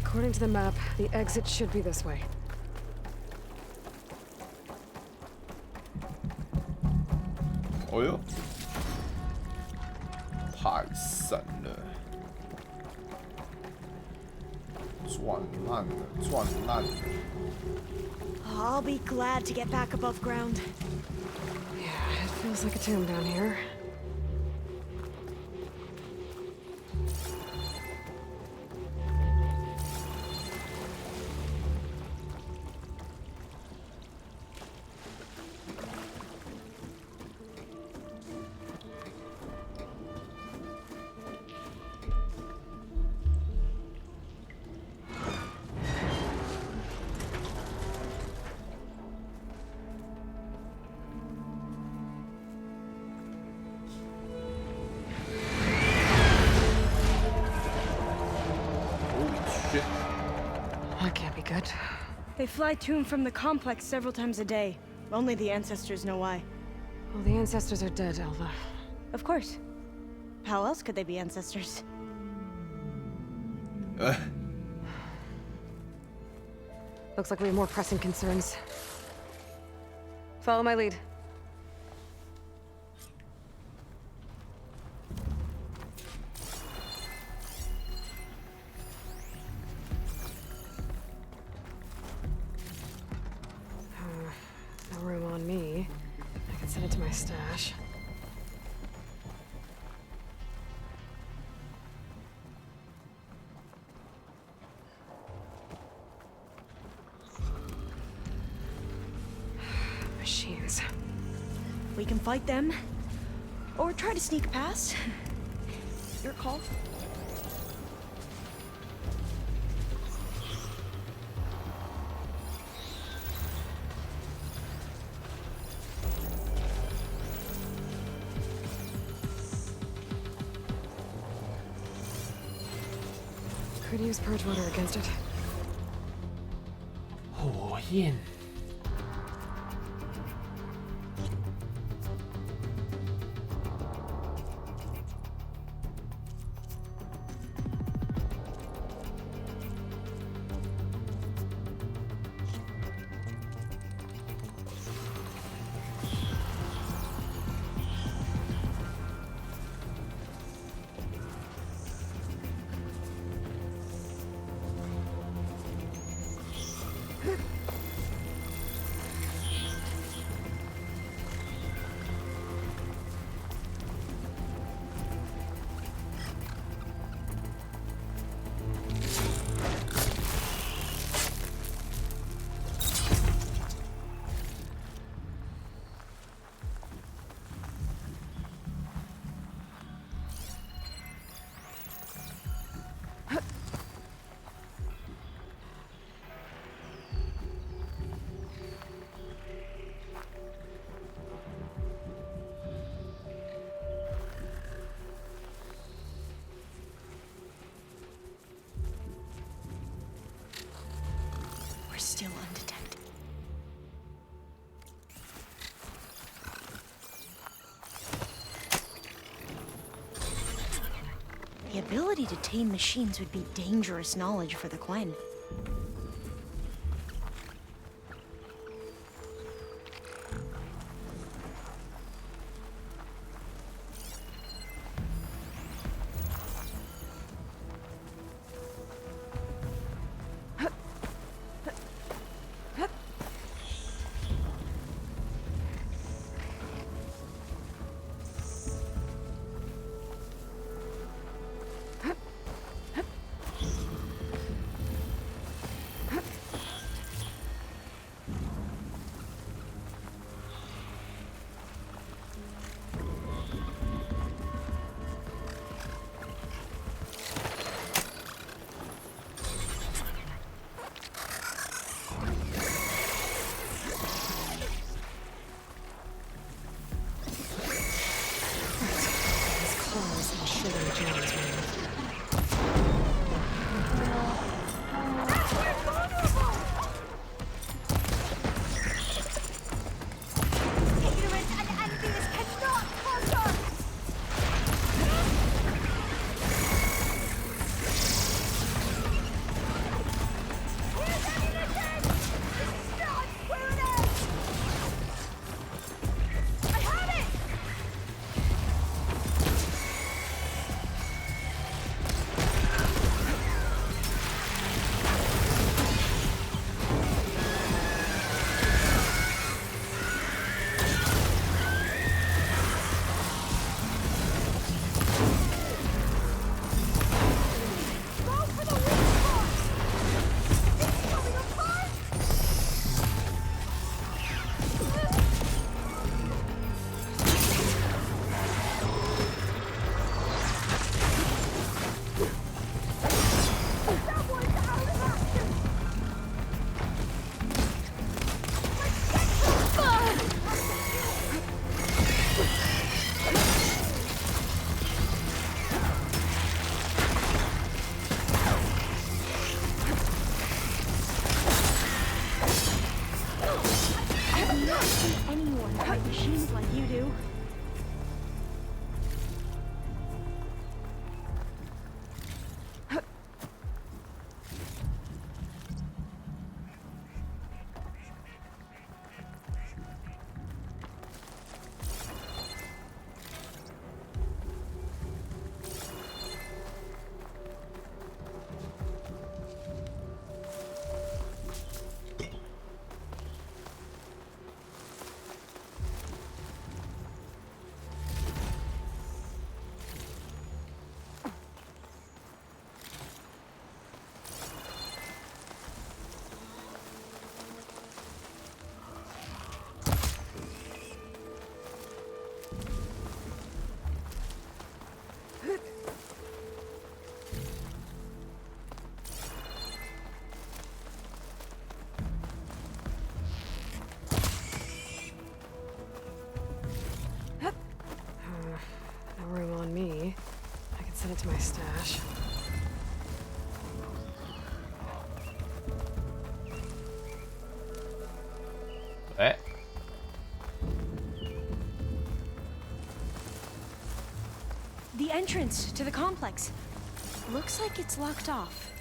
According to the map, the exit should be this way. Oh ja. 太神了。撞烂了，撞烂了。 I'll be glad to get back above ground. Yeah, it feels like a tomb down here. That can't be good. They fly to and from the complex several times a day. Only the ancestors know why. Well, the ancestors are dead, Elva. Of course. How else could they be ancestors? Looks like we have more pressing concerns. Follow my lead. No room on me. I can send it to my stash. Machines. We can fight them, or try to sneak past. Your call. Could use purge water against it. 火焰。 We're still undetected. The ability to tame machines would be dangerous knowledge for the Quen. fight machines like you do. No room on me. I can send it to my stash. The entrance to the complex. Looks like it's locked off.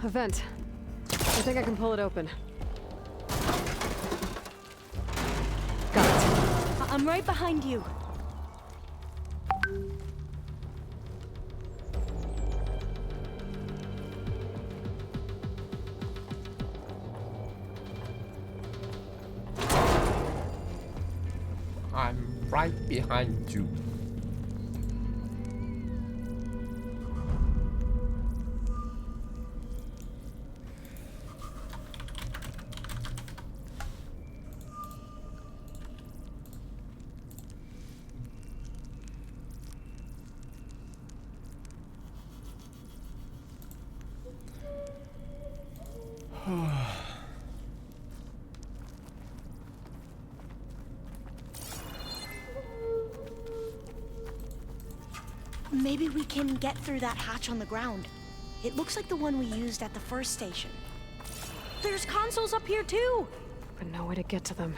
A vent. I think I can pull it open. Got it. I'm right behind you. I'm right behind you. Maybe we can get through that hatch on the ground. It looks like the one we used at the first station. There's consoles up here too! But no way to get to them.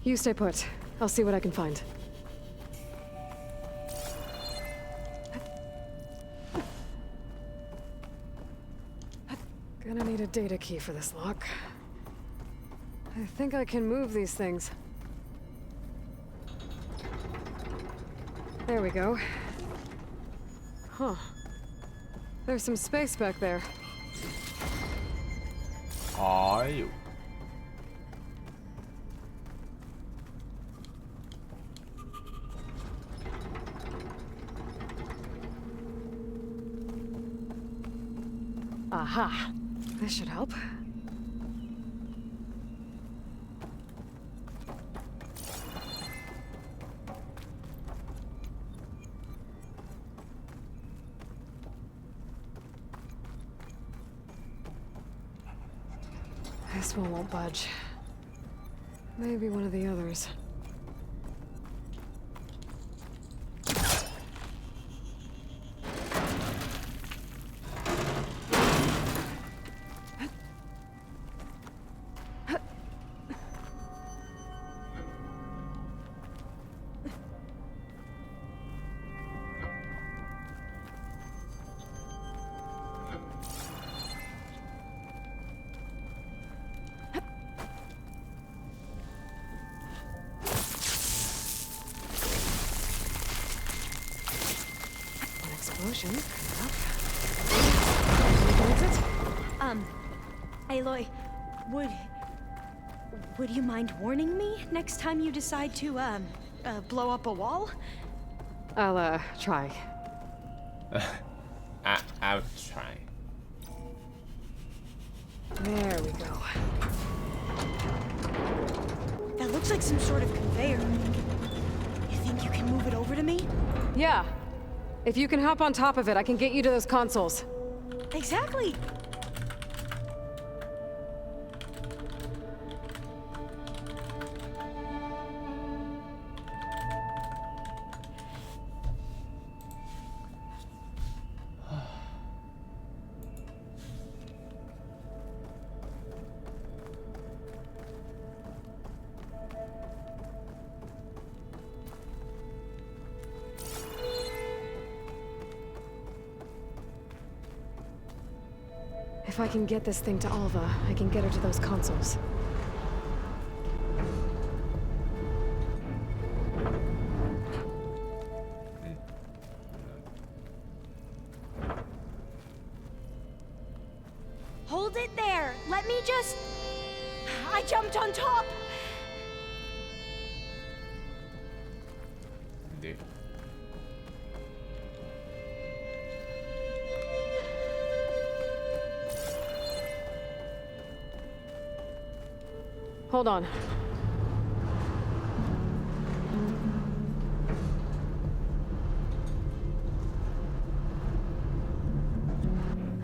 You stay put. I'll see what I can find. Gonna need a data key for this lock. I think I can move these things. There we go. Huh. There's some space back there. Ayo. Aha. This should help. This one won't budge. Maybe one of the others. Explosion. Aloy, would you mind warning me next time you decide to, blow up a wall? I'll, try. I'll try. There we go. That looks like some sort of conveyor. You think you can move it over to me? Yeah. If you can hop on top of it, I can get you to those consoles. Exactly. If I can get this thing to Alva, I can get her to those consoles. Hold it there. Let me just... I jumped on top. Dude. Hold on.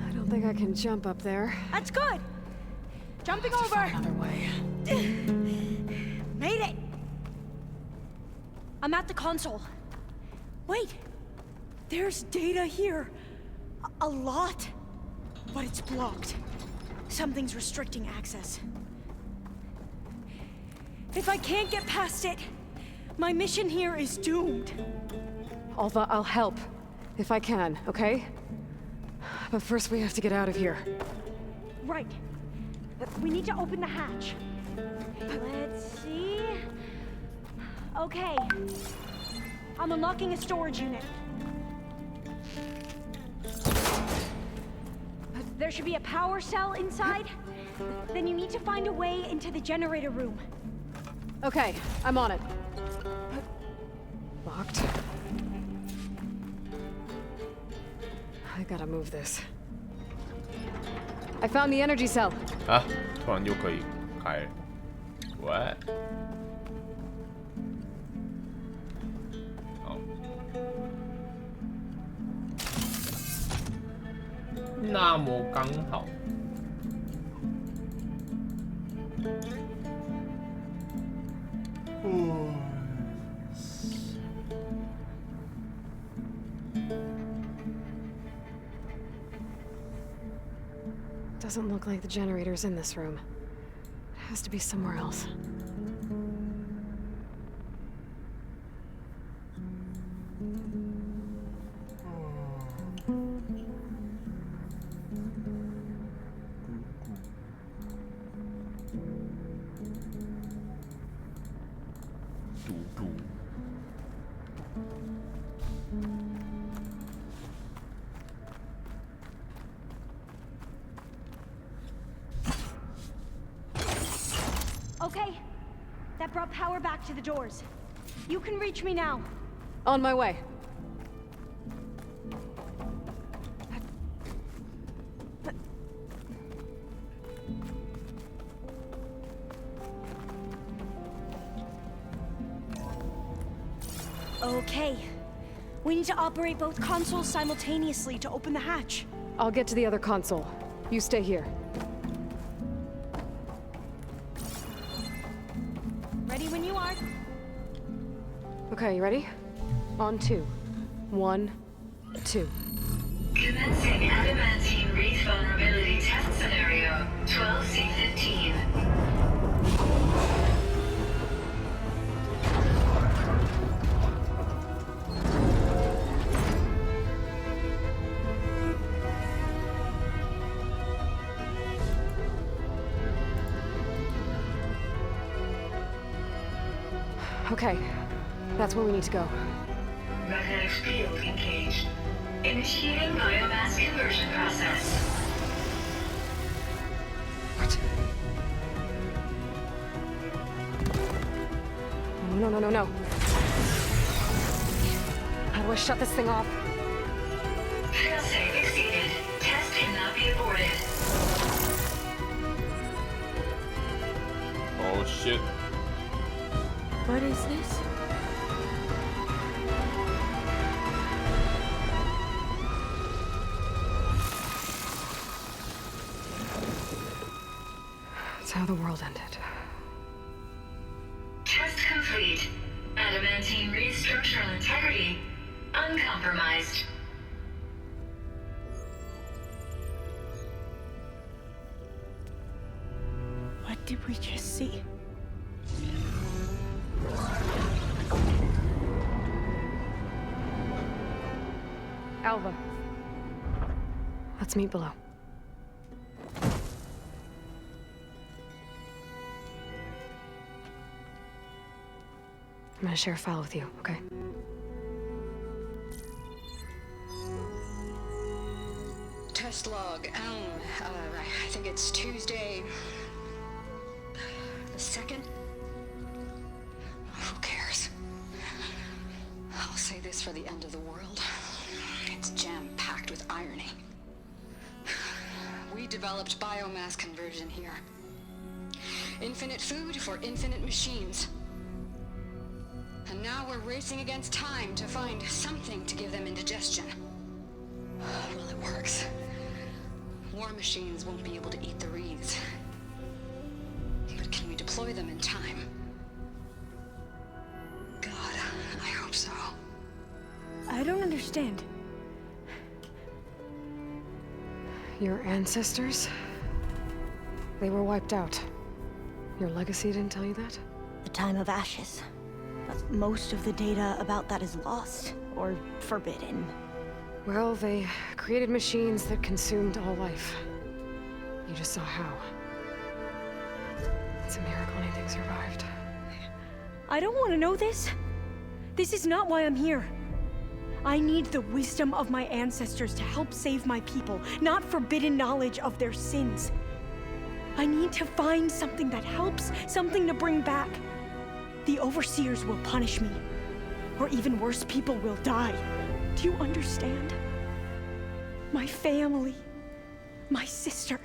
I don't think I can jump up there. That's good. Jumping over. Another way. Made it. I'm at the console. Wait. There's data here. A lot. But it's blocked. Something's restricting access. If I can't get past it, my mission here is doomed. Alva, I'll help. If I can, okay? But first we have to get out of here. Right. We need to open the hatch. Let's see... Okay. I'm unlocking a storage unit. There should be a power cell inside. Then you need to find a way into the generator room. Okay, I'm on it. Locked. I gotta move this. I found the energy cell. 啊，突然就可以开了。What？ 哦。那么刚好。Doesn't look like the generator's in this room. It has to be somewhere else. Okay. That brought power back to the doors. You can reach me now. On my way. Okay. We need to operate both consoles simultaneously to open the hatch. I'll get to the other console. You stay here. Ready when you are. Okay, you ready? On 2. 1, 2. Commencing adamantine wreath vulnerability test scenario 12C15. Okay, that's where we need to go. Magnetic field engaged. Initiating biomass conversion process. What? No. How do I shut this thing off? Failsafe reported. Oh shit. What is this? It's how the world ended. Test complete. Adamantine read structural integrity uncompromised. What did we just see? Alva. Let's meet below. I'm gonna share a file with you, okay? Test log, I think it's Tuesday the 2nd? Who cares? I'll say this for the end of the world. It's jam-packed with irony. We developed biomass conversion here. Infinite food for infinite machines. And now we're racing against time to find something to give them indigestion. Well, it works. War machines won't be able to eat the wreaths. But can we deploy them in time? God, I hope so. I don't understand. Your ancestors? They were wiped out. Your legacy didn't tell you that? The time of ashes. But most of the data about that is lost, or forbidden. Well, they created machines that consumed all life. You just saw how. It's a miracle anything survived. I don't want to know this. This is not why I'm here. I need the wisdom of my ancestors to help save my people, not forbidden knowledge of their sins. I need to find something that helps, something to bring back. The overseers will punish me. Or even worse, people will die. Do you understand? My family. My sister.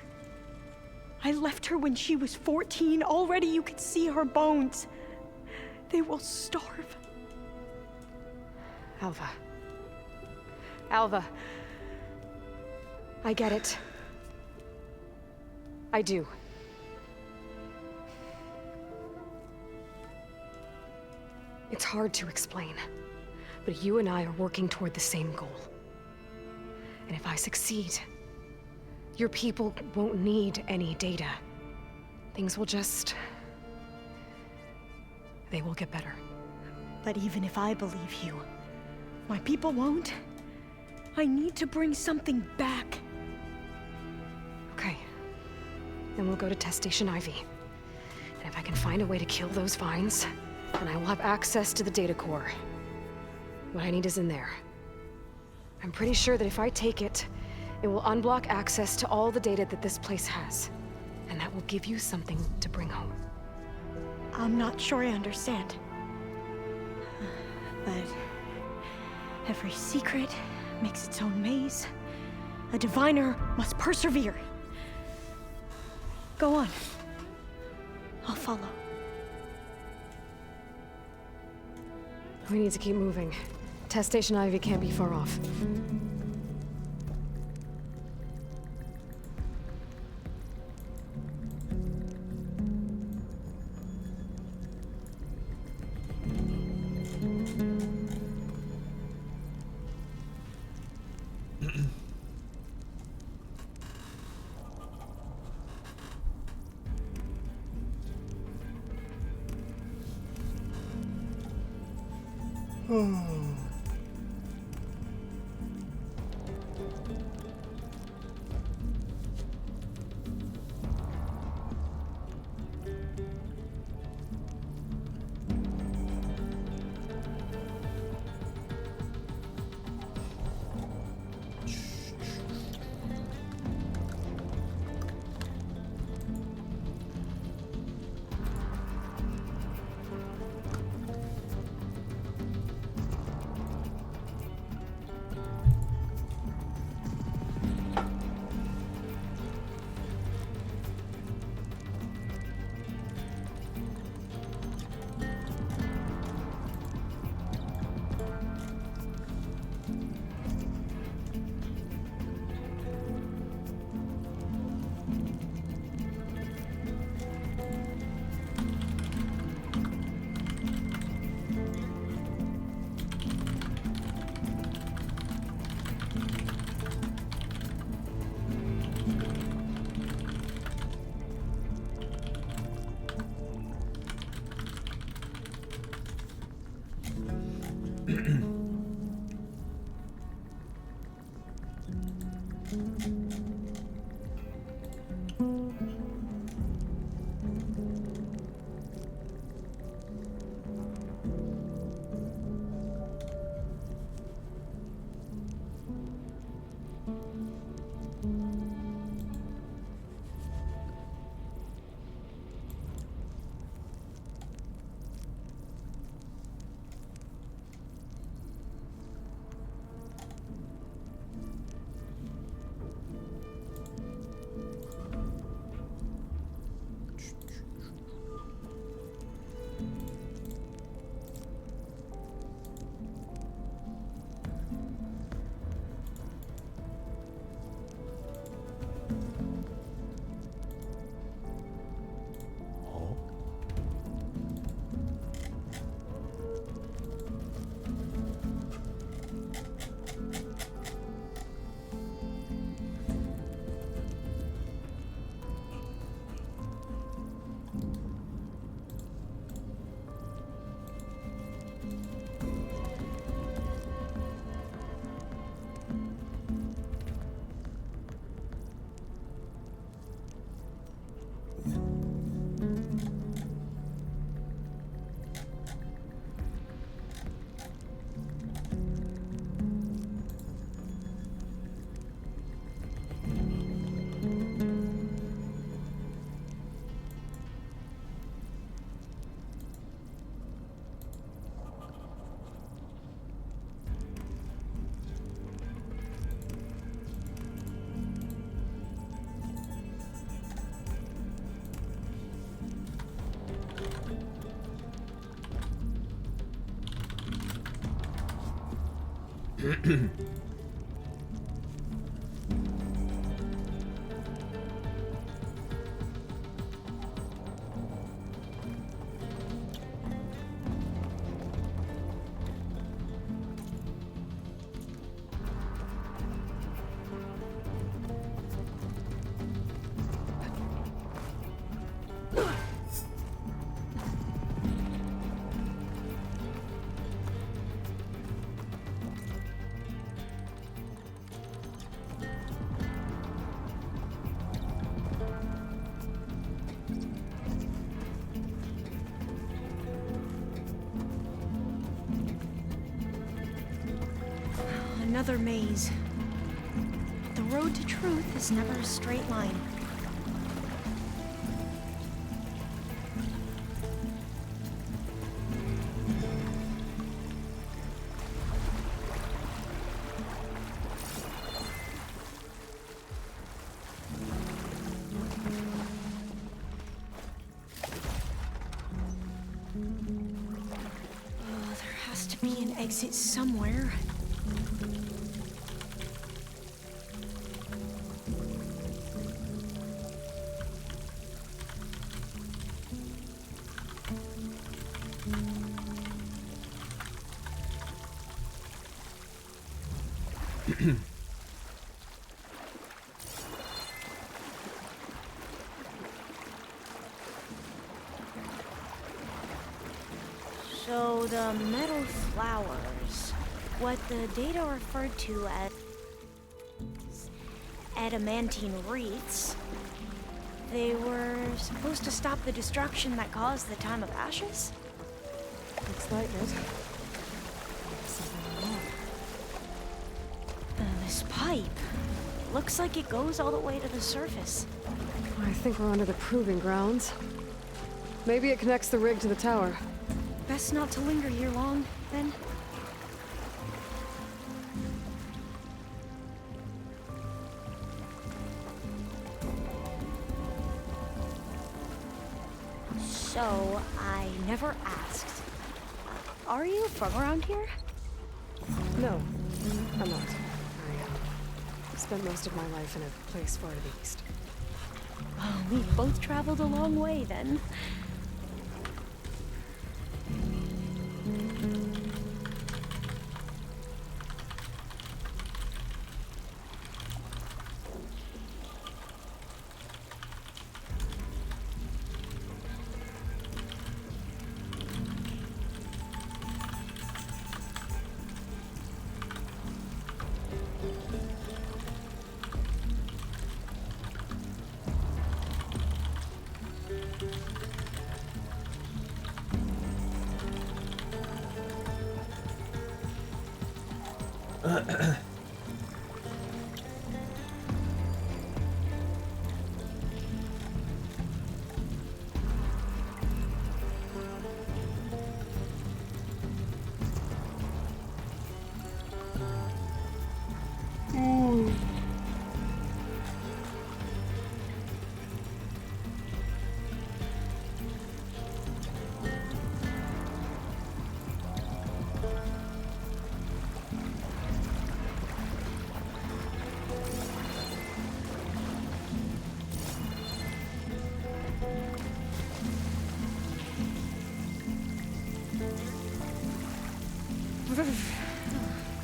I left her when she was 14. Already you could see her bones. They will starve. Alva. Alva. I get it. I do. It's hard to explain, but you and I are working toward the same goal. And if I succeed, your people won't need any data. Things will just... they will get better. But even if I believe you, my people won't. I need to bring something back. Okay. Then we'll go to Test Station Ivy. And if I can find a way to kill those vines, then I will have access to the data core. What I need is in there. I'm pretty sure that if I take it, it will unblock access to all the data that this place has. And that will give you something to bring home. I'm not sure I understand. But every secret makes its own maze. A diviner must persevere. Go on. I'll follow. We need to keep moving. Test Station Ivy can't be far off. Another maze. The road to truth is never a straight line. Oh, there has to be an exit somewhere. So the metal flowers, what the data referred to as adamantine wreaths, they were supposed to stop the destruction that caused the Time of Ashes? Looks like it. Something wrong. This pipe looks like it goes all the way to the surface. I think we're under the proving grounds. Maybe it connects the rig to the tower. Best not to linger here long, then. So, I never asked. Are you from around here? No, I'm not. I spent most of my life in a place far to the east. Oh, we've both traveled a long way, then.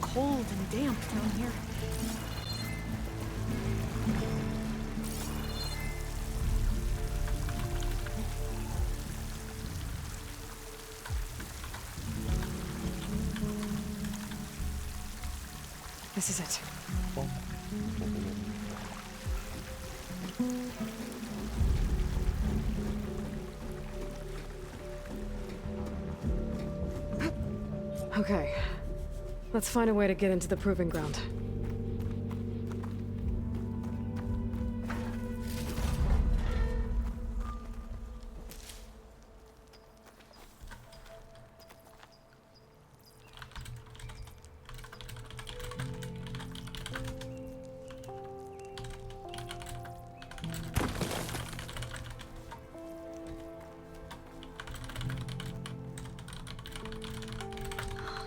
Cold and damp down here. This is it. Okay. Let's find a way to get into the proving ground.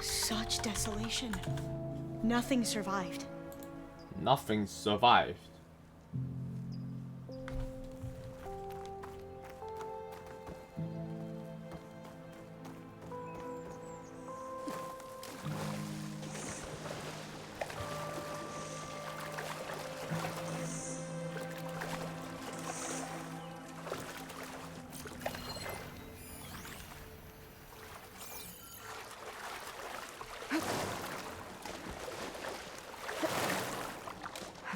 Such desolation. Nothing survived. Nothing survived.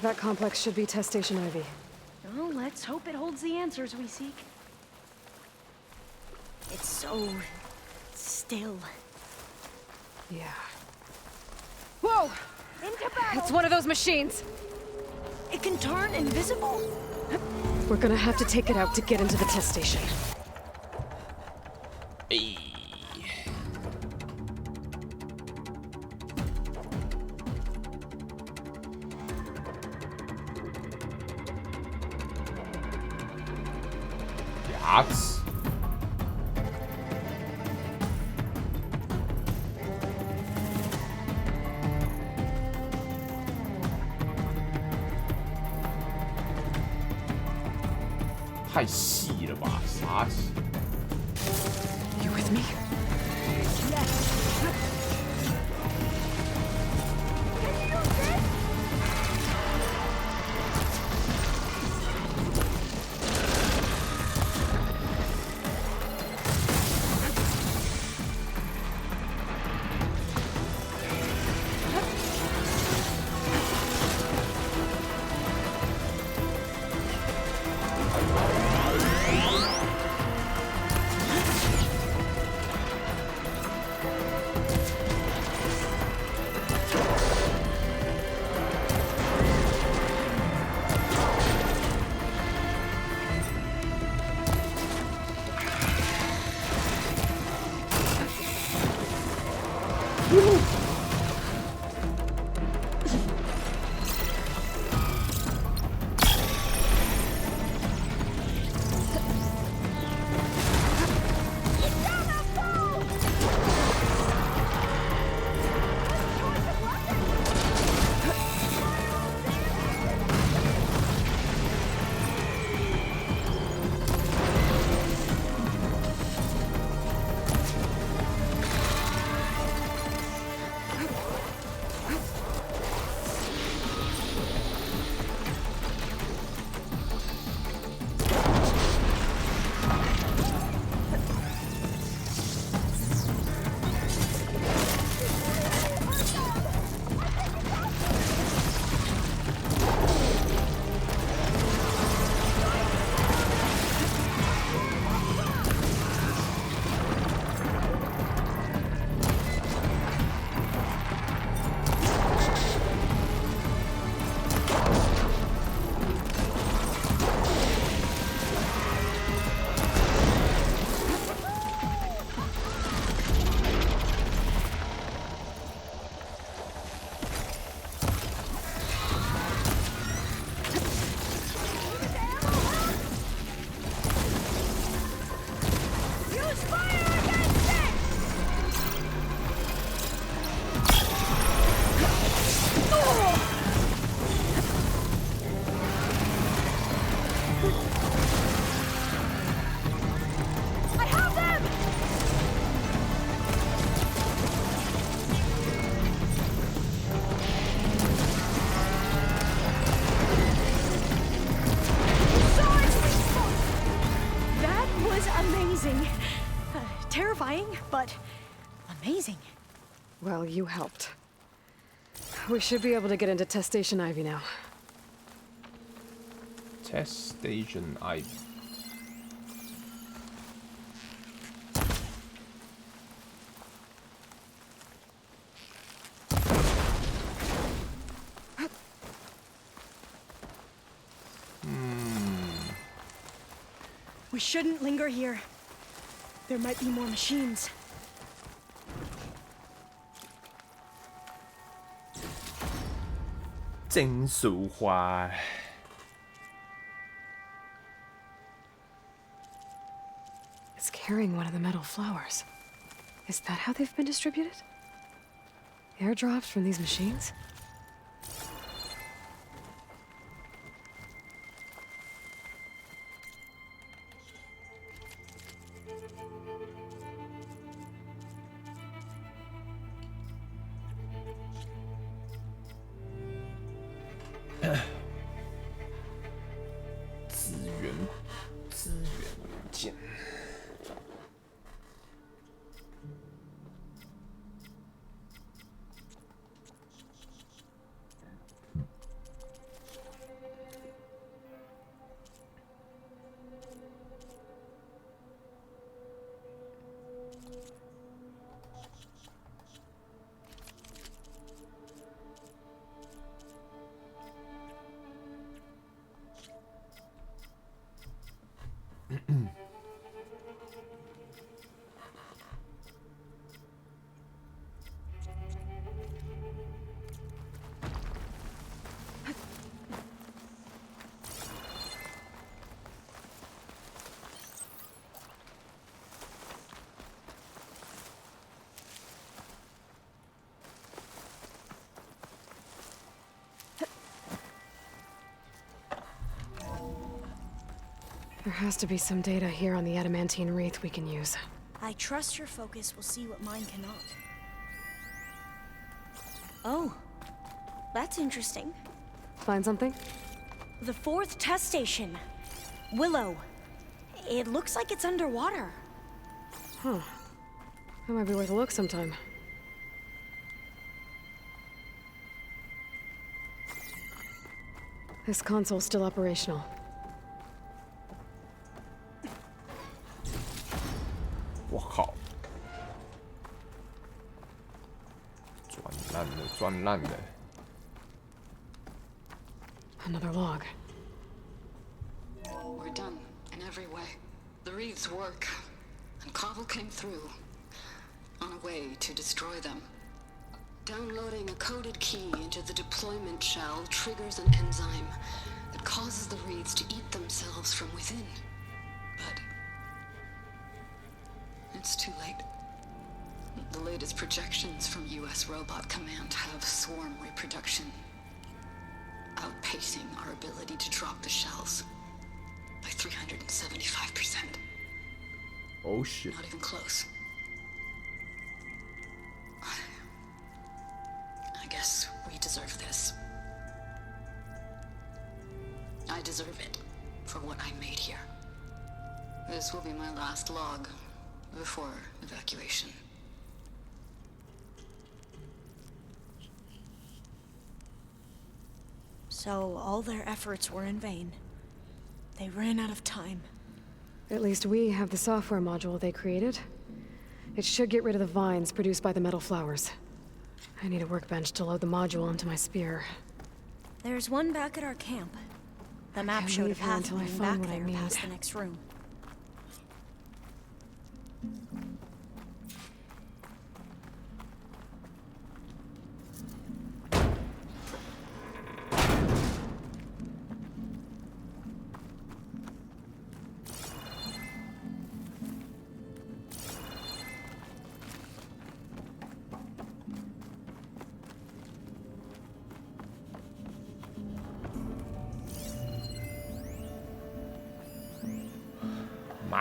That complex should be Test Station Ivy. Well, let's hope it holds the answers we seek. It's so still. Yeah. Whoa! Into battle! It's one of those machines! It can turn invisible? We're gonna have to take it out to get into the test station. Hey. Jetzt.太细了吧，啥戏 You with me? amazing. Well, you helped. We should be able to get into Test Station Ivy now. Test Station Ivy. We shouldn't linger here. There might be more machines. It's carrying one of the metal flowers. Is that how they've been distributed? Airdrops from these machines?资源文件。There has to be some data here on the adamantine wreath we can use. I trust your focus will see what mine cannot. Oh, that's interesting. Find something? The 4th test station. Willow. It looks like it's underwater. Huh. That might be worth a look sometime. This console's still operational. Another log. We're done in every way. The wreaths work, and Cobble came through on a way to destroy them. Downloading a coded key into the deployment shell triggers an enzyme that causes the wreaths to eat themselves from within. But it's too late. The latest projections from US Robot Command have swarm reproduction, outpacing our ability to drop the shells by 375%. Oh shit. Not even close. I guess we deserve this. I deserve it for what I made here. This will be my last log before evacuation. So all their efforts were in vain. They ran out of time. At least we have the software module they created. It should get rid of the vines produced by the metal flowers. I need a workbench to load the module onto my spear. There's one back at our camp. The map showed a path leading back there past the next room.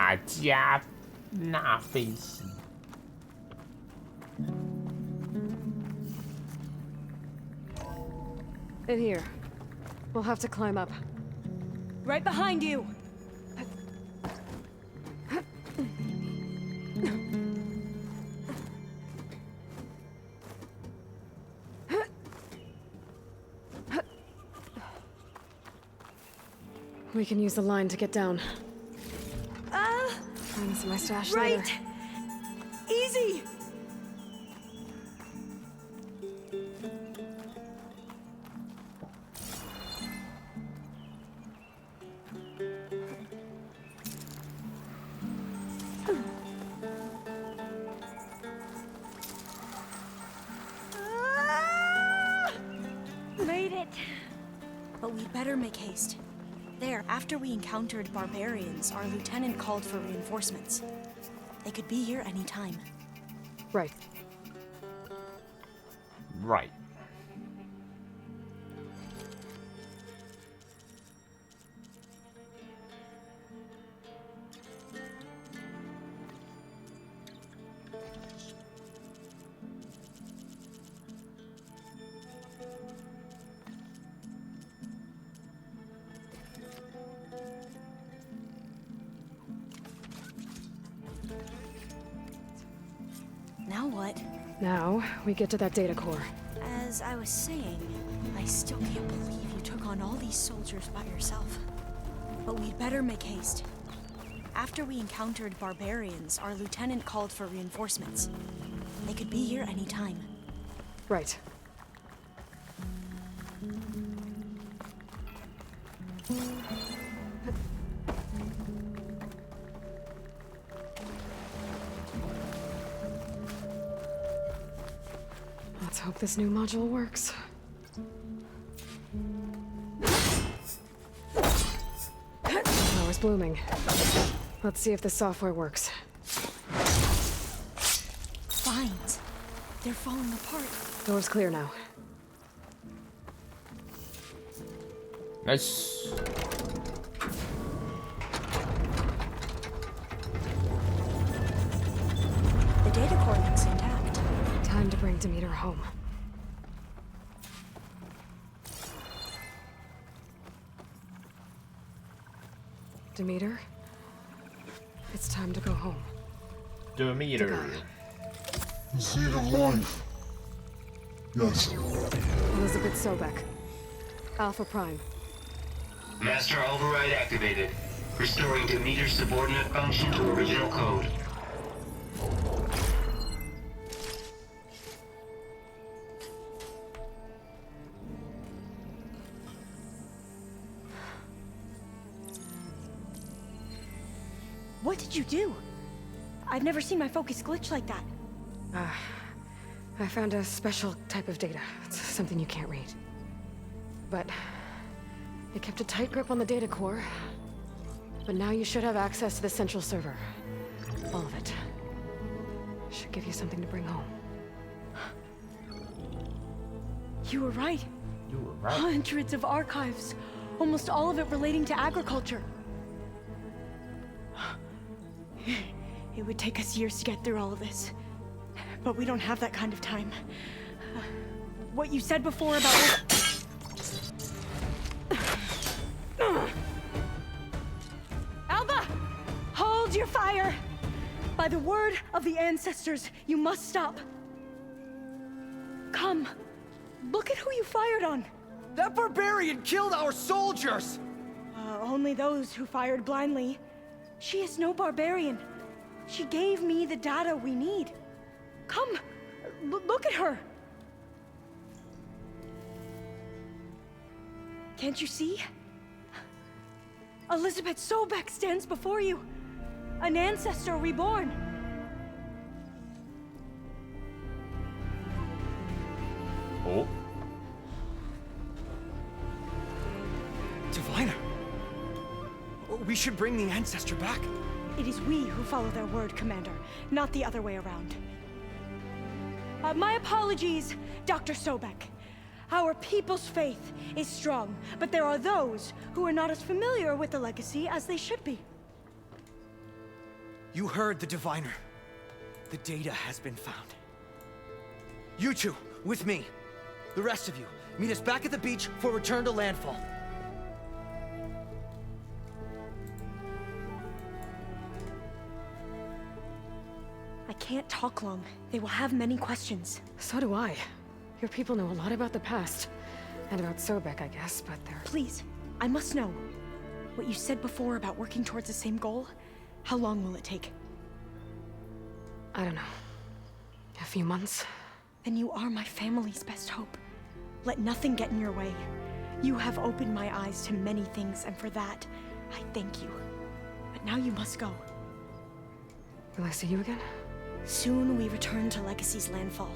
马加纳菲西。In here. We'll have to climb up. Right behind you! We can use the line to get down. Find this in my stash later. Right! Easy! Made it! But we'd better make haste. There, after we encountered barbarians, our lieutenant called for reinforcements. They could be here any time. Right. Right. Now what? Now, we get to that data core. As I was saying, I still can't believe you took on all these soldiers by yourself. But we'd better make haste. After we encountered barbarians, our lieutenant called for reinforcements. They could be here any time. Right. Let's hope this new module works. Power's blooming. Let's see if the software works. Vines. They're falling apart. Door's clear now. Nice. The data core looks intact. Time to bring Demeter home. Demeter? It's time to go home. Demeter. The seed of life. Yes. Elizabeth Sobek. Alpha Prime. Master override activated. Restoring Demeter's subordinate function to original code. What did you do? I've never seen my focus glitch like that. I found a special type of data. It's something you can't read. But it kept a tight grip on the data core. But now you should have access to the central server. All of it. Should give you something to bring home. You were right. You were right. Hundreds of archives. Almost all of it relating to agriculture. It would take us years to get through all of this. But we don't have that kind of time. What you said before about... Alva! Hold your fire! By the word of the ancestors, you must stop. Come. Look at who you fired on. That barbarian killed our soldiers! Only those who fired blindly. She is no barbarian. She gave me the data we need. Come, look at her. Can't you see? Elizabeth Sobek stands before you. An ancestor reborn. Oh. Diviner. We should bring the ancestor back. It is we who follow their word, Commander, not the other way around. My apologies, Dr. Sobek. Our people's faith is strong, but there are those who are not as familiar with the legacy as they should be. You heard the diviner. The data has been found. You two, with me. The rest of you, meet us back at the beach for return to landfall. I can't talk long. They will have many questions. So do I. Your people know a lot about the past. And about Sobek, I guess, but they're... Please, I must know. What you said before about working towards the same goal, how long will it take? I don't know. A few months? Then you are my family's best hope. Let nothing get in your way. You have opened my eyes to many things, and for that, I thank you. But now you must go. Will I see you again? Soon we return to Legacy's landfall.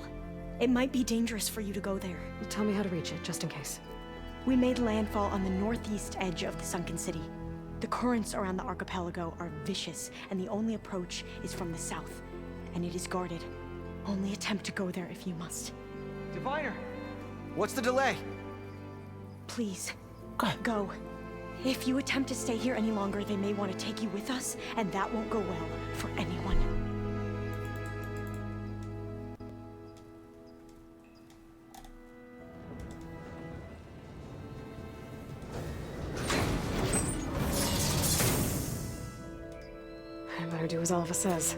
It might be dangerous for you to go there. Tell me how to reach it, just in case. We made landfall on the northeast edge of the sunken city. The currents around the archipelago are vicious, and the only approach is from the south. And it is guarded. Only attempt to go there if you must. Diviner! What's the delay? Please, go. If you attempt to stay here any longer, they may want to take you with us, and that won't go well for anyone. I better do as Alva says.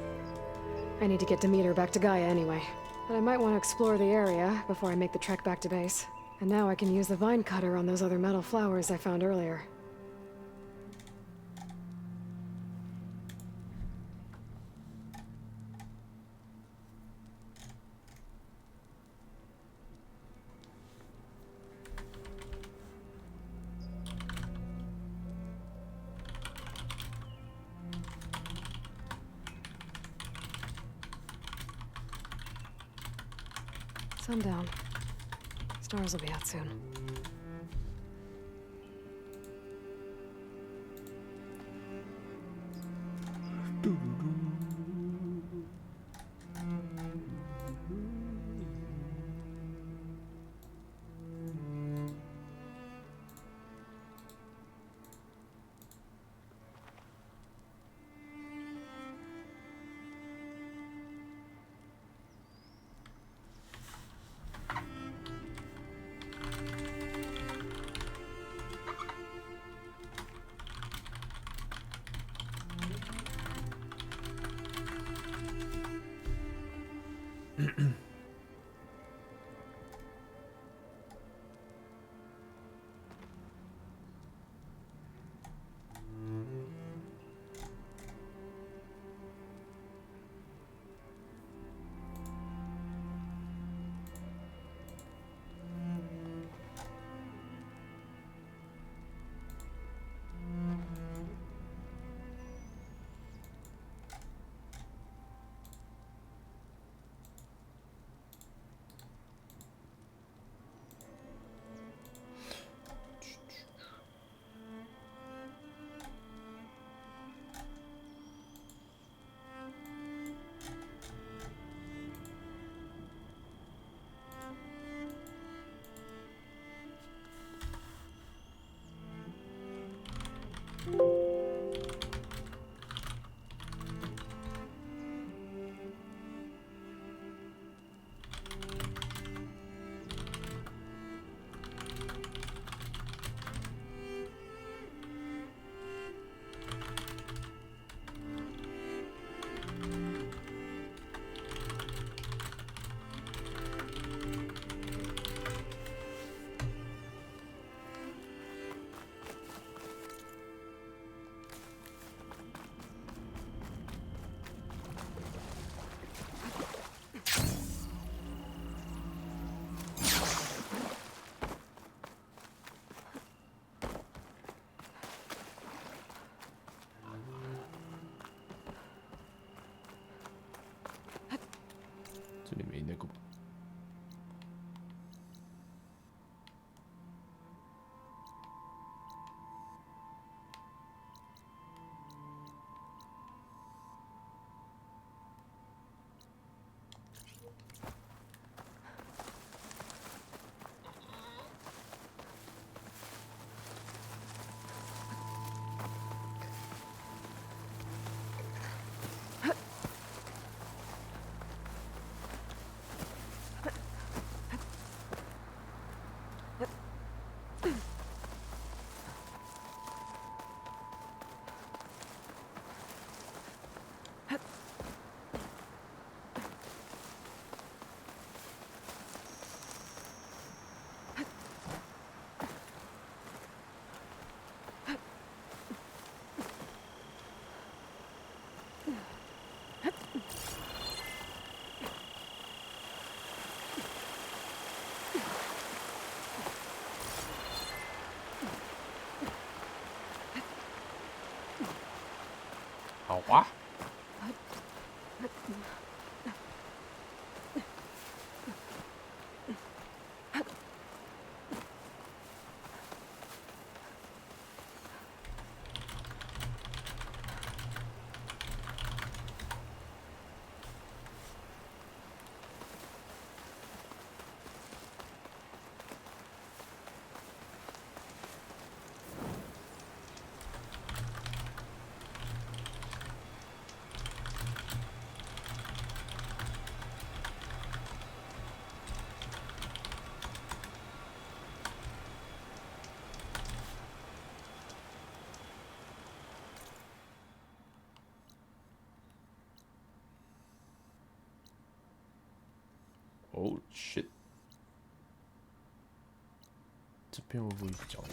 I need to get Demeter back to Gaia anyway. But I might want to explore the area before I make the trek back to base. And now I can use the vine cutter on those other metal flowers I found earlier. Sundown. Stars will be out soon. 啊！Oh shit！ 这边会不会比较多？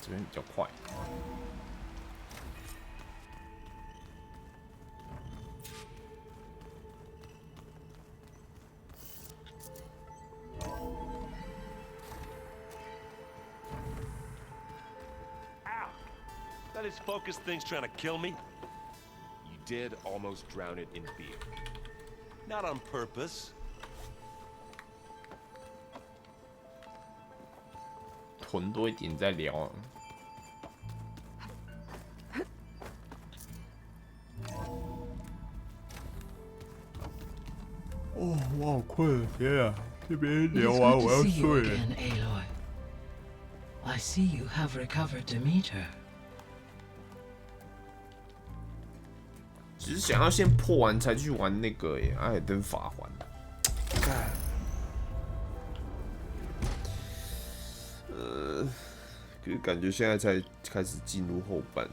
这边比较快。That his focus thing's trying to kill me? You did almost drown it in beer. Not on purpose. 囤多一点再聊啊。哦，我好困，天啊！这边聊完我要睡了。I see you have recovered Demeter. 只是想要先破完才去玩那个耶，艾尔登法环。可是感觉现在才开始进入后半，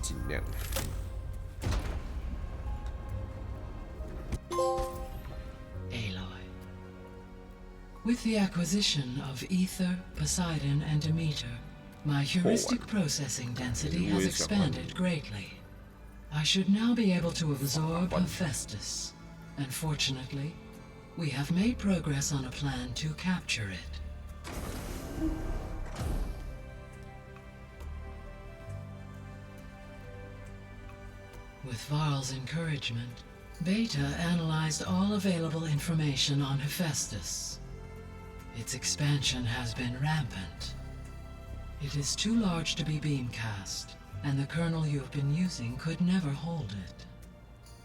尽量。Aloy. With the acquisition of Ether, Poseidon, and Demeter, my heuristic processing density has expanded greatly. I should now be able to absorb Hephaestus, and fortunately, we have made progress on a plan to capture it. With Varl's encouragement, Beta analyzed all available information on Hephaestus. Its expansion has been rampant. It is too large to be beamcast, and the kernel you have been using could never hold it.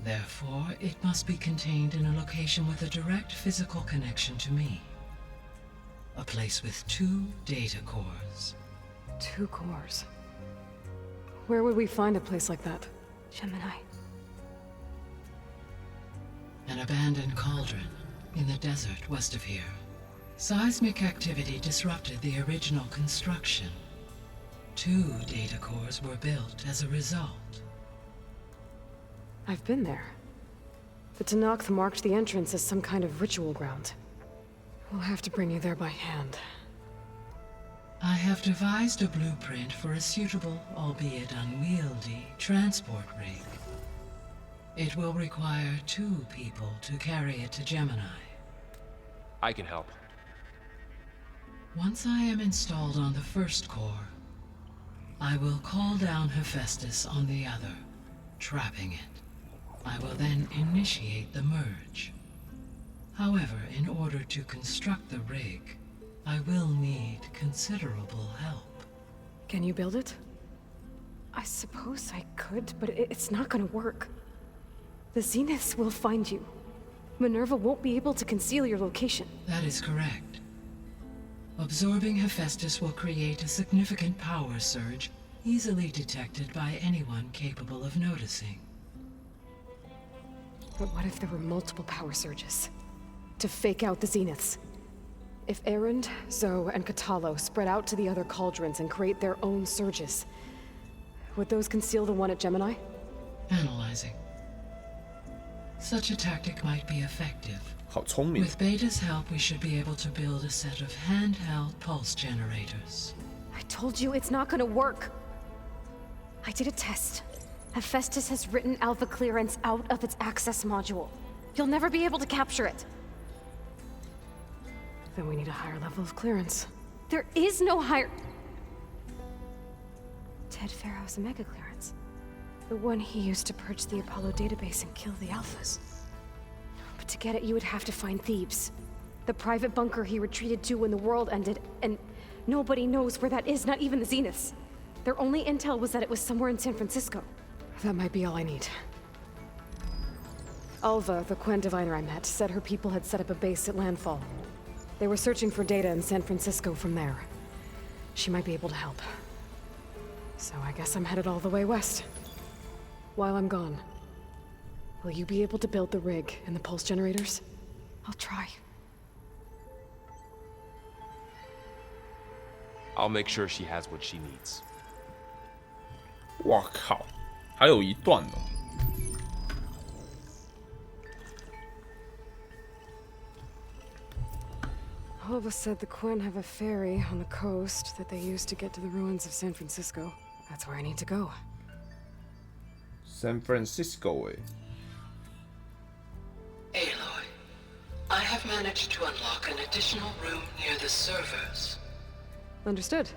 Therefore, it must be contained in a location with a direct physical connection to me. A place with 2 data cores. 2 cores? Where would we find a place like that? Gemini. An abandoned cauldron in the desert west of here. Seismic activity disrupted the original construction. 2 data cores were built as a result. I've been there. The Tanakh marked the entrance as some kind of ritual ground. We'll have to bring you there by hand. I have devised a blueprint for a suitable, albeit unwieldy, transport rig. It will require 2 people to carry it to Gemini. I can help. Once I am installed on the first core, I will call down Hephaestus on the other, trapping it. I will then initiate the merge. However, in order to construct the rig, I will need considerable help. Can you build it? I suppose I could, but it's not gonna work. The Zeniths will find you. Minerva won't be able to conceal your location. That is correct. Absorbing Hephaestus will create a significant power surge, easily detected by anyone capable of noticing. But what if there were multiple power surges? To fake out the Zeniths? If Erend, Zoe, and Katalo spread out to the other cauldrons and create their own surges, would those conceal the one at Gemini? Analyzing. Such a tactic might be effective. 好聪明。 With Beta's help, we should be able to build a set of handheld pulse generators. I told you it's not gonna work. I did a test. Hephaestus has written Alpha clearance out of its access module. You'll never be able to capture it. Then we need a higher level of clearance. There is no higher... Ted Pharaoh's Omega clearance. The one he used to purge the Apollo database and kill the Alphas. But to get it, you would have to find Thebes. The private bunker he retreated to when the world ended, and nobody knows where that is, not even the Zeniths. Their only intel was that it was somewhere in San Francisco. That might be all I need. Alva, the Quen diviner I met, said her people had set up a base at landfall. They were searching for data in San Francisco from there. She might be able to help. So I guess I'm headed all the way west. While I'm gone, will you be able to build the rig and the pulse generators? I'll try. I'll make sure she has what she needs. 哇靠，还有一段哦。 Alva said the Quen have a ferry on the coast that they use to get to the ruins of San Francisco. That's where I need to go. San Francisco 哎。 Aloy, I have managed to unlock an additional room near the servers. Understood.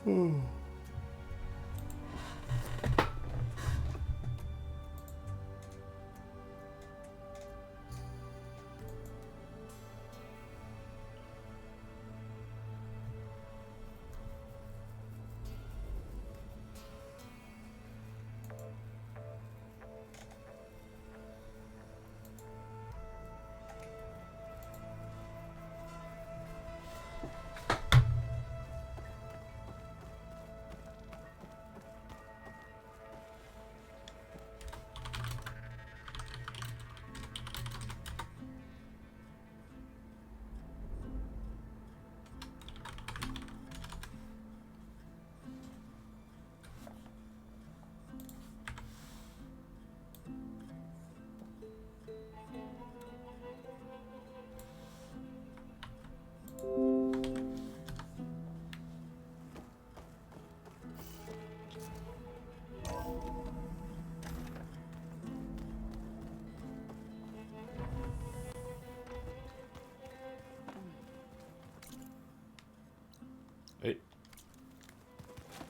Hmm.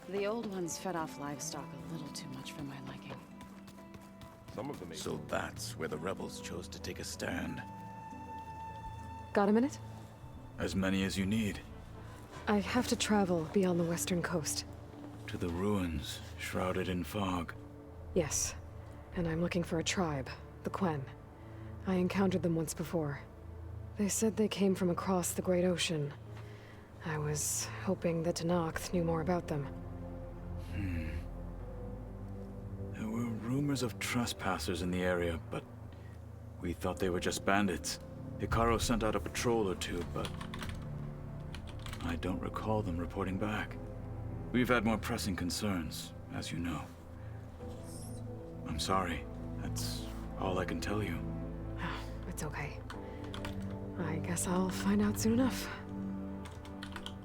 The old ones fed off livestock a little too much for my liking. Some of them. So that's where the rebels chose to take a stand. Got a minute? As many as you need. I have to travel beyond the western coast. To the ruins, shrouded in fog. Yes, and I'm looking for a tribe, the Quen. I encountered them once before. They said they came from across the Great Ocean. I was hoping that Tenakth knew more about them. rumors of trespassers in the area, but we thought they were just bandits. Hikaru sent out a patrol or two, but I don't recall them reporting back. We've had more pressing concerns, as you know. I'm sorry. That's all I can tell you. It's okay. I guess I'll find out soon enough.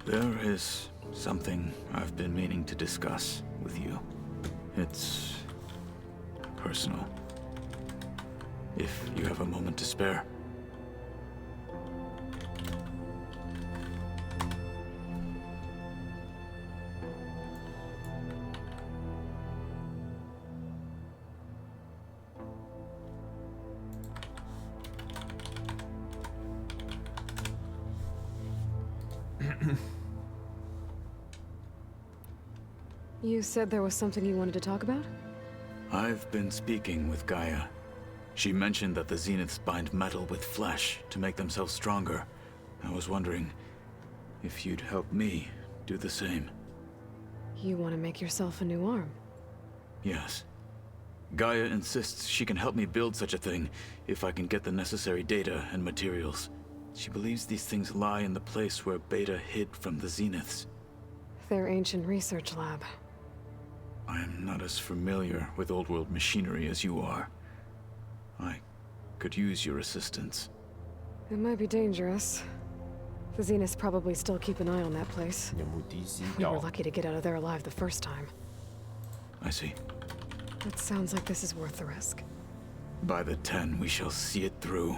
There is something I've been meaning to discuss with you. It's personal. If you have a moment to spare. You said there was something you wanted to talk about? I've been speaking with Gaia. She mentioned that the Zeniths bind metal with flesh to make themselves stronger. I was wondering if you'd help me do the same. You want to make yourself a new arm? Yes. Gaia insists she can help me build such a thing if I can get the necessary data and materials. She believes these things lie in the place where Beta hid from the Zeniths. Their ancient research lab. I am not as familiar with old-world machinery as you are. I could use your assistance. It might be dangerous. The Zeniths probably still keep an eye on that place. We were lucky to get out of there alive the first time. I see. It sounds like this is worth the risk. By the 10, we shall see it through.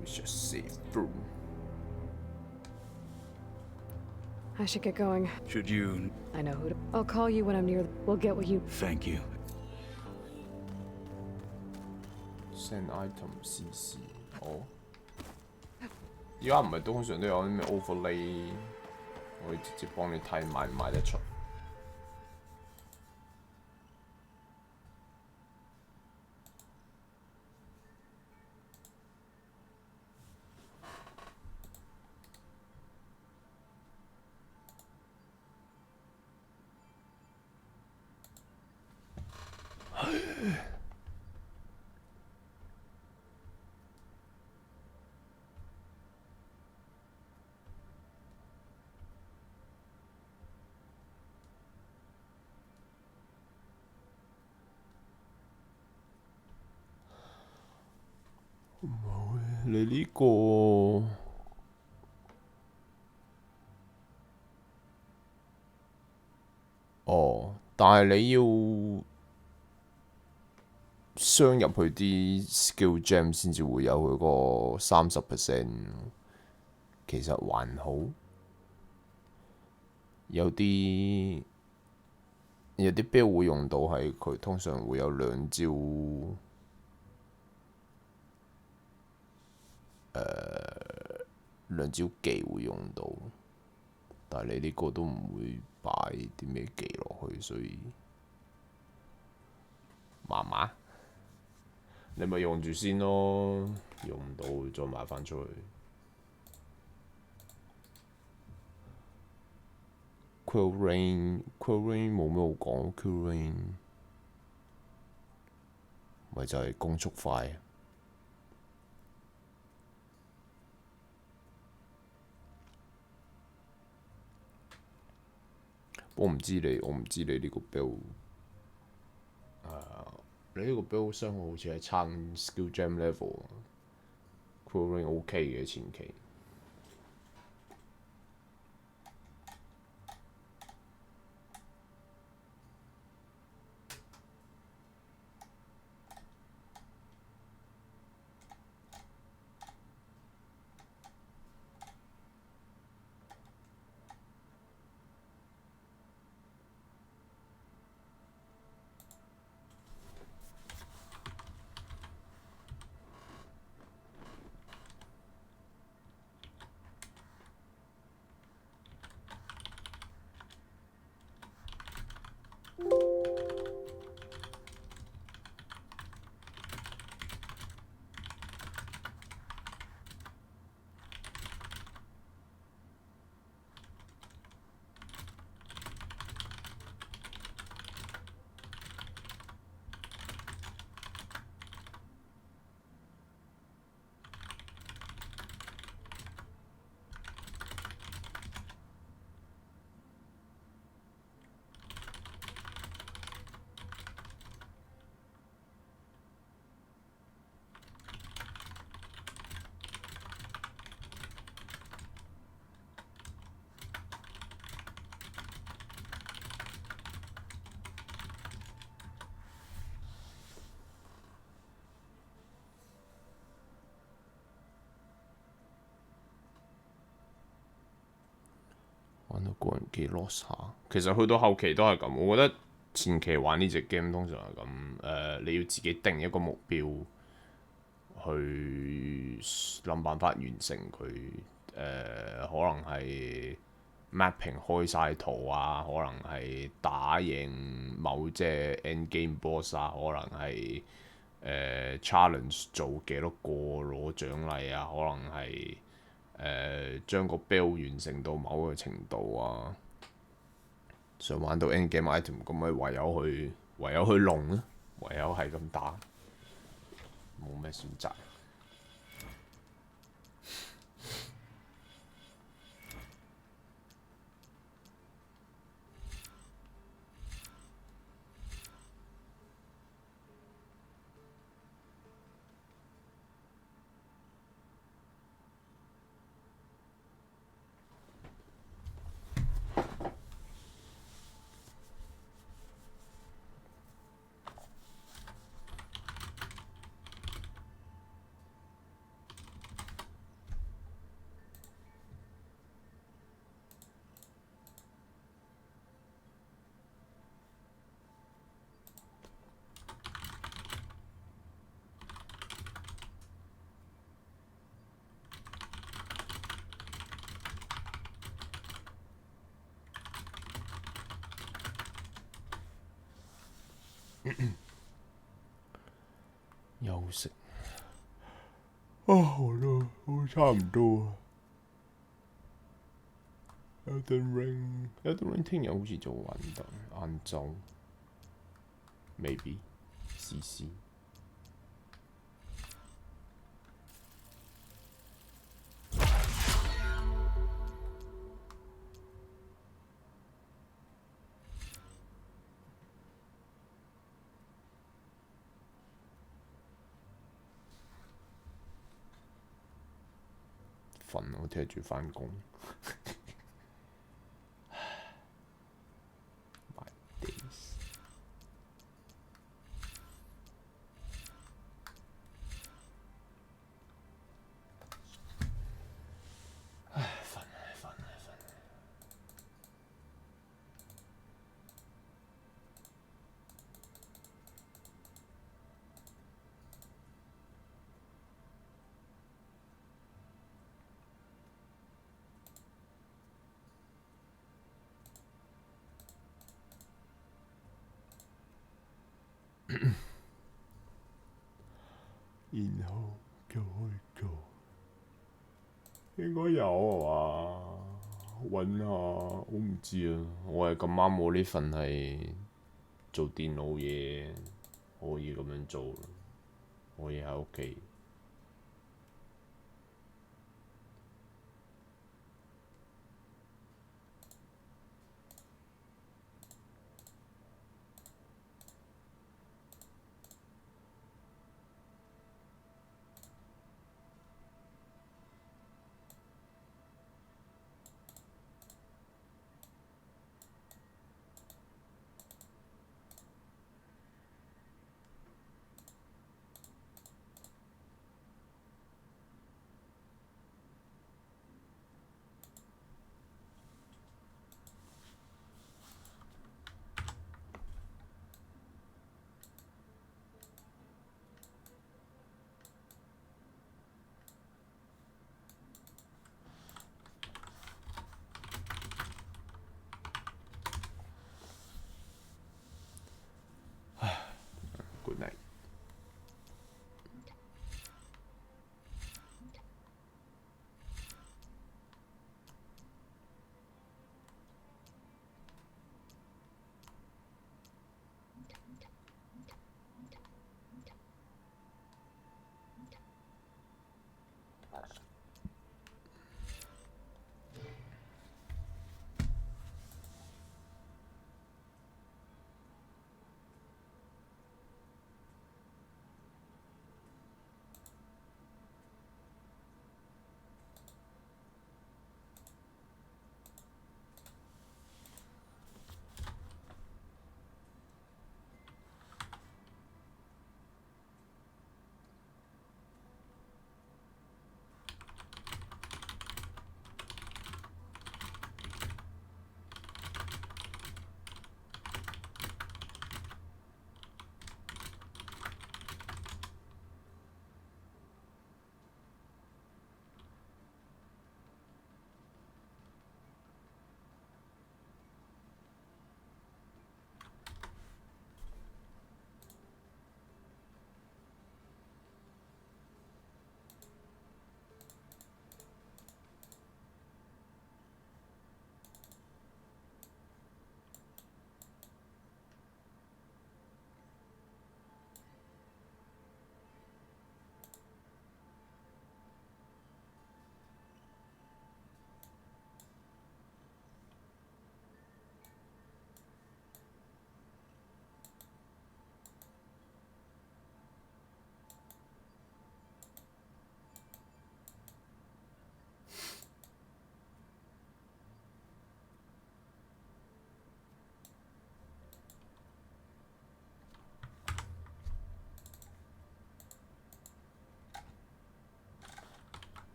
We shall see it through. I should get going. Should you... I know who to... I'll call you when I'm near... We'll get what you... Thank you. Send item CC 好。而家唔係通常都有啲咩 overlay， 我會直接幫你睇賣唔賣得出。你呢個哦，但係你要鑲入去啲 skill gem 先至會有佢個30%，其實還好。有啲標會用到係佢通常會有2招。2招技會用到，但係你呢個都唔會擺啲咩技落去，所以麻麻。你咪用住先咯，用唔到再賣翻出去。Quill Rain 冇咩好講 ，Quill Rain 咪就係攻速快。我唔知你呢個 build， 你呢個 build 傷害好似係撐 skill gem level，Quill Ring OK 嘅前期。個人機 lost 下。其實去到後期都係咁，我覺得前期玩呢隻 game 通常係咁，你要自己定一個目標，去諗辦法完成佢，可能係 mapping 開晒圖啊，可能係打贏某隻 end game boss 啊，可能係challenge 做幾多個攞獎勵啊，可能係將個 build 完成到某個程度啊，想玩到 end game item 咁咪唯有去弄啦，唯有係咁打，冇咩選擇。休息。啊，好啦，好差唔多啊。Elden Ring 聽日好似做運動，晏晝 maybe 試試。瞓，我聽日仲要返工。My days。唉，瞓啊瞓啊瞓啊！然後就去做，應該有啊嘛？揾下，我唔知啊。我係咁啱，我呢份係做電腦嘢，可以咁樣做，可以喺屋企。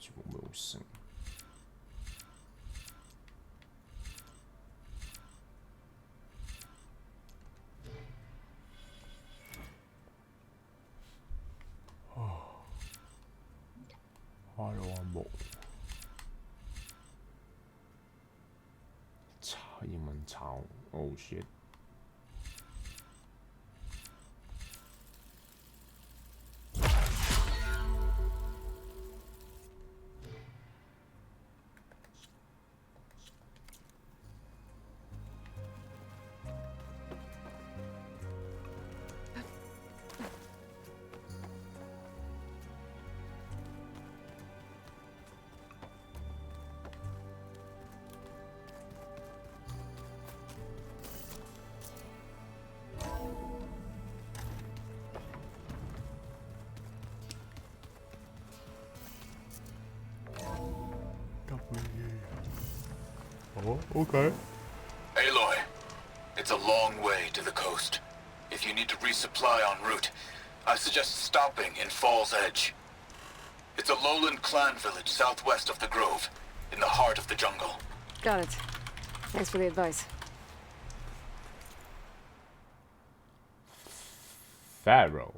似冇咩好升。開咗個木，英文炒 ，oh shit！Oh, okay. Aloy, it's a long way to the coast. If you need to resupply en route, I suggest stopping in Fall's Edge. It's a lowland clan village southwest of the Grove, in the heart of the jungle. Got it. Thanks for the advice. Pharaoh.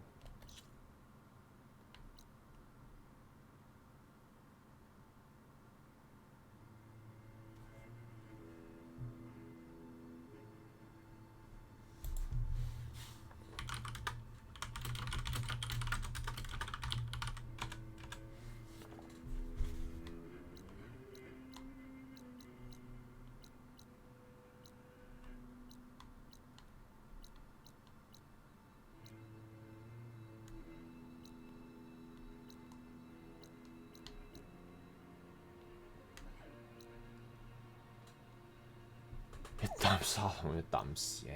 一啖沙同一啖屎，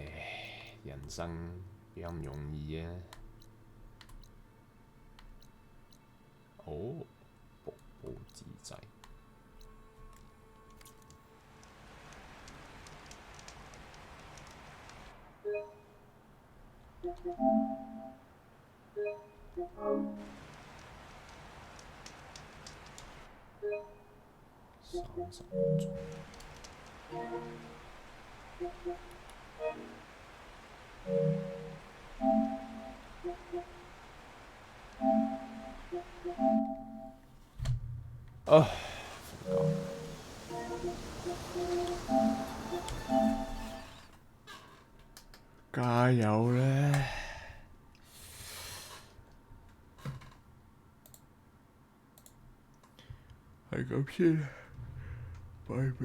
人生邊有咁容易啊！哦，瀑布之際。30分鐘。啊！加油咧！係咁先，拜拜。